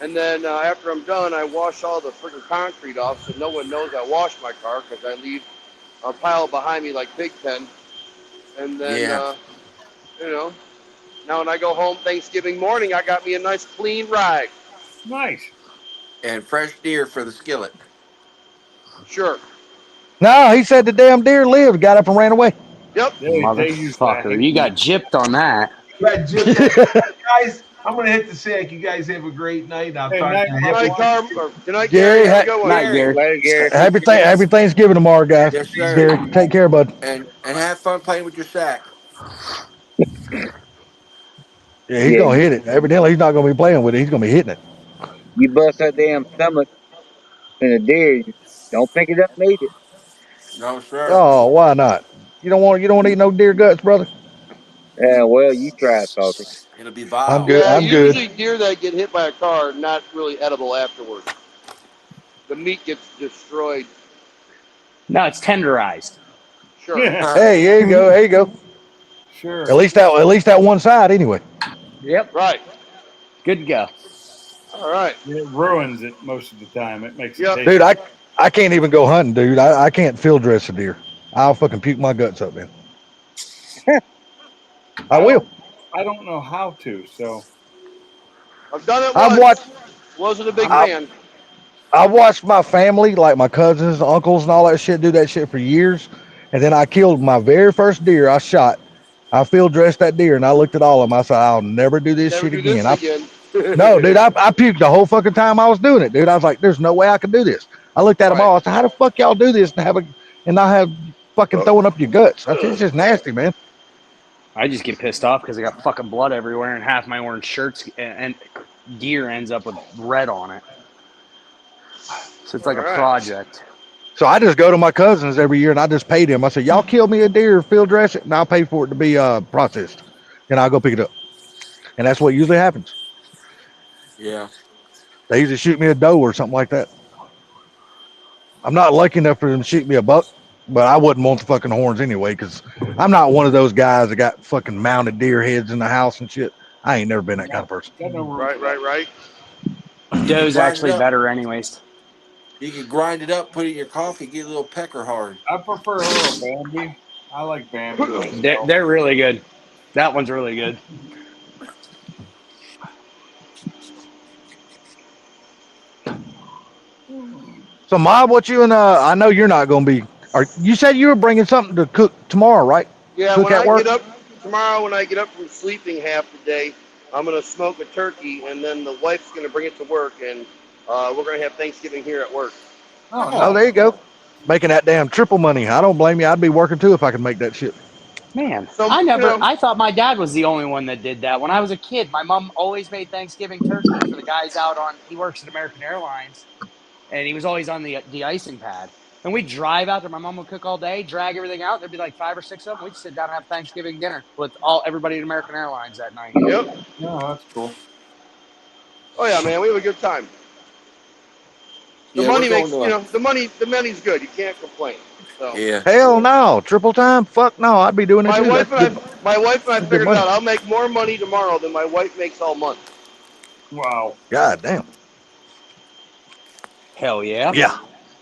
And then after I'm done, I wash all the freaking concrete off so no one knows I washed my car because I leave a pile behind me like Pigpen. And then,
Yeah.
you know, now when I go home Thanksgiving morning, I got me a nice clean rag.
Nice.
And fresh deer for the skillet.
Sure.
No, he said the damn deer lived, got up and ran away.
Yep.
They used to
Motherfucker,
hate
you got
me.
gypped on that.
But guys, I'm gonna hit the sack. You guys have a great night. I'll
Hey,
talk
night,
to you.
Good night, Carm. Or good night,
Gary,
Gary. Have a good one.
Night, Gary.
Later, Gary.
happy Thanksgiving tomorrow, guys.
Yes, sir.
Gary, take care, bud.
And have fun playing with your sack.
Yeah, he's
Yeah,
gonna hit it. Evidently, he's not gonna be playing with it. He's gonna be hitting it.
you bust that damn stomach in a deer. Don't pick it up and eat it.
No, sir.
Oh, why not? You don't want to eat no deer guts, brother.
Yeah, well, you try it, Salty.
It'll be
I'm
vile.
good.
Yeah,
I'm good.
usually deer that get hit by a car are not really edible afterwards. The meat gets destroyed.
No, it's tenderized.
Sure.
Hey, here you go. There you go.
Sure.
At least that one side, anyway.
Yep.
Right.
Good to go.
All right.
It ruins it most of the time. It makes it
Yep.
taste.
Dude, I can't even go hunting, dude. I can't field dress a deer. I'll fucking puke my guts up, man. I will.
I don't know how to. So
I've done it
I've
once.
watched.
Wasn't a big
I-
fan.
I watched my family, like my cousins, uncles, and all that shit, do that shit for years. And then I killed my very first deer I shot. I field dressed that deer, and I looked at all of them. I said, I'll never do this
Never
shit
do
again.
this again.
No, dude, I puked the whole fucking time I was doing it, dude. I was like, there's no way I can do this. I looked at them all. I said, how the fuck y'all do this and not have fucking throwing up your guts? I said, it's just nasty, man.
I just get pissed off because I got fucking blood everywhere, and half my orange shirts and gear ends up with red on it. So it's like a project.
So I just go to my cousins every year and I just pay them. I said, y'all kill me a deer, field dress it, and I'll pay for it to be processed. And I'll go pick it up. And that's what usually happens.
Yeah.
They usually shoot me a doe or something like that. I'm not lucky enough for them to shoot me a buck, but I wouldn't want the fucking horns anyway, because I'm not one of those guys that got fucking mounted deer heads in the house and shit. I ain't never been that kind of person.
Right.
Doe's
Grind
actually
it up.
better anyways.
You can grind it up, put it in your coffee, get a little pecker hard.
I prefer a little Bambi. I like Bambi.
They're really good. That one's really good.
So, Mob, what you and I know you're not going to be. You said you were bringing something to cook tomorrow, right?
Yeah,
Cook
when
at
I
work?
get up tomorrow, when I get up from sleeping half the day, I'm gonna smoke a turkey, and then the wife's gonna bring it to work, and we're gonna have Thanksgiving here at work.
Oh, there you go. Making that damn triple money. I don't blame you. I'd be working too if I could make that shit.
Man,
So,
I thought my dad was the only one that did that. When I was a kid, my mom always made Thanksgiving turkey for the guys out on, he works at American Airlines, and he was always on the de-icing pad. And we'd drive out there, my mom would cook all day, drag everything out, there'd be like 5 or 6 of them. We'd sit down and have Thanksgiving dinner with everybody at American Airlines that night.
Yep.
No, that's cool.
Oh yeah, man, we have a good time. The
Yeah,
money
we're
makes,
going to
the money's good. You can't complain. So.
Yeah.
Hell no. Triple time? Fuck no. I'd be doing it
My
too.
wife
That's
and
good.
I
good
figured it
money.
out. I'll make more money tomorrow than my wife makes all month.
Wow.
God damn.
Hell yeah.
Yeah.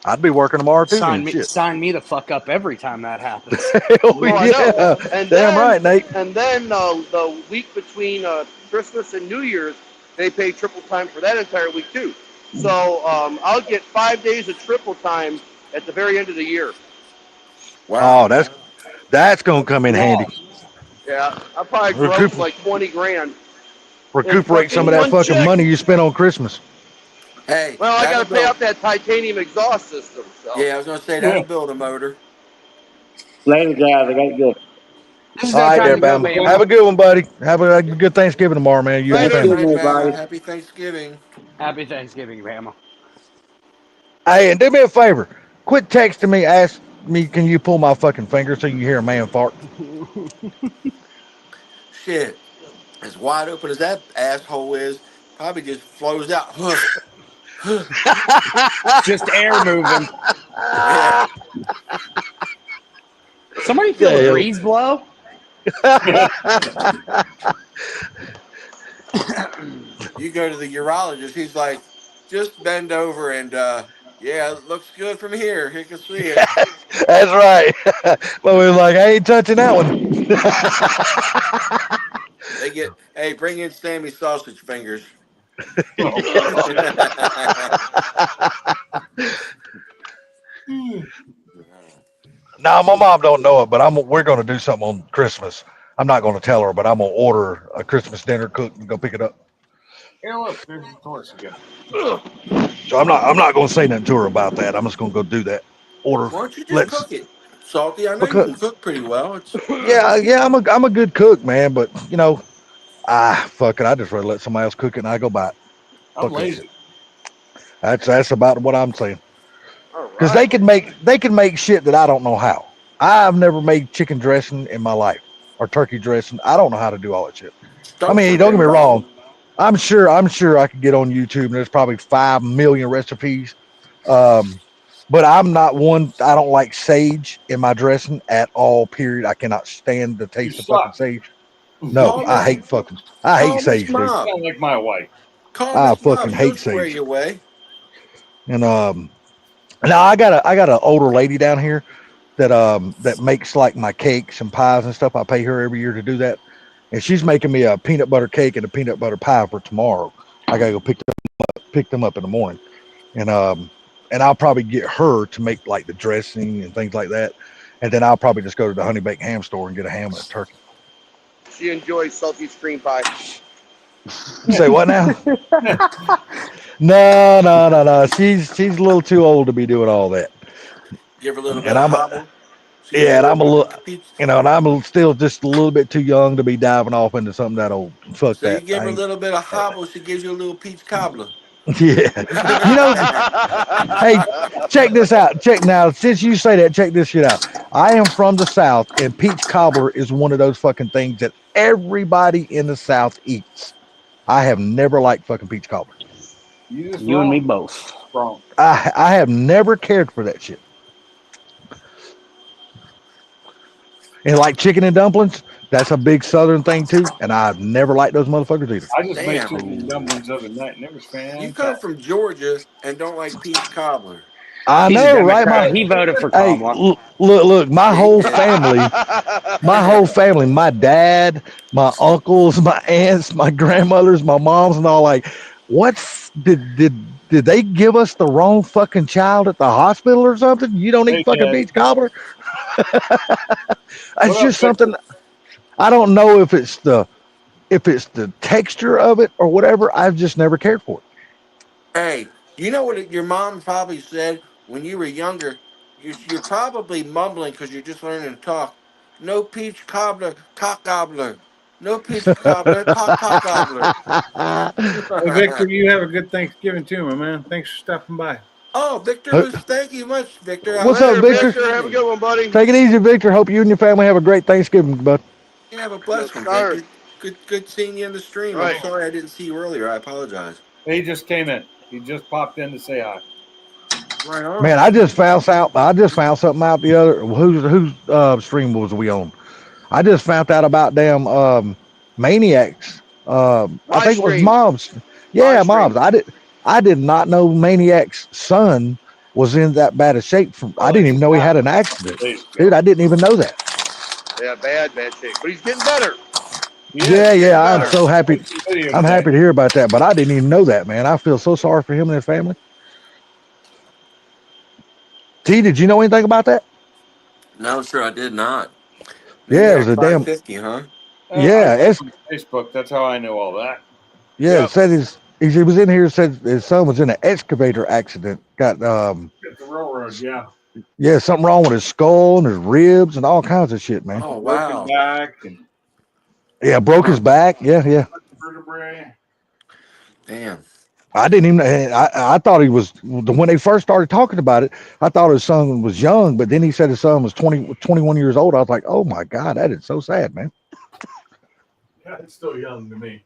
I'd be working tomorrow too.
Sign
Shit.
me the fuck up every time that happens.
Hell
Oh, I
yeah.
know. And
Damn
then,
right, Nate.
And then the week between Christmas and New Year's, they pay triple time for that entire week too. So I'll get 5 days of triple time at the very end of the year.
Wow.
Oh, that's gonna come in handy.
Yeah, I'll probably gross like 20 grand.
Recuperate some of that
one
fucking
check.
money you spent on Christmas.
Hey.
Well, I got to
that'll
pay
build-
off that titanium exhaust system. So.
Yeah, I was going to say that'll build a motor.
Later, guys. I got to go.
This is
All
our
right,
time
there,
to go,
Bama.
Bama.
Have a good one, buddy. Have a good Thanksgiving tomorrow, man. You and your
Later.
family.
Night, Bama.
Bye.
Happy Thanksgiving.
Happy Thanksgiving, Bama.
Hey, and do me a favor. Quit texting me. Ask me, can you pull my fucking finger so you hear a man fart?
Shit. As wide open as that asshole is, probably just flows out.
Just air moving.
Yeah.
Somebody feel
Yeah.
a breeze blow?
You go to the urologist, he's like, just bend over and yeah, it looks good from here. He can see it.
That's right. But we were like, I ain't touching that one.
They get, hey, bring in Sammy sausage fingers.
Now, my mom don't know it, but we're going to do something on Christmas. I'm not going to tell her, but I'm going to order a Christmas dinner cooked and go pick it up.
Here, look, there's the torch again.
So I'm not going to say nothing to her about that. I'm just going to go do that. Order.
Why don't you just cook it, Salty? I know you can cook pretty well.
Yeah. I'm a good cook, man. But you know, fuck it. I just rather let somebody else cook it and I go buy it.
I'm lazy.
That's about what I'm saying. Because they can make shit that I don't know how. I've never made chicken dressing in my life or turkey dressing. I don't know how to do all that shit. I mean, don't get me wrong. I'm sure I could get on YouTube and there's probably 5 million recipes. But I'm not one. I don't like sage in my dressing at all. Period. I cannot stand the taste of fucking sage. No, I hate sage, dude.
Sound like my wife.
I fucking hate sage. And now I got an older lady down here that makes like my cakes and pies and stuff. I pay her every year to do that, and she's making me a peanut butter cake and a peanut butter pie for tomorrow. I gotta go pick them up in the morning, and I'll probably get her to make like the dressing and things like that, and then I'll probably just go to the Honey Baked Ham store and get a ham and a turkey.
She enjoys salty cream pie.
You say what now? No. She's a little too old to be doing all that.
Give her a little bit
And
of hobble.
and I'm a little, and I'm still just a little bit too young to be diving off into something that old. Fuck
So
that.
you give her a little bit of hobble, she gives you a little peach cobbler.
Yeah. You know, hey, check this out. Check now. Since you say that, check this shit out. I am from the South, and peach cobbler is one of those fucking things that everybody in the South eats. I have never liked fucking peach cobbler.
You and me both.
Wrong.
I have never cared for that shit. And like chicken and dumplings, that's a big Southern thing too. And I've never liked those motherfuckers either.
I just made chicken and dumplings the other night, and it was fantastic.
You come from Georgia and don't like peach cobbler.
I know, right?
He voted for
Hey,
cobbler.
look, my whole family, my dad, my uncles, my aunts, my grandmothers, my moms, and all like, did they give us the wrong fucking child at the hospital or something? You don't eat fucking peach cobbler? It's just something. I don't know if it's the texture of it or whatever. I've just never cared for it.
Hey, you know what your mom probably said when you were younger? You're probably mumbling because you're just learning to talk. No peach cobbler, cock gobbler. No peach cobbler, cock gobbler.
Hey, Victor, you have a good Thanksgiving too, my man. Thanks for stopping by.
Oh, Victor, thank you much, Victor.
What's up, Victor?
Have a good one, buddy.
Take it easy, Victor. Hope you and your family have a great Thanksgiving, bud.
You have a blessed one,
Yes,
Victor. Good seeing you in the stream.
Right.
I'm sorry I didn't see you earlier. I apologize.
He just came in. He just popped in to say hi.
Right on.
Man, I just found something out the other. Whose stream was we on? I just found out about damn Maniacs. I think it was
stream.
Mom's. Yeah,
My
Mom's. I did not know Maniac's son was in that bad a shape. I didn't even know he had an accident, dude. I didn't even know that.
Yeah, bad shape. But he's getting better.
Yeah. I'm so happy. I'm happy to hear about that, but I didn't even know that, man. I feel so sorry for him and his family. T, did you know anything about that?
No, sir, I did not.
Yeah, it was a damn
550, huh?
Yeah, it's
Facebook. That's how I know all that.
yeah.
Yep.
It said he was in here. Said his son was in an excavator accident. Got
At the railroad, yeah.
yeah, something wrong with his skull and his ribs and all kinds of shit, man.
Oh, wow.
Broken back and
Yeah, broke his back. Yeah.
vertebrae.
Damn.
I didn't even. I thought he was when they first started talking about it. I thought his son was young, but then he said his son was 21 years old. I was like, oh my god, that is so sad, man.
Yeah, it's still young to me.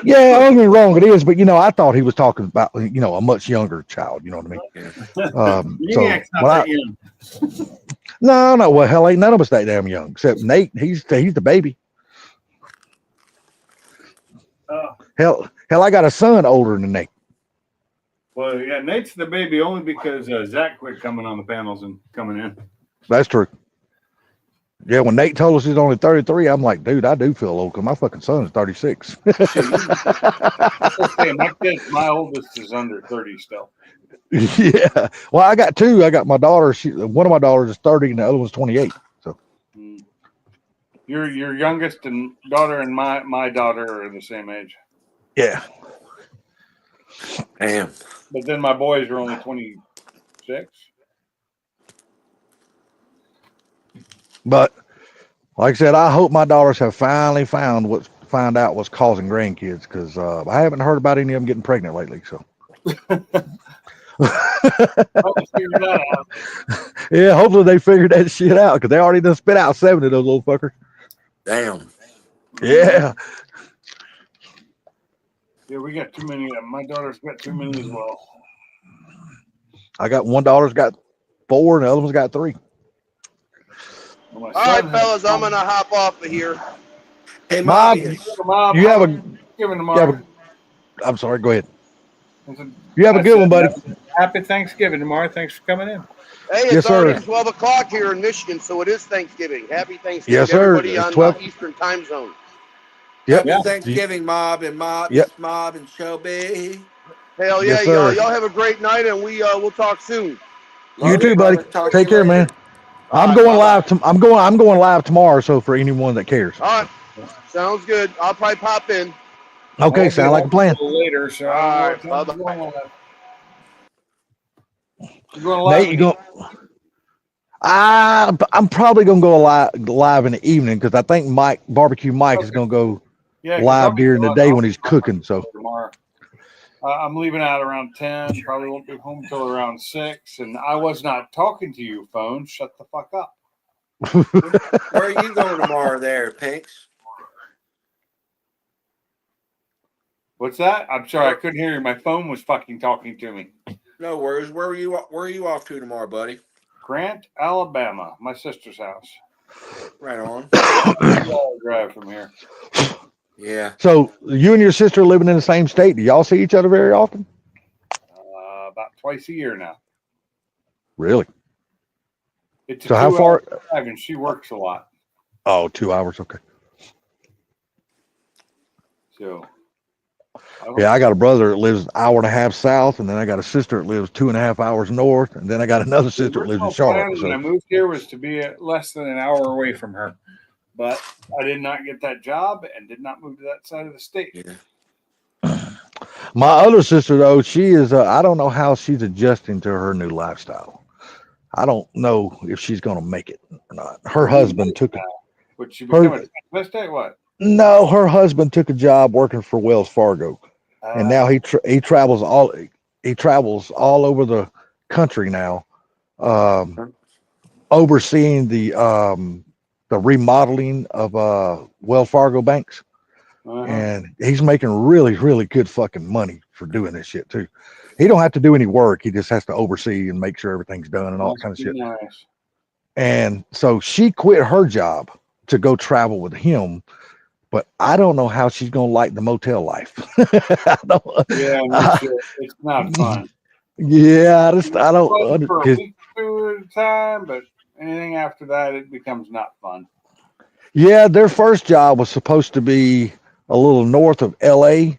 Yeah, don't get me wrong, it is, but I thought he was talking about a much younger child. You know what I mean?
Yeah.
So
Maniac's not
when
that young.
No, no. Well, hell, ain't none of us that damn young except Nate. He's the baby. Hell, I got a son older than Nate.
Well, yeah, Nate's the baby only because Zach quit coming on the panels and coming in.
That's true. Yeah, when Nate told us he's only 33, I'm like, dude, I do feel old because my fucking son is 36.
My oldest is under 30 still.
Yeah. Well, I got two. I got my daughter. One of my daughters is 30 and the other one's 28. So
Your youngest daughter and my daughter are the same age.
Yeah.
Damn.
But then my boys are only 26.
But like I said, I hope my daughters have finally found out what's causing grandkids, because I haven't heard about any of them getting pregnant lately. So yeah, hopefully they figured that shit out, because they already done spit out 7 of those little fuckers.
Damn.
Yeah.
Yeah, we got too many of them. My daughter's got too many as well.
I got one daughter's got 4 and the other one's got 3.
All right, fellas, I'm gonna hop off of here.
Hey,
Mob,
Mob,
you have a. I'm sorry. Go ahead. You have a good one, buddy.
Happy Thanksgiving tomorrow. Thanks for coming in.
Hey, it's
Yes,
already
sir.
12 o'clock here in Michigan, so it is Thanksgiving. Happy Thanksgiving
Yes,
to
sir.
everybody
It's
on
12.
Eastern time zone.
Yep.
Happy Thanksgiving, Mob and Mob.
Yep.
It's Mob and Shelby.
Hell yeah,
Yes, sir.
y'all have a great night, and we'll talk soon.
You too, buddy.
Talk to
Take
you
care, man.
later.
I'm
right,
going
bye-bye.
live. I'm going live tomorrow. So for anyone that cares.
All right, sounds good. I'll probably pop in.
Okay, sound like a plan.
Later, so
All right,
bye-bye.
Nate, you go. I'm probably gonna go live in the evening, because I think Barbecue Mike is gonna go live during the day when he's cooking. So
tomorrow. I'm leaving out around 10. Probably won't be home till around 6. And I was not talking to you, phone. Shut the fuck up.
Where are you going tomorrow there, Pinks?
What's that? I'm sorry, I couldn't hear you. My phone was fucking talking to me.
No worries. Where are you off to tomorrow, buddy?
Grant, Alabama, my sister's house.
Right on.
Drive from here.
Yeah.
So you and your sister are living in the same state. Do y'all see each other very often?
About twice a year now.
Really?
It's
so how far?
Drive, and she works a lot.
Oh, 2 hours. Okay.
So.
Yeah, I got a brother that lives an hour and a half south, and then I got a sister that lives 2.5 hours north, and then I got another sister that lives in Charlotte.
When I moved here was to be less than an hour away from her, but I did not get that job and did not move to that side of the state.
Yeah.
My other sister, though, she is. I don't know how she's adjusting to her new lifestyle. I don't know if she's going to make it or not. Her husband took.
Would she become a transvestite? What?
No, her husband took a job working for Wells Fargo. And now he travels all over the country now, overseeing the remodeling of Wells Fargo banks, and he's making really, really good fucking money for doing this shit too. He don't have to do any work; he just has to oversee and make sure everything's done and all that kind of shit.
Nice.
And so she quit her job to go travel with him. But I don't know how she's gonna like the motel life.
It's not fun.
Yeah, I don't.
For a week at a time, but anything after that, it becomes not fun.
Yeah, their first job was supposed to be a little north of LA,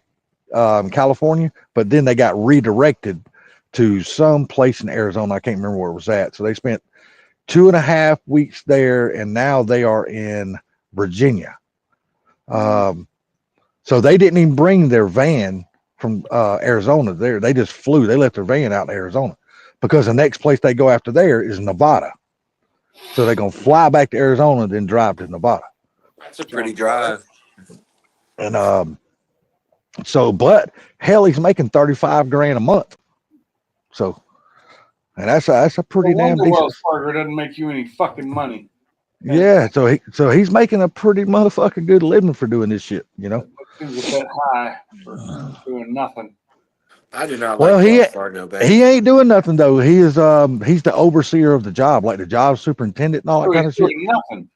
California, but then they got redirected to some place in Arizona. I can't remember where it was at. So they spent 2.5 weeks there, and now they are in Virginia. So they didn't even bring their van from Arizona there. They just flew. They left their van out in Arizona, because the next place they go after there is Nevada. So they're gonna fly back to Arizona and then drive to Nevada.
That's a pretty drive.
And but hell, he's making 35 grand a month. So, and that's a pretty damn decent.
Wells Fargo doesn't make you any fucking money.
Yeah, so he's making a pretty motherfucking good living for doing this shit, you know.
Seems a bit high for doing nothing.
I do not
Well,
like Wells Fargo Bank.
he ain't doing nothing though. He is he's the overseer of the job, like the job superintendent and all that kind of shit.
Nothing.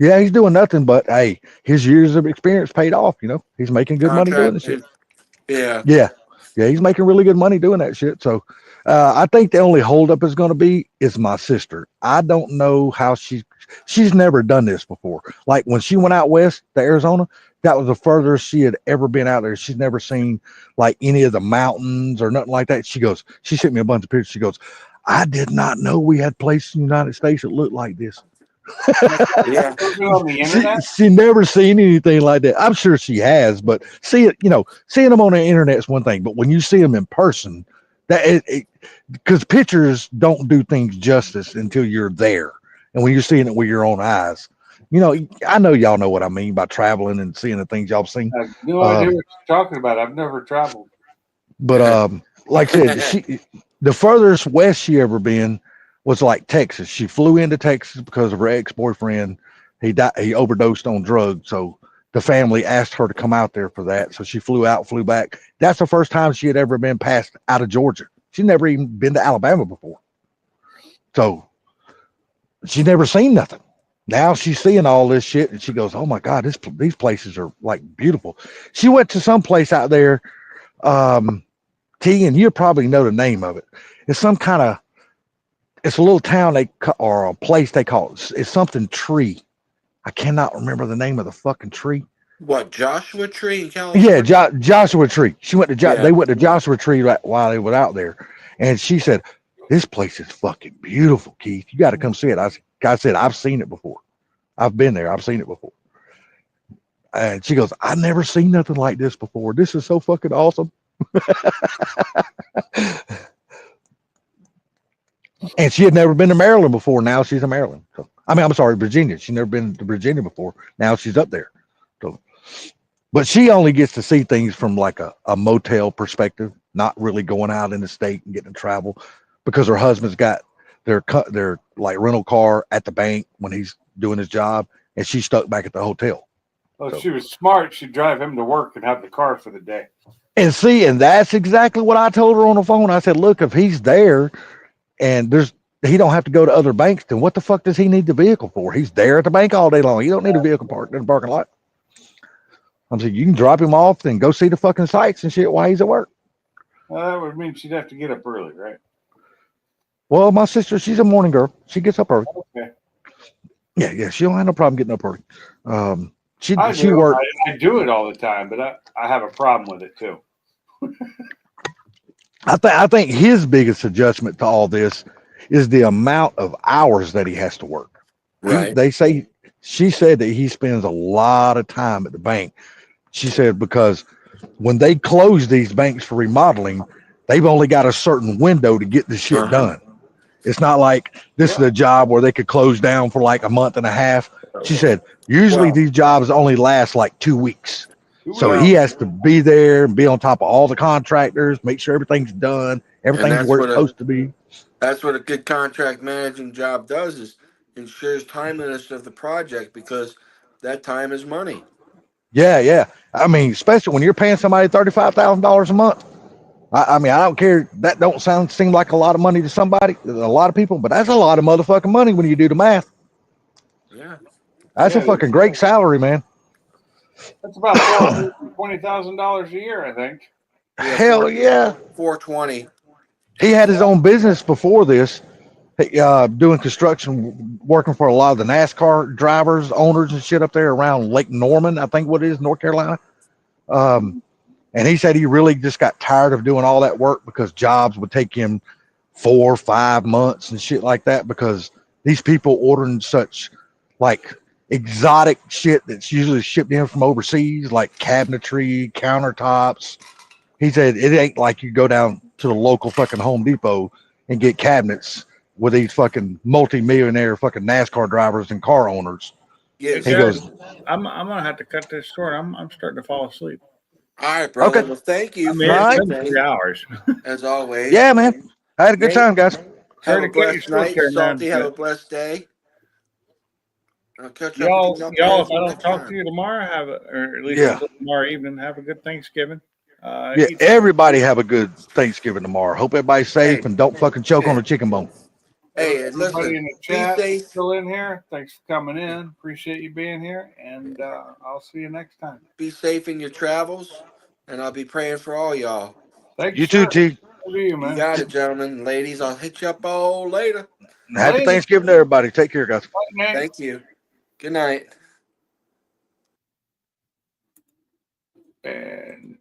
Yeah, he's doing nothing, but hey, his years of experience paid off. You know, he's making good money doing the shit.
Yeah.
Yeah, he's making really good money doing that shit. So, I think the only holdup is going to be is my sister. I don't know how she's never done this before. Like when she went out west to Arizona, that was the furthest she had ever been out there. She's never seen like any of the mountains or nothing like that. She sent me a bunch of pictures. She goes, I did not know we had places in the United States that looked like this.
Yeah.
On the internet?
She never seen anything like that. I'm sure she has, but seeing them on the internet is one thing, but when you see them in person, because pictures don't do things justice until you're there, and when you're seeing it with your own eyes, I know y'all know what I mean by traveling and seeing the things y'all seen.
I have no idea what you're talking about. I've never traveled.
But like I said, the furthest west she ever been was like Texas. She flew into Texas because of her ex-boyfriend. He overdosed on drugs. So the family asked her to come out there for that. So she flew out, flew back. That's the first time she had ever been passed out of Georgia. She'd never even been to Alabama before. So she'd never seen nothing. Now she's seeing all this shit and she goes, oh my God, these places are like beautiful. She went to some place out there, T, and you probably know the name of it. It's it's a little town or a place they call it. It's something Tree. I cannot remember the name of the fucking tree.
What, Joshua Tree in California?
Yeah, Joshua Tree. She went to They went to Joshua Tree while they were out there, and she said, "This place is fucking beautiful, Keith. You got to come see it." I said, "I've seen it before. I've been there. I've seen it before." And she goes, "I've never seen nothing like this before. This is so fucking awesome." And she had never been to Maryland before. Now she's in Maryland. So, I'm sorry, Virginia. She's never been to Virginia before. Now she's up there. So, but she only gets to see things from like a motel perspective, not really going out in the state and getting to travel, because her husband's got their like rental car at the bank when he's doing his job, and she's stuck back at the hotel.
Well, if she was smart, she'd drive him to work and have the car for the day.
And that's exactly what I told her on the phone. I said, look, if he's there and he don't have to go to other banks, then what the fuck does he need the vehicle for? He's there at the bank all day long. You don't need a vehicle parked in the parking lot. I'm saying you can drop him off and go see the fucking sights and shit while he's at work.
Well, that would mean she'd have to get up early, right?
Well, my sister, she's a morning girl. She gets up early.
Okay.
Yeah. She don't have no problem getting up early. She
do.
worked.
I do it all the time, but I have a problem with it too.
I think his biggest adjustment to all this is the amount of hours that he has to work.
Right.
She said that he spends a lot of time at the bank. She said because when they close these banks for remodeling, they've only got a certain window to get the shit done. It's not like this is a job where they could close down for like a month and a half. She said usually these jobs only last like 2 weeks. So he has to be there and be on top of all the contractors, make sure everything's done, everything's where it's supposed to be.
That's what a good contract managing job does, is ensures timeliness of the project, because that time is money.
Yeah. I mean, especially when you're paying somebody $35,000 a month. I mean, I don't care. That don't seem like a lot of money to somebody, a lot of people, but that's a lot of motherfucking money when you do the math.
Yeah.
That's a fucking great salary, man.
That's about $420,000 a year, I think.
Hell yeah.
420.
He had his own business before this, doing construction, working for a lot of the NASCAR drivers, owners and shit up there around Lake Norman, I think what it is, North Carolina. And he said he really just got tired of doing all that work because jobs would take him 4 or 5 months and shit like that, because these people ordering such like exotic shit that's usually shipped in from overseas, like cabinetry, countertops. He said it ain't like you go down to the local fucking Home Depot and get cabinets with these fucking multi-millionaire fucking NASCAR drivers and car owners.
Yeah,
he goes,
I'm gonna have to cut this short. I'm starting to fall asleep.
All right, brother.
Okay.
Well, thank you.
It's been 3 hours.
As always.
yeah, man. I had a good time, guys.
Have a blessed night. Salty, have a blessed day. I'll catch up
Y'all,
with you
if I don't talk to you tomorrow, or at least until tomorrow evening, have a good Thanksgiving.
Yeah,
eat-
everybody have a good Thanksgiving tomorrow. Hope everybody's safe
Hey.
and don't fucking choke on
Hey.
a chicken bone.
Hey,
everybody
listen,
in the
be
chat
safe.
still in here. Thanks for coming in. Appreciate you being here, and I'll see you next time.
Be safe in your travels, and I'll be praying for all y'all.
Thanks,
You too,
sir.
T.
Good to you,
You
man.
got it, gentlemen and ladies. I'll hit you up all later.
Happy
Later.
Thanksgiving to everybody. Take care, guys.
Bye, Nick.
Thank you. Good night.
And